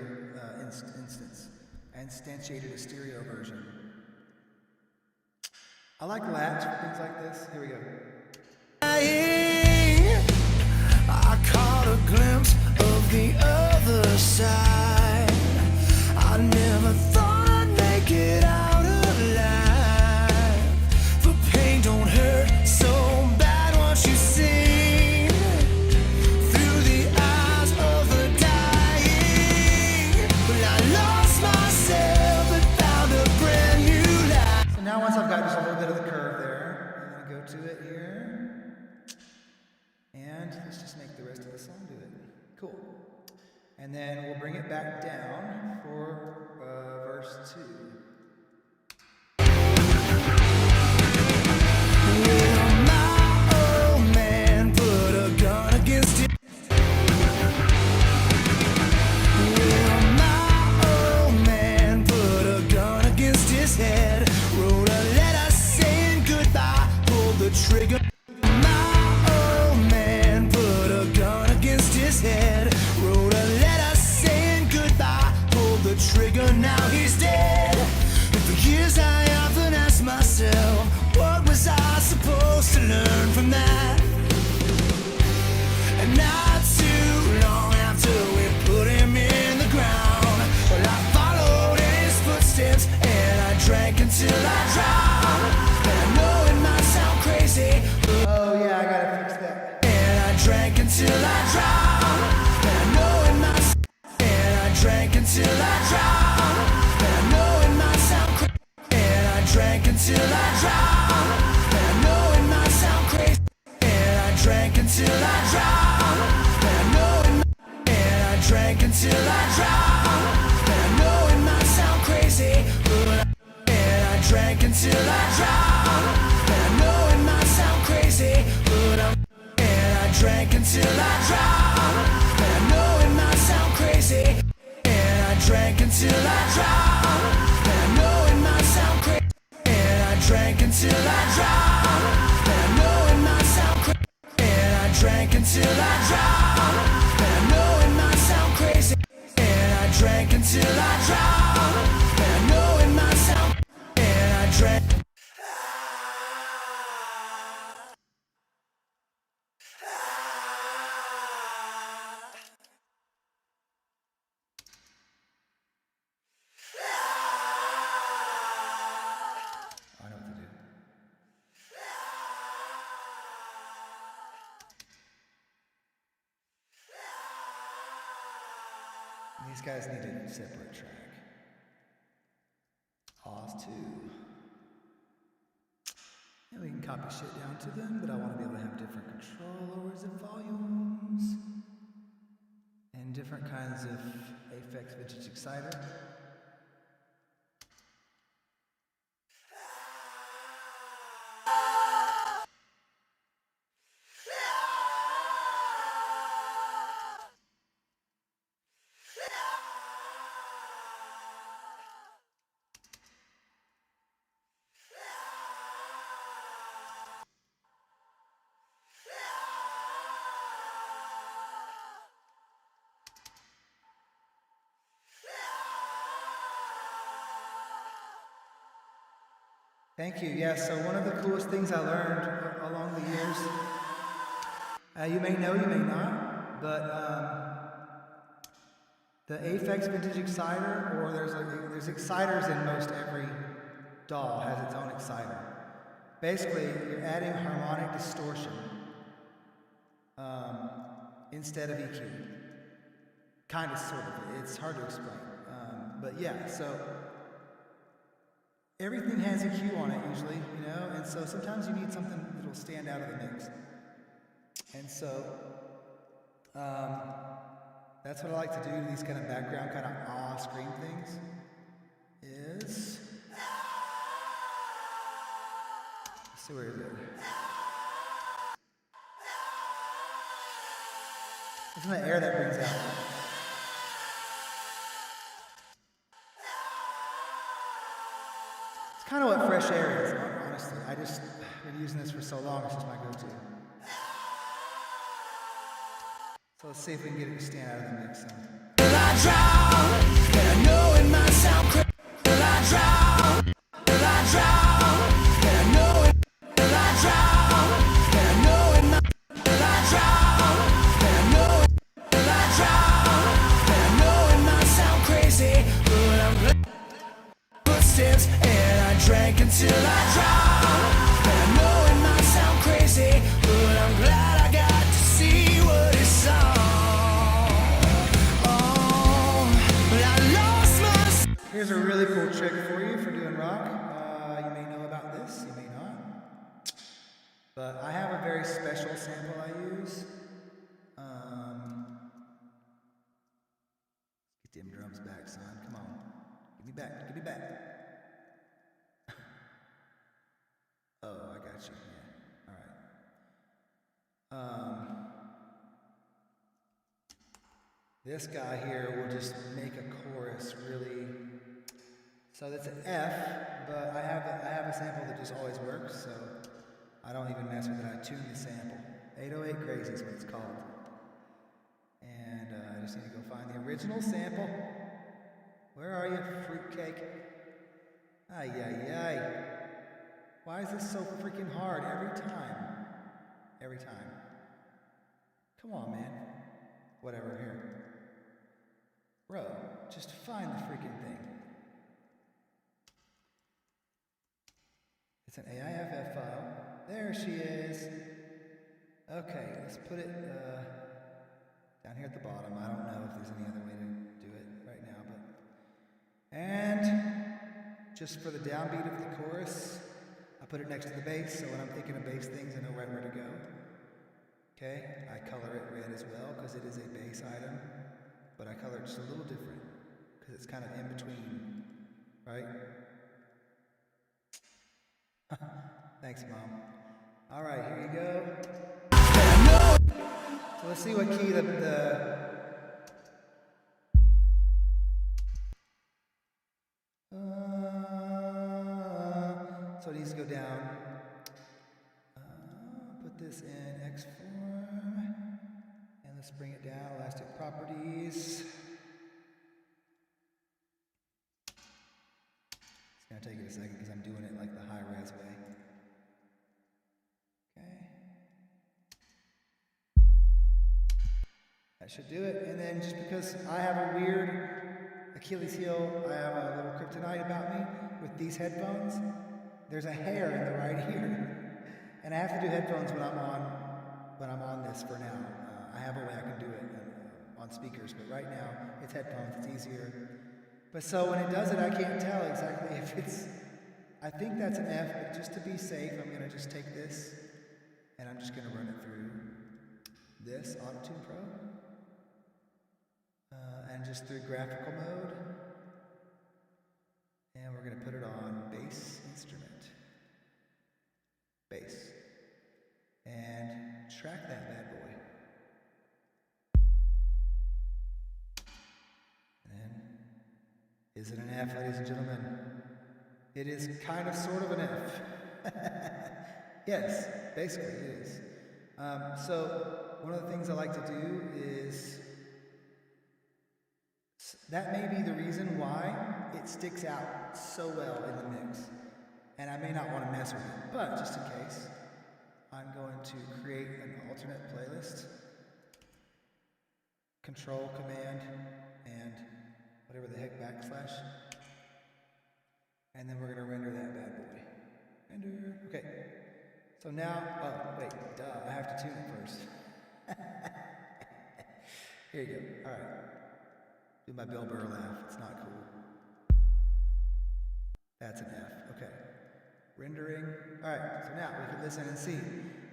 instance. I instantiated a stereo version. I like latch for things like this. Here we go. I caught a glimpse of the other side. I never thought I'd make it out alive. For pain don't hurt so bad once you see through the eyes of the dying. But I lost myself and found a brand new life. So now once I've got just a little bit of the curve there, I'm going to go to it here. And let's just make the rest of the song do it. Cool. And then we'll bring it back down for verse 2. Well, my old man put a gun against it. Well, my old man put a gun against his head. Wrote a letter saying goodbye, pulled the trigger. My old man put a gun against his head. Wrote a letter saying goodbye, pulled the trigger. Now he's dead. And for years I often asked myself, what was I supposed to learn from that? And not too long after we put him in the ground, well, I followed in his footsteps and I drank until I drowned. And I know it might sound crazy, Oh yeah, I gotta fix that. and I drank until I drowned. And I know it might, and I drank until I drowned. And I know it might sound crazy, and I drank until I drowned. And I know it might sound crazy, and I drank until I drowned. And I know it might, and I drank until I drowned. And I know it might sound crazy, but and I drank until I drowned. And I know it might sound crazy, but and I drank until I drowned. And I know it might sound crazy, and I drank until I drowned. And I know it might sound crazy, and I drank until I drowned. And I know it might sound crazy, and I drank until I drowned. And I know it might sound crazy, and I drank until I drowned. And I know it might sound, and I drank. I know what to do. These guys need a separate track. Oz 2. And we can copy shit down to them, but I want to be able to have different controllers and volumes. And different kinds of Aphex Vintage Exciter. Thank you. Yes, so one of the coolest things I learned along the years, you may know, you may not, but the Aphex Vintage Exciter, or there's exciters in most every DAW has its own exciter. Basically, you're adding harmonic distortion instead of EQ. Kind of, sort of. It's hard to explain. But yeah, so everything has EQ on it usually, you know, and so sometimes you need something that'll stand out of the mix. And so that's what I like to do to these kind of background, kind of scream things, is, let's see, where is it? Isn't the air that brings out? It's kind of what fresh air is, honestly. I've been using this for so long, it's just my go-to. So let's see if we can get it to stand out of the mix. Will I drown? And I know it might sound crazy. Will I drown? Will I drown? And I know it. Will I drown? And I know it might. Will I drown? And I know it. Will I drown? And I know it might sound crazy, but I'm glad. Footsteps and I drank until I drowned. And I know it might sound crazy, but I'm glad I got to see what it's on. Here's a really cool trick for you for doing rock. You may know about this, you may not. But I have a very special sample I use. Get them drums back, son. Come on. Give me back, give me back. Oh, I got you. Yeah. Alright. This guy here will just make a chorus really. So that's an F, but I have a sample that just always works, so I don't even mess with it. I tune the sample. 808 Crazy is what it's called. And I just need to go find the original sample. Where are you, fruitcake? Ay, ay, ay. Why is this so freaking hard every time? Every time. Come on, man. Whatever, here. Bro, just find the freaking thing. It's an AIFF file. There she is. Okay, let's put it down here at the bottom. I don't know if there's any other way to do it right now, but. And just for the downbeat of the chorus, I put it next to the bass, so when I'm thinking of bass things, I know right where to go. Okay, I color it red as well because it is a bass item, but I color it just a little different because it's kind of in between, right? Thanks, Mom. All right, here you go. So let's see what key so it needs to go down. Put this in X form, and let's bring it down. Elastic properties. It's gonna take it a second because I'm doing it like the high res way. Okay. That should do it. And then just because I have a weird Achilles heel, I have a little kryptonite about me with these headphones. There's a hair in the right ear, and I have to do headphones when I'm on this for now. I have a way I can do it. on speakers, but right now it's headphones, it's easier. But so when it does it, I can't tell exactly if it's, I think that's an F, but just to be safe, I'm gonna just take this and I'm just gonna run it through this Auto-Tune Pro and just through graphical mode. And we're gonna put it on bass instrument, bass, and track that bad boy. And is it an F, ladies and gentlemen? It is kind of sort of an F. Yes, basically it is. So one of the things I like to do is, that may be the reason why it sticks out so well in the mix. And I may not want to mess with it, but just in case, I'm going to create an alternate playlist. Control, Command, and whatever the heck backslash. And then we're going to render that bad boy. Render. Okay. So now, oh, wait, duh, I have to tune it first. Here you go. All right. Do my Bill Burr laugh. It's not cool. That's an F. Okay. Rendering. All right. So now we can listen and see.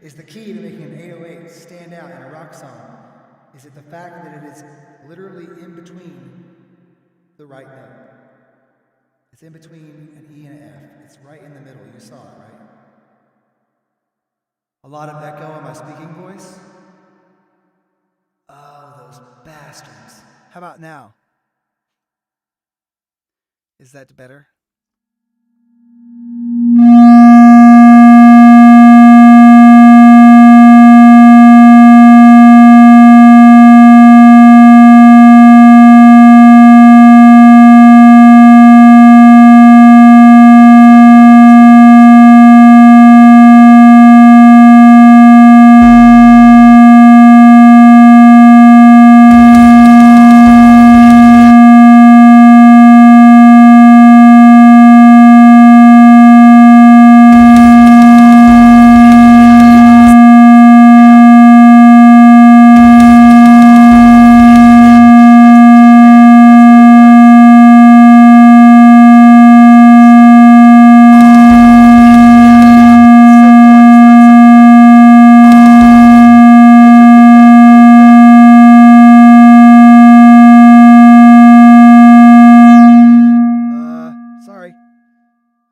Is the key to making an 808 stand out in a rock song? Is it the fact that it is literally in between the right note? It's in between an E and an F. It's right in the middle. You saw it, right? A lot of echo on my speaking voice. Oh, those bastards. How about now? Is that better?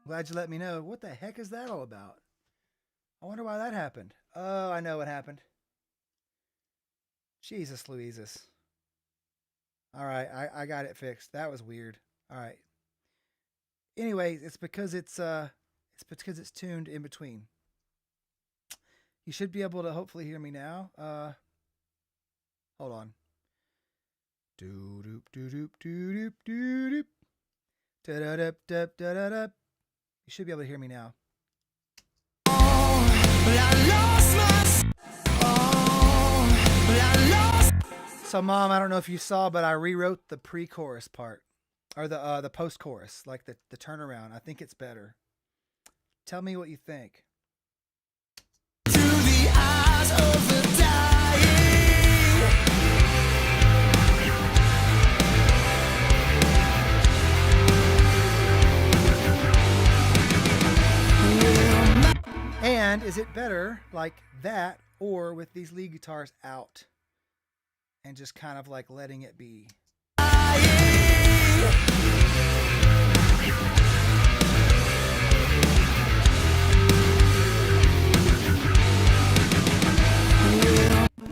Glad you let me know. What the heck is that all about? I wonder why that happened. Oh, I know what happened. Jesus Louises. All right, I got it fixed. That was weird. All right. Anyway, it's because it's tuned in between. You should be able to hopefully hear me now. Hold on. Doo doop doo doop doo doop doo doop. Da da da da da da da. You should be able to hear me now. So, Mom, I don't know if you saw, but I rewrote the pre-chorus part, or the post-chorus, like the turnaround. I think it's better. Tell me what you think. To the eyes of the dying. And is it better like that, or with these lead guitars out and just kind of like letting it be?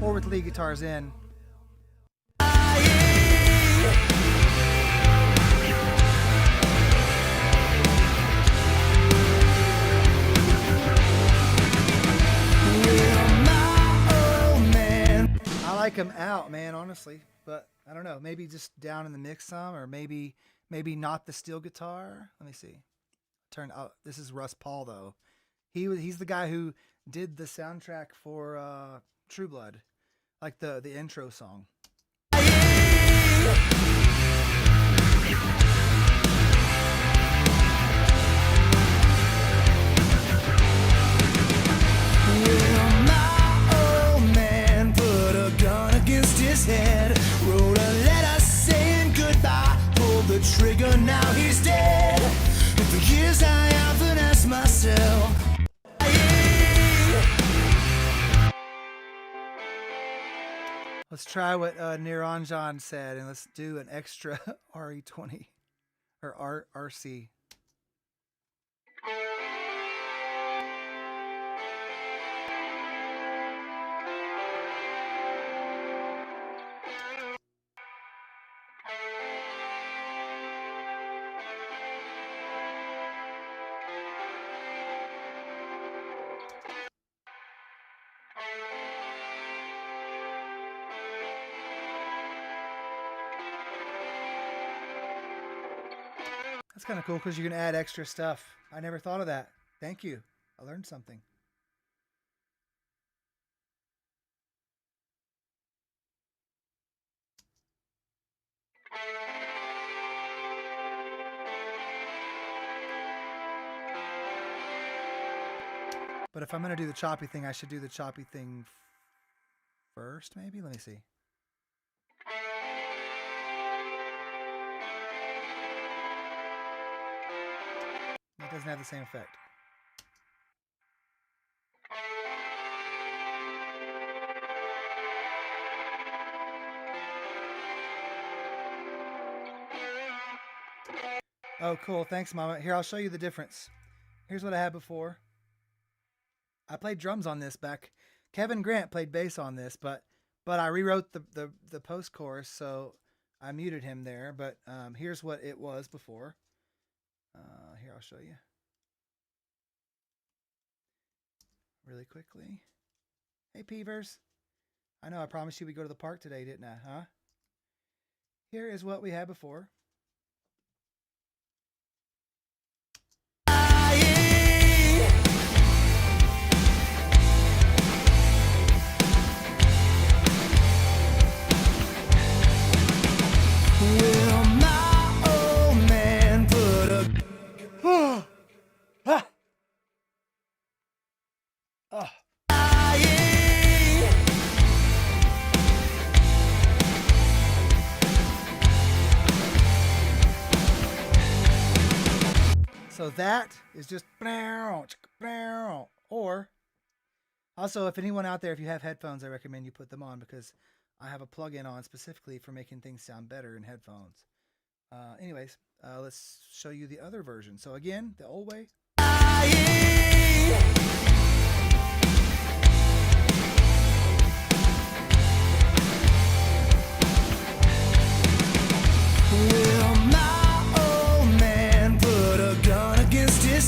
Or with lead guitars in? I like them out, man, honestly, but I don't know, maybe just down in the mix some, or maybe not the steel guitar. Let me see. This is Russ Paul though. He's the guy who did the soundtrack for True Blood, like the intro song. His head, Let's try what Niranjan said, and let's do an extra RE20 or RC. That's kind of cool because you can add extra stuff. I never thought of that. Thank you. I learned something. But if I'm going to do the choppy thing, I should do the choppy thing first, maybe? Let me see. That doesn't have the same effect. Oh, cool. Thanks, Mama. Here, I'll show you the difference. Here's what I had before. I played drums on this back. Kevin Grant played bass on this, but I rewrote the post chorus, so I muted him there. But here's what it was before. Here, I'll show you really quickly. Hey, Peavers. I know I promised you we'd go to the park today, didn't I? Huh? Here is what we had before. So that is just, or also, if anyone out there, if you have headphones, I recommend you put them on because I have a plug-in on specifically for making things sound better in headphones. Anyways, let's show you the other version. So again, the old way.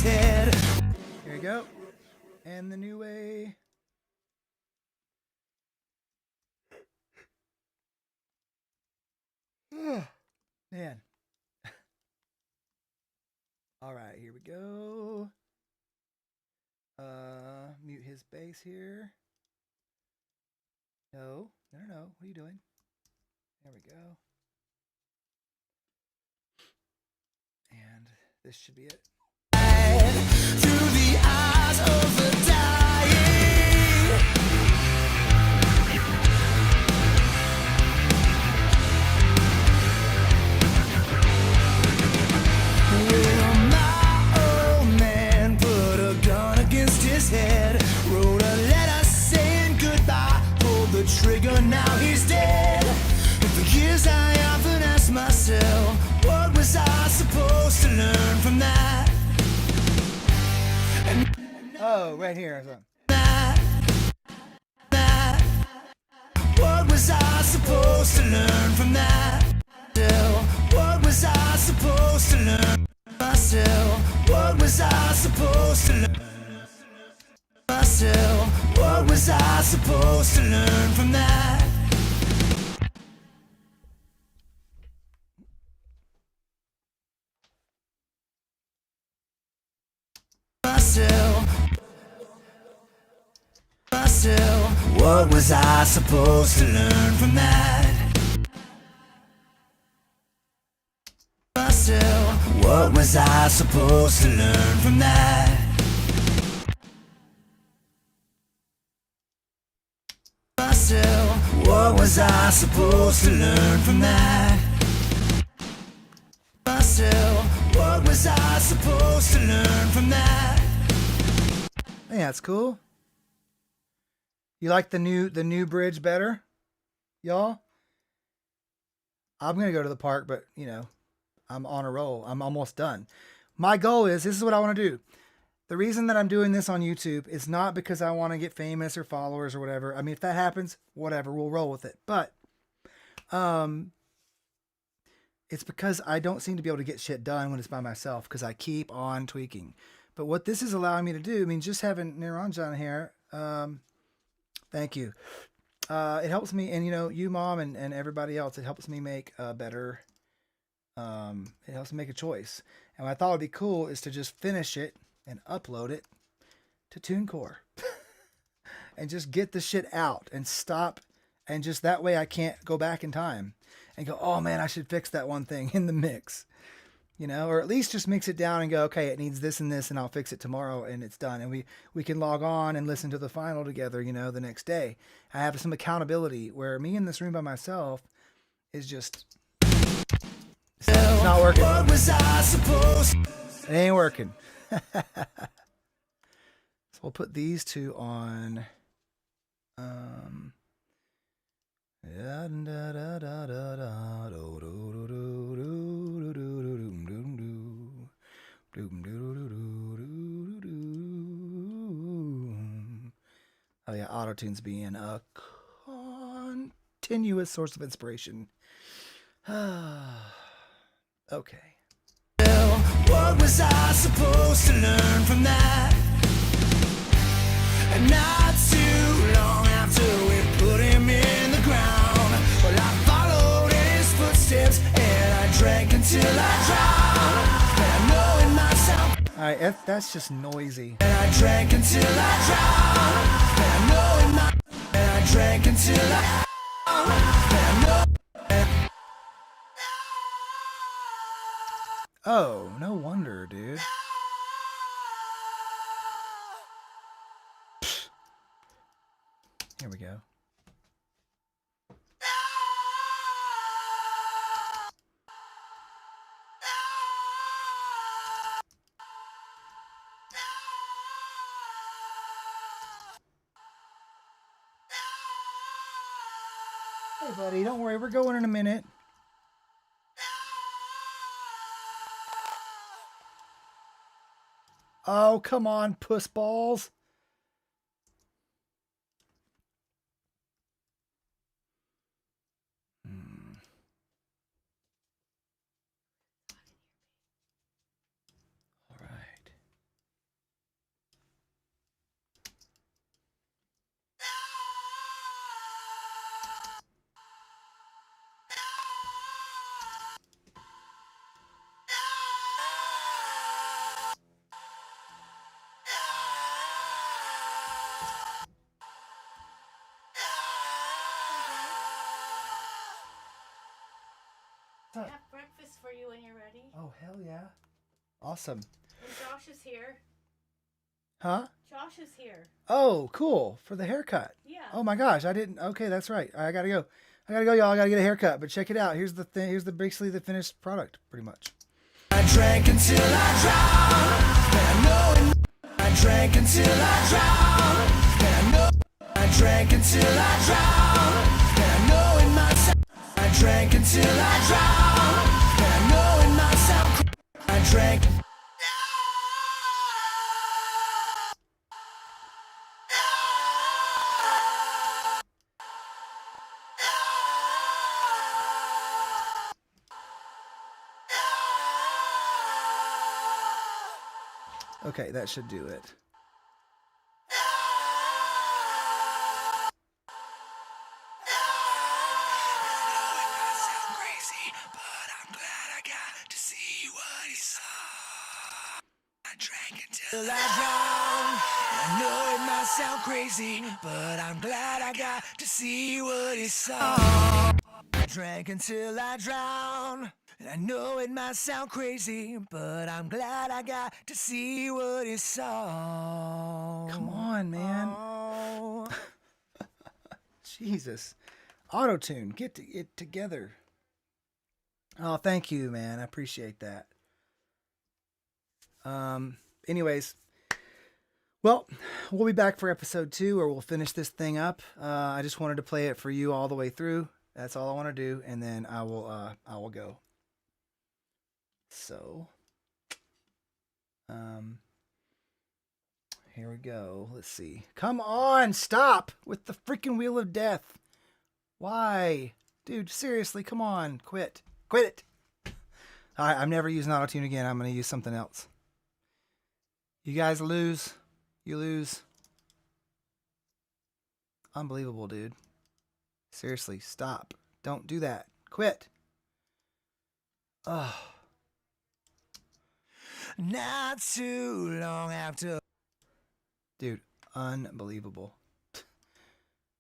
Head. Here you go. And the new way. Man. All right, here we go. Mute his bass here. No. What are you doing? There we go. And this should be it. Through the eyes of the dying, will my old man put a gun against his head, wrote a letter saying goodbye, pulled the trigger, now he's dead. For years I often asked myself, what was I supposed to learn from that? Oh, right here. What was I supposed to learn from that? What was I supposed to learn myself? What was I supposed to learn myself? What was I supposed to learn from that? What was I supposed to learn from that? What was I supposed to learn from that? What was I supposed to learn from that? What was I supposed to learn from that? Yeah, that's cool. You like the new bridge better? y'all. I'm going to go to the park, but, you know, I'm on a roll. I'm almost done. My goal is, this is what I want to do. The reason that I'm doing this on YouTube is not because I want to get famous or followers or whatever. I mean, if that happens, whatever, we'll roll with it. But it's because I don't seem to be able to get shit done when it's by myself because I keep on tweaking. But what this is allowing me to do, I mean, just having Niranjan here, thank you. It helps me, and you know, you mom and everybody else, it helps me make a better, it helps me make a choice. And what I thought would be cool is to just finish it and upload it to TuneCore and just get the shit out and stop. And just that way I can't go back in time and go, oh man, I should fix that one thing in the mix, you know, or at least just mix it down and go, okay, it needs this and this, and I'll fix it tomorrow and it's done. And we can log on and listen to the final together, you know, the next day. I have some accountability where me in this room by myself is just, it's not working. What was I supposed? It ain't working. So we'll put these two on. Oh yeah, autotunes being a continuous source of inspiration. Okay. What was I supposed to learn from that? And not too long after we put him in the ground, well, I followed in his footsteps and I drank until I drowned. And I know it might sound, Alright, that's just noisy. and I drank until I drowned. And I know it might, and I drank until I drowned. And I know. Oh, no wonder, dude. Here we go. Hey, buddy, don't worry. We're going in a minute. Oh, come on, puss balls. All right. I have breakfast for you when you're ready. Oh, hell yeah. Awesome. And Josh is here. Huh? Josh is here. Oh, cool. For the haircut. Yeah. Oh my gosh, I didn't. Okay, that's right. I gotta go. Y'all. I gotta get a haircut. But check it out. Here's the thing. Here's the basically the finished product, pretty much. I drank until I drowned. And I know it. I drank until I drowned. And I know. I drank until I drowned. And I know it might sound. I drank until I drowned. And I know it might sound. I drank. Okay, that should do it. Till I drown. I know it might sound crazy, but I'm glad I got to see what he saw. I drank until I drown. And I know it might sound crazy, but I'm glad I got to see what he saw. Come on, man. Oh. Jesus. Auto-tune. Get it together. Oh, thank you, man. I appreciate that. Anyways, Well, we'll be back for episode 2, or we'll finish this thing up. I just wanted to play it for you all the way through. That's all I want to do, and then I will go. So, here we go. Let's see. Come on, stop with the freaking wheel of death. Why, dude? Seriously, come on, quit it. All right, I'm never using auto-tune again. I'm gonna use something else. You guys lose. You lose. Unbelievable, dude. Seriously, stop. Don't do that. Quit. Oh. Not too long after. Dude, unbelievable.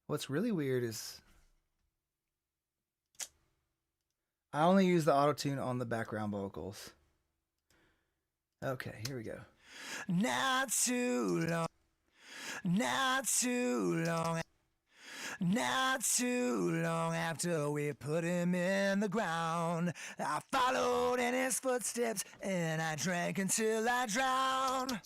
What's really weird is I only use the auto-tune on the background vocals. Okay, here we go. Not too long. Not too long. Not too long after we put him in the ground, I followed in his footsteps and I drank until I drowned.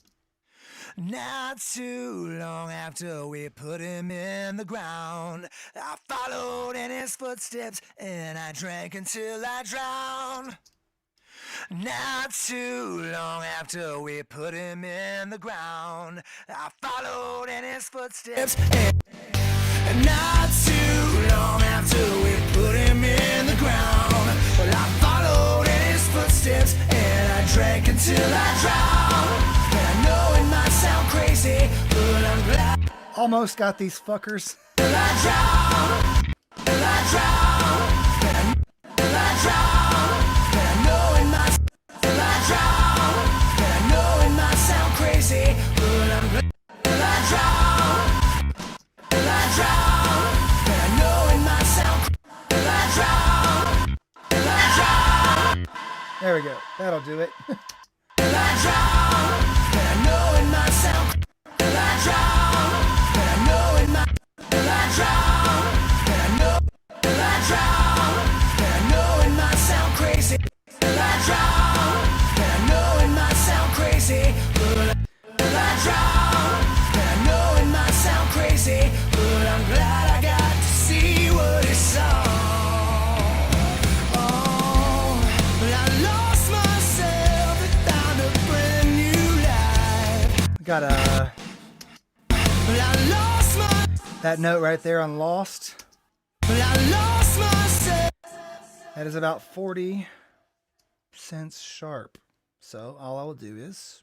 Not too long after we put him in the ground, I followed in his footsteps and I drank until I drowned. Not too long after we put him in the ground, I followed in his footsteps and not too long after we put him in the ground, well, I followed in his footsteps and I drank until I drowned. And I know it might sound crazy, but I'm glad. Almost got these fuckers. Till I drown, till I drown, till I drown. And I know it might, till I drown. And I know it might sound crazy, but I'm glad. Till I drown, till I drown. And I know it might sound, till I drown, till I drown. There we go. That'll do it. Till I drown. And I know it might sound, till I drown. And I know it might, till I drown. And I know, till I drown. And I know it might sound crazy, till I drown. And I know it might sound crazy, but till I drown. And I know it might sound crazy, but I'm glad I got to see what it's all. Oh, but I lost myself and found a brand new life. Got a. But I lost my. That note right there on lost. But I lost myself. That is about 40 cents sharp. So all I will do is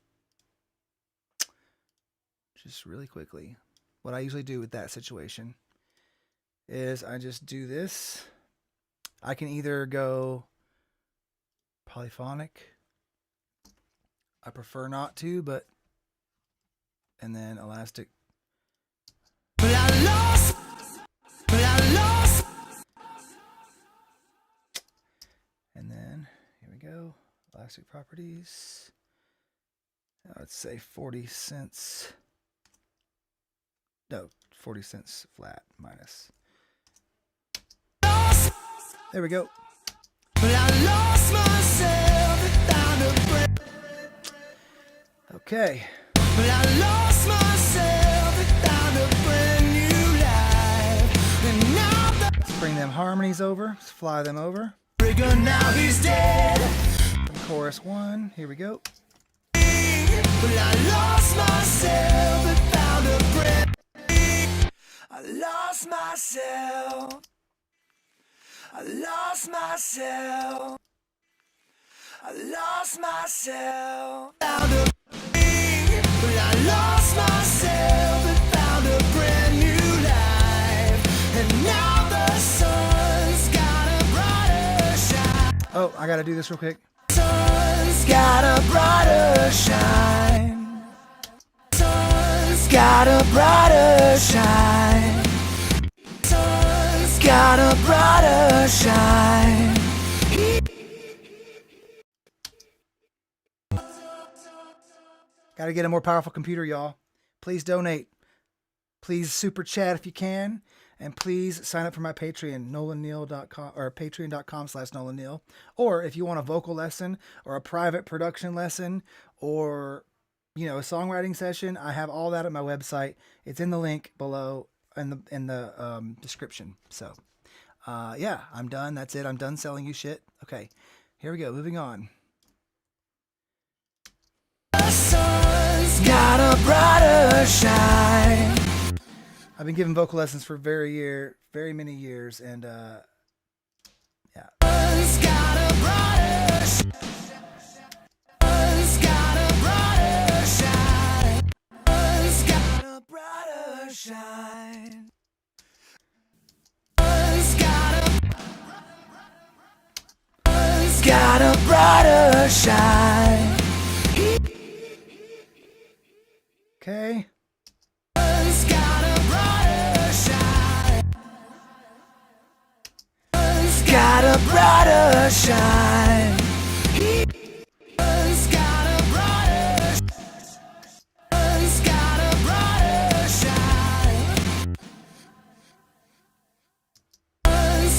just really quickly, what I usually do with that situation is I just do this. I can either go polyphonic. I prefer not to, but and then elastic. But I lost. But I lost. And then here we go. Elastic properties. Let's say 40 cents. No, 40 cents flat minus. There we go. But I lost myself and found a brand. Okay. But I lost myself and found a brand new life. And now let's bring them harmonies over. Let's fly them over. Rigger, now he's dead. From chorus 1. Here we go. But I lost myself and found a brand. I lost myself. I lost myself. I lost myself. Found a thing, but I lost myself and found a brand new life. And now the sun's got a brighter shine. Oh, I gotta do this real quick. Sun's got a brighter shine. Sun's got a brighter shine. Sun's got a brighter shine. Gotta get a more powerful computer, y'all. Please donate. Please super chat if you can. And please sign up for my Patreon, nolanneal.com or patreon.com/nolanneal. Or if you want a vocal lesson or a private production lesson or you know, a songwriting session, I have all that at my website. It's in the link below in the description. So, yeah, I'm done. That's it. I'm done selling you shit. Okay, here we go. Moving on. The sun's got a brighter shine. I've been giving vocal lessons for very many years, and yeah. Sun's got a brighter shine. Sun's got a brighter shine. Sun's got a brighter shine. Sun's got a brighter shine. Okay. Sun's got a brighter shine. Sun's got a brighter shine. Sun's got a brighter shine. Sun's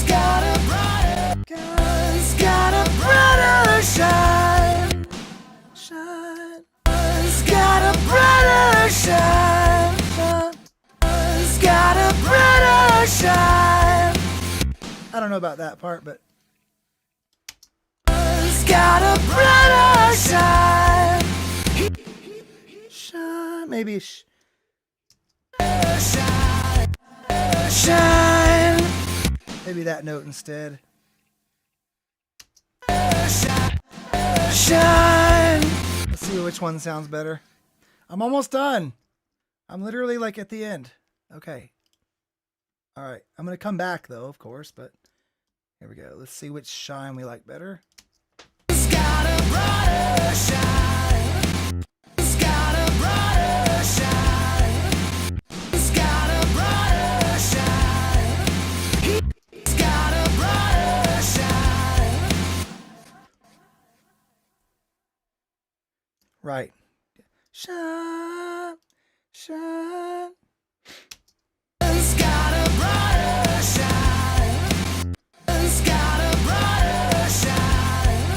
got a brighter shine. Sun's got a brighter shine. Shine. Sun's got a brighter shine. Sun's got a brighter shine. I don't know about that part, but Sun's got a brighter shine. shine, maybe. Shine. Shine. Maybe that note instead. Shine. Let's see which one sounds better. I'm almost done. I'm literally like at the end. Okay. All right. I'm going to come back though, of course, but here we go. Let's see which shine we like better. It's got a brighter shine. It's got a brighter shine. It's got a brighter shine. It's got a brighter shine. Right. Shine. Shine. It's got a brighter shine. It's got a brighter shine.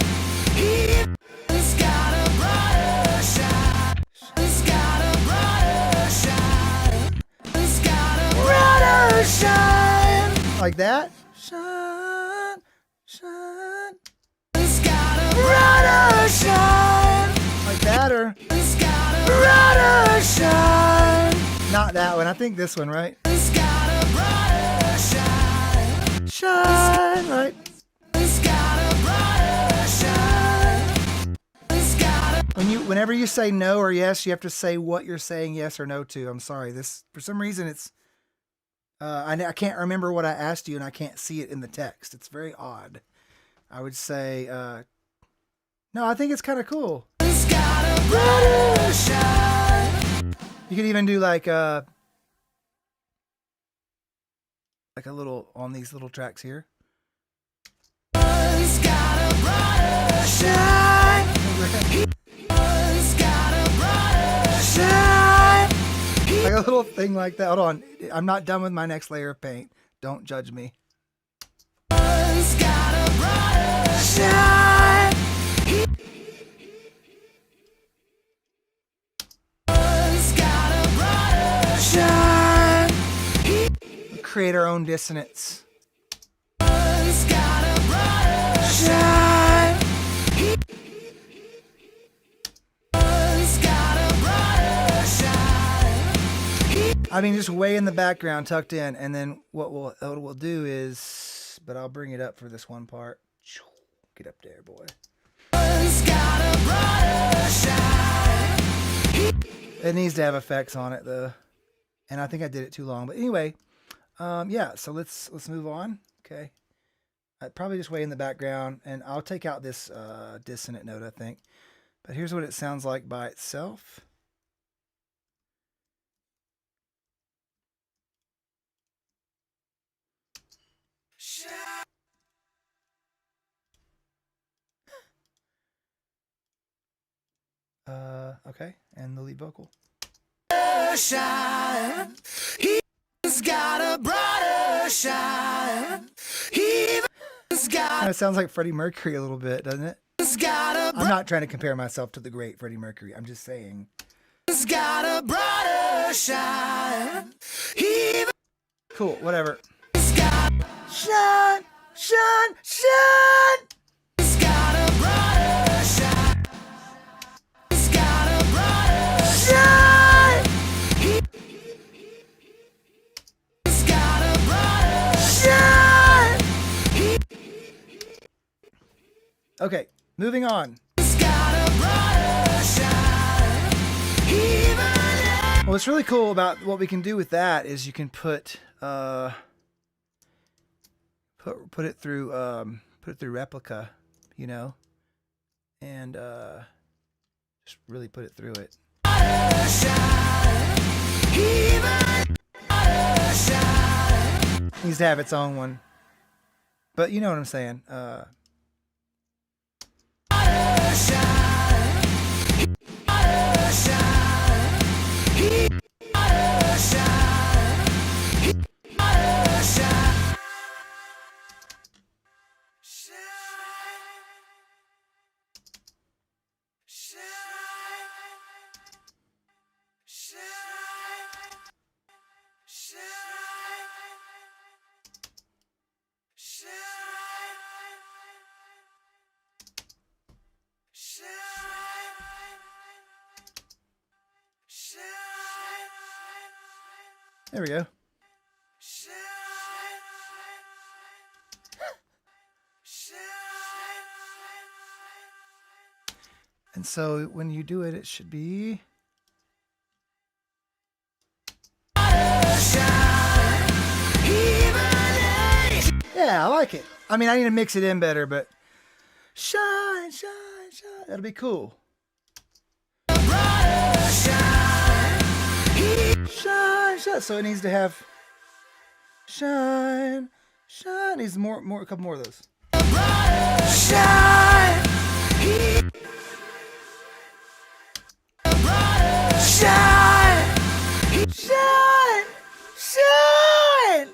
It's got a brighter shine. It's got a brighter shine. It's got a brighter shine. Like that? Shine. Shine. It's got a brighter shine. Like that or It's got a brighter shine. not that one. I think this one, right? It's got a brighter shine. Shine. Right. It's got a brighter shine. It's got a Whenever you say no or yes, you have to say what you're saying yes or no to. I'm sorry. This, for some reason, it's I can't remember what I asked you, and I can't see it in the text. It's very odd. I would say no. I think it's kind of cool. It's got a brighter shine. You could even do like a little on these little tracks here. It's got a brighter shine. It's got a brighter shine. Like a little thing like that. Hold on. I'm not done with my next layer of paint. Don't judge me. It's got a brighter shine. It's got a brighter shine. Create our own dissonance. It's got a brighter shine. It's got a brighter shine. I mean, just way in the background, tucked in, and then what we'll do is, but I'll bring it up for this one part. Get up there, boy. It's got a brighter shine. It needs to have effects on it though, and I think I did it too long. But anyway, yeah. So let's move on. Okay. Probably just way in the background, and I'll take out this dissonant note, I think. But here's what it sounds like by itself. Okay, and the lead vocal. Shine. He's got a brighter shine. He's got Kind of sounds like Freddie Mercury a little bit, doesn't it? a I'm not trying to compare myself to the great Freddie Mercury. I'm just saying It's got a brighter shine. Even Cool, whatever. it's got Shine, shine, shine. it's got a brighter shine. It's got a brighter shine. It's got a brighter shine. Okay, moving on. It's got a brighter shine. Even What's really cool about what we can do with that is you can put it through replica, you know, and just really put it through it. Needs to have its own one, but you know what I'm saying. There we go. And so when you do it, it should be. Yeah, I like it. I mean, I need to mix it in better, but shine, shine, shine. That'll be cool. Shine, shine. So it needs to have shine, shine. Needs more, a couple more of those. shine. Shine. Shine, shine.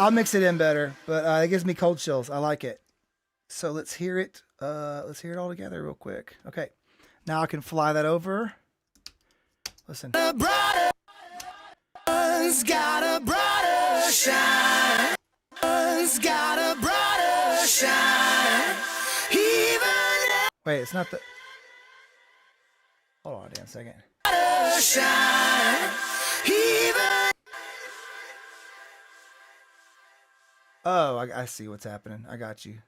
I'll mix it in better, but it gives me cold chills. I like it. So let's hear it. Let's hear it all together real quick. Okay. Now I can fly that over. Listen. The brighter one's got a brighter shine. One's got a brighter shine. Even Wait, it's not the. Hold on, damn second. brighter shine. Even Oh, I see what's happening. I got you.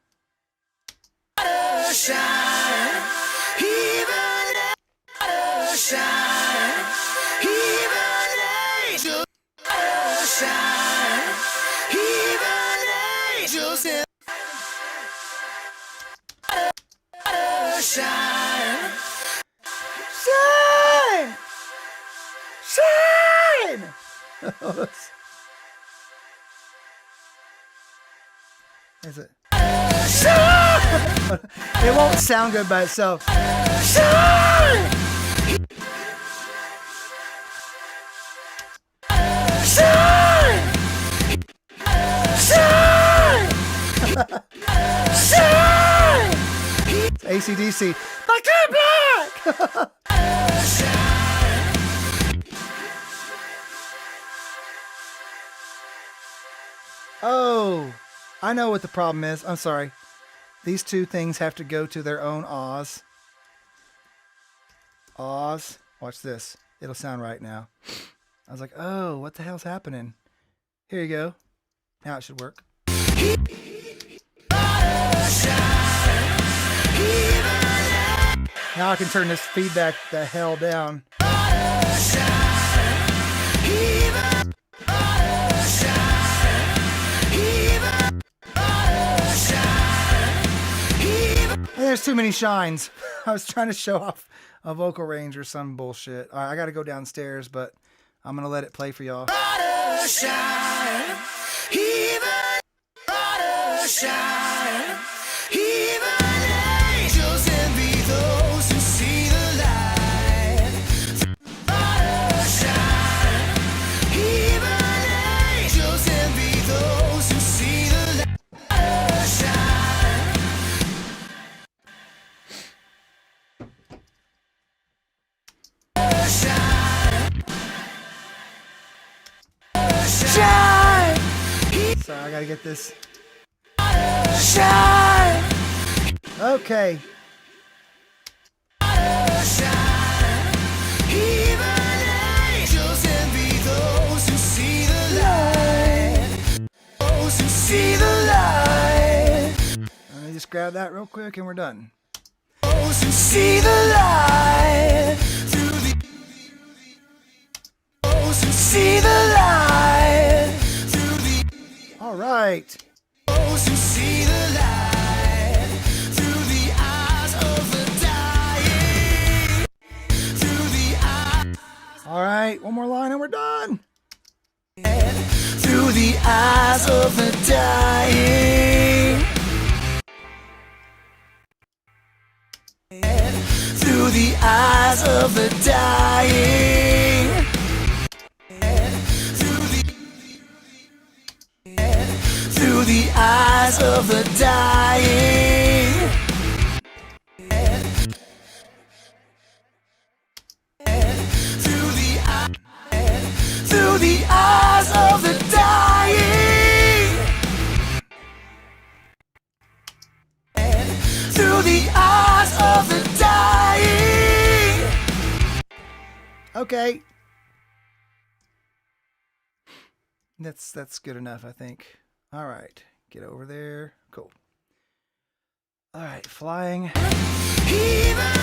brighter shine. Even brighter shine. Even angels brighter shine. Even angels in brighter shine. Shine! Shine! Is it? Shine! It won't sound good by itself. Shine! Shine! Shine! Shine! It's AC/DC. I came back! Oh, I know what the problem is. I'm sorry. These two things have to go to their own Oz. Oz. Watch this. It'll sound right now. I was like, oh, what the hell's happening? Here you go. Now it should work. Now I can turn this feedback the hell down. There's too many shines. I was trying to show off a vocal range or some bullshit. All right, I got to go downstairs, but I'm gonna let it play for y'all. Brighter shine, even brighter shine, even angels envy those who see the light. Brighter shine, even angels envy those who see the light. Brighter shine, brighter shine, shine, Sorry, I gotta get this. shine, Okay. shine. Even angels envy those who see the light. Those who see the light. Let me just grab that real quick and we're done. Those who see the light. Through the. Those who see the light. Through the. All right. Those who see the light. Through the eyes of the dying. Through the eyes. All right. One more line and we're done. Through the eyes of the dying. Through the eyes of the dying. Through the eyes of the dying. Through the eyes of the dying. Through the eyes of the dying. Okay. That's good enough, I think. All right. Get over there. Cool. All right. Flying. Even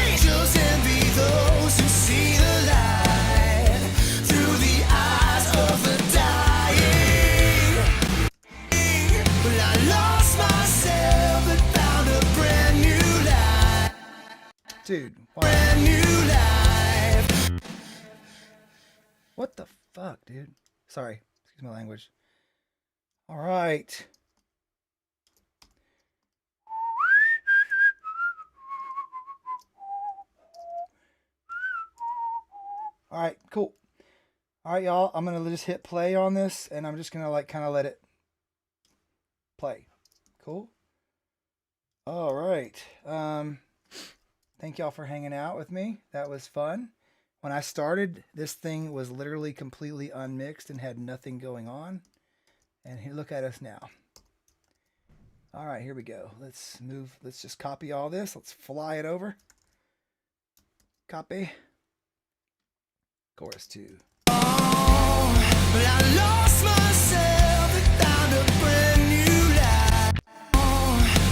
angels envy those who see the light. Through the eyes of the dying. Well, I lost myself but found a brand new life. Dude. Wow. Brand new life. What the fuck, dude? Sorry. Excuse my language. All right. All right, cool. All right, y'all. I'm going to just hit play on this and I'm just going to like kind of let it play. Cool. All right. Thank y'all for hanging out with me. That was fun. When I started, this thing was literally completely unmixed and had nothing going on. And here, look at us now. All right, here we go. Let's move. Let's just copy all this. Let's fly it over. Copy. Chorus 2. But I lost myself and found a brand new life.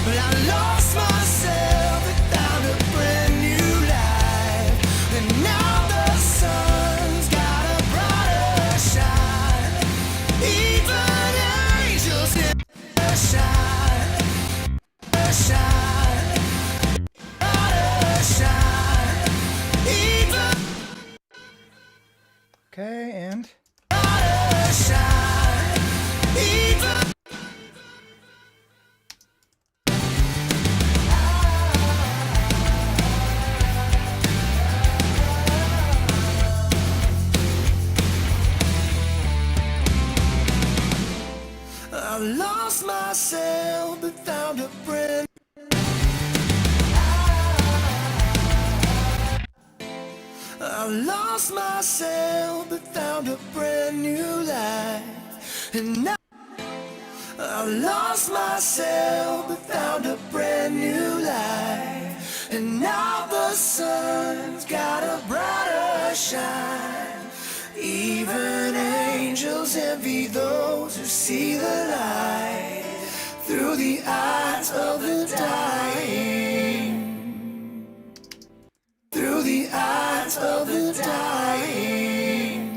But I lost myself and found a brand new life. And now the sun's got a brighter shine. Even angels in the shine. Shine. Brighter shine. Even Okay, and brighter shine. Even I lost myself but found a brand. I lost myself but found a brand new life. And now I lost myself but found a brand new life. And now the sun's got a brighter shine. Even angels envy those who see the light through the eyes of the dying. Through the eyes of the dying.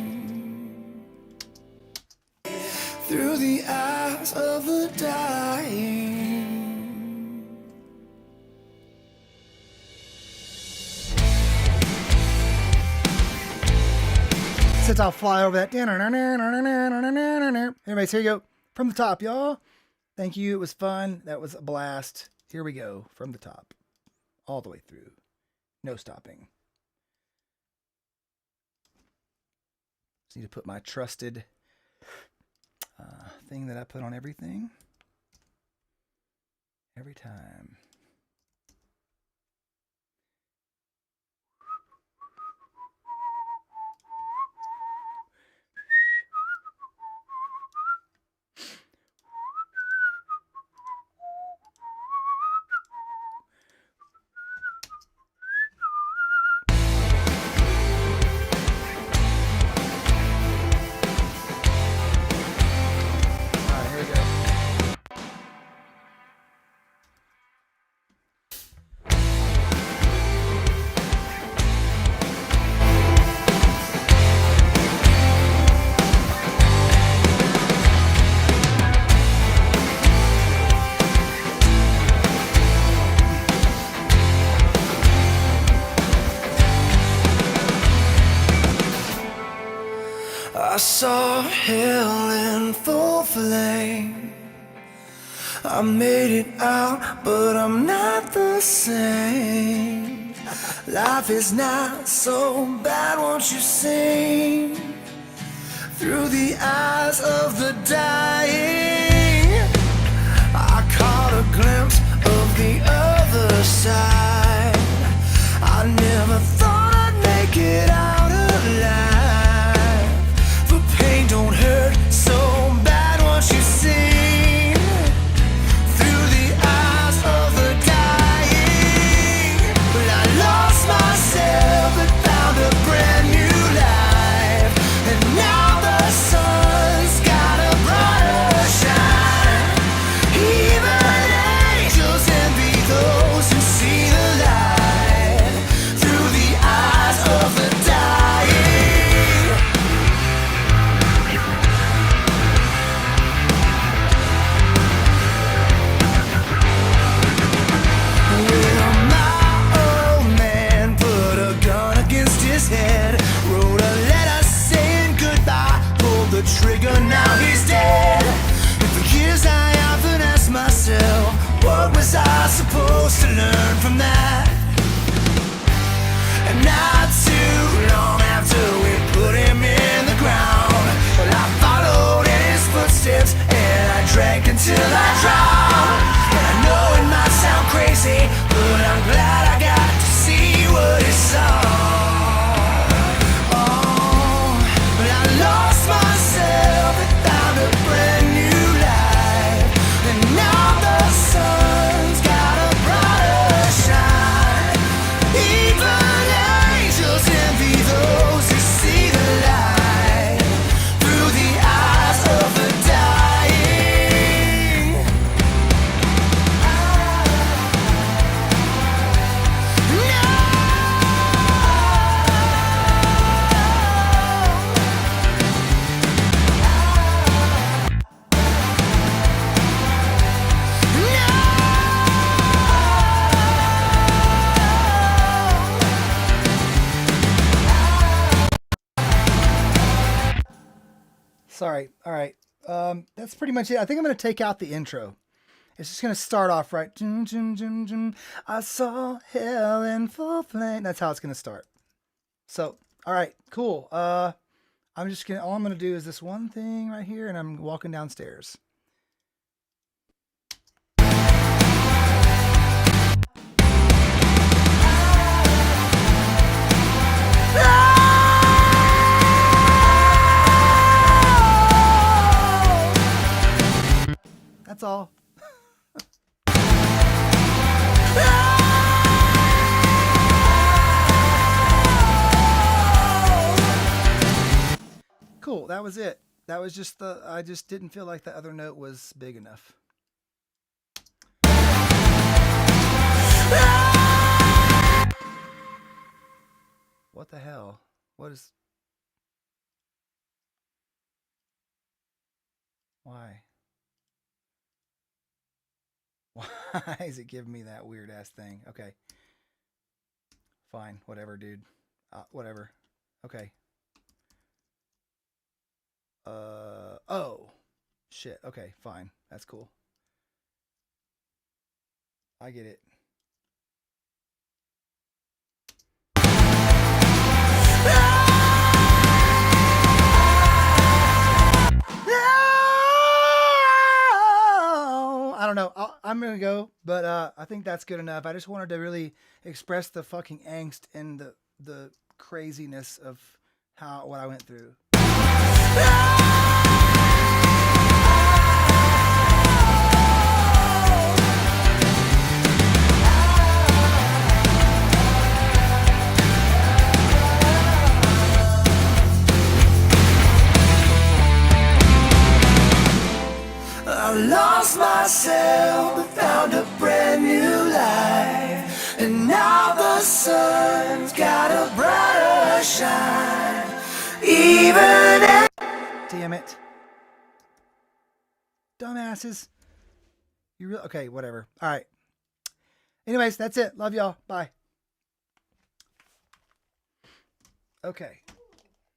Through the eyes of the dying. Since I'll fly over that. Anyways, here you go. From the top, y'all. Thank you. It was fun. That was a blast. Here we go. From the top. All the way through. No stopping. Just need to put my trusted thing that I put on everything. Every time. I saw hell in full flame. I made it out, but I'm not the same. Life is not so bad, won't you sing? Through the eyes of the dying, I caught a glimpse of the other side. I never thought I'd make it out alive. Don't hurt so bad, won't you sing? Through the eyes of the dying. But I lost myself and found a brand new life. And now the sun's got a brighter shine. Even angels envy those who see the light. Through the eyes of the dying. Trigger, now he's dead. And for years I often asked myself, what was I supposed to learn from that? And not too long after we put him in the ground, well, I followed in his footsteps and I drank until I drowned. And I know it might sound crazy, but I'm glad I got to see what he saw. Lost myself and found a brand new life. And now the sun's got a brighter shine. Even angels envy those who see the light. Through the eyes of the dying. Sorry. All right. That's pretty much it. I think I'm going to take out the intro. It's just going to start off right. I saw hell in full flame. That's how it's going to start. So, all right, cool. I'm just going to, all I'm going to do is this one thing right here, and I'm walking downstairs. That's all. Cool, that was it. That was just I just didn't feel like the other note was big enough. What the hell? What is... Why? Why is it giving me that weird ass thing? Okay. Fine. Whatever, dude. Whatever. Okay. Oh, shit. Okay, fine. That's cool. I get it. I don't know. I'm gonna go, but I think that's good enough. I just wanted to really express the fucking angst and the craziness of what I went through. I lost myself but found a brand new life, and now the sun's got a brighter shine. Even Damn it. Dumbasses. You really okay, whatever. All right. Anyways, that's it. Love y'all. Bye. Okay.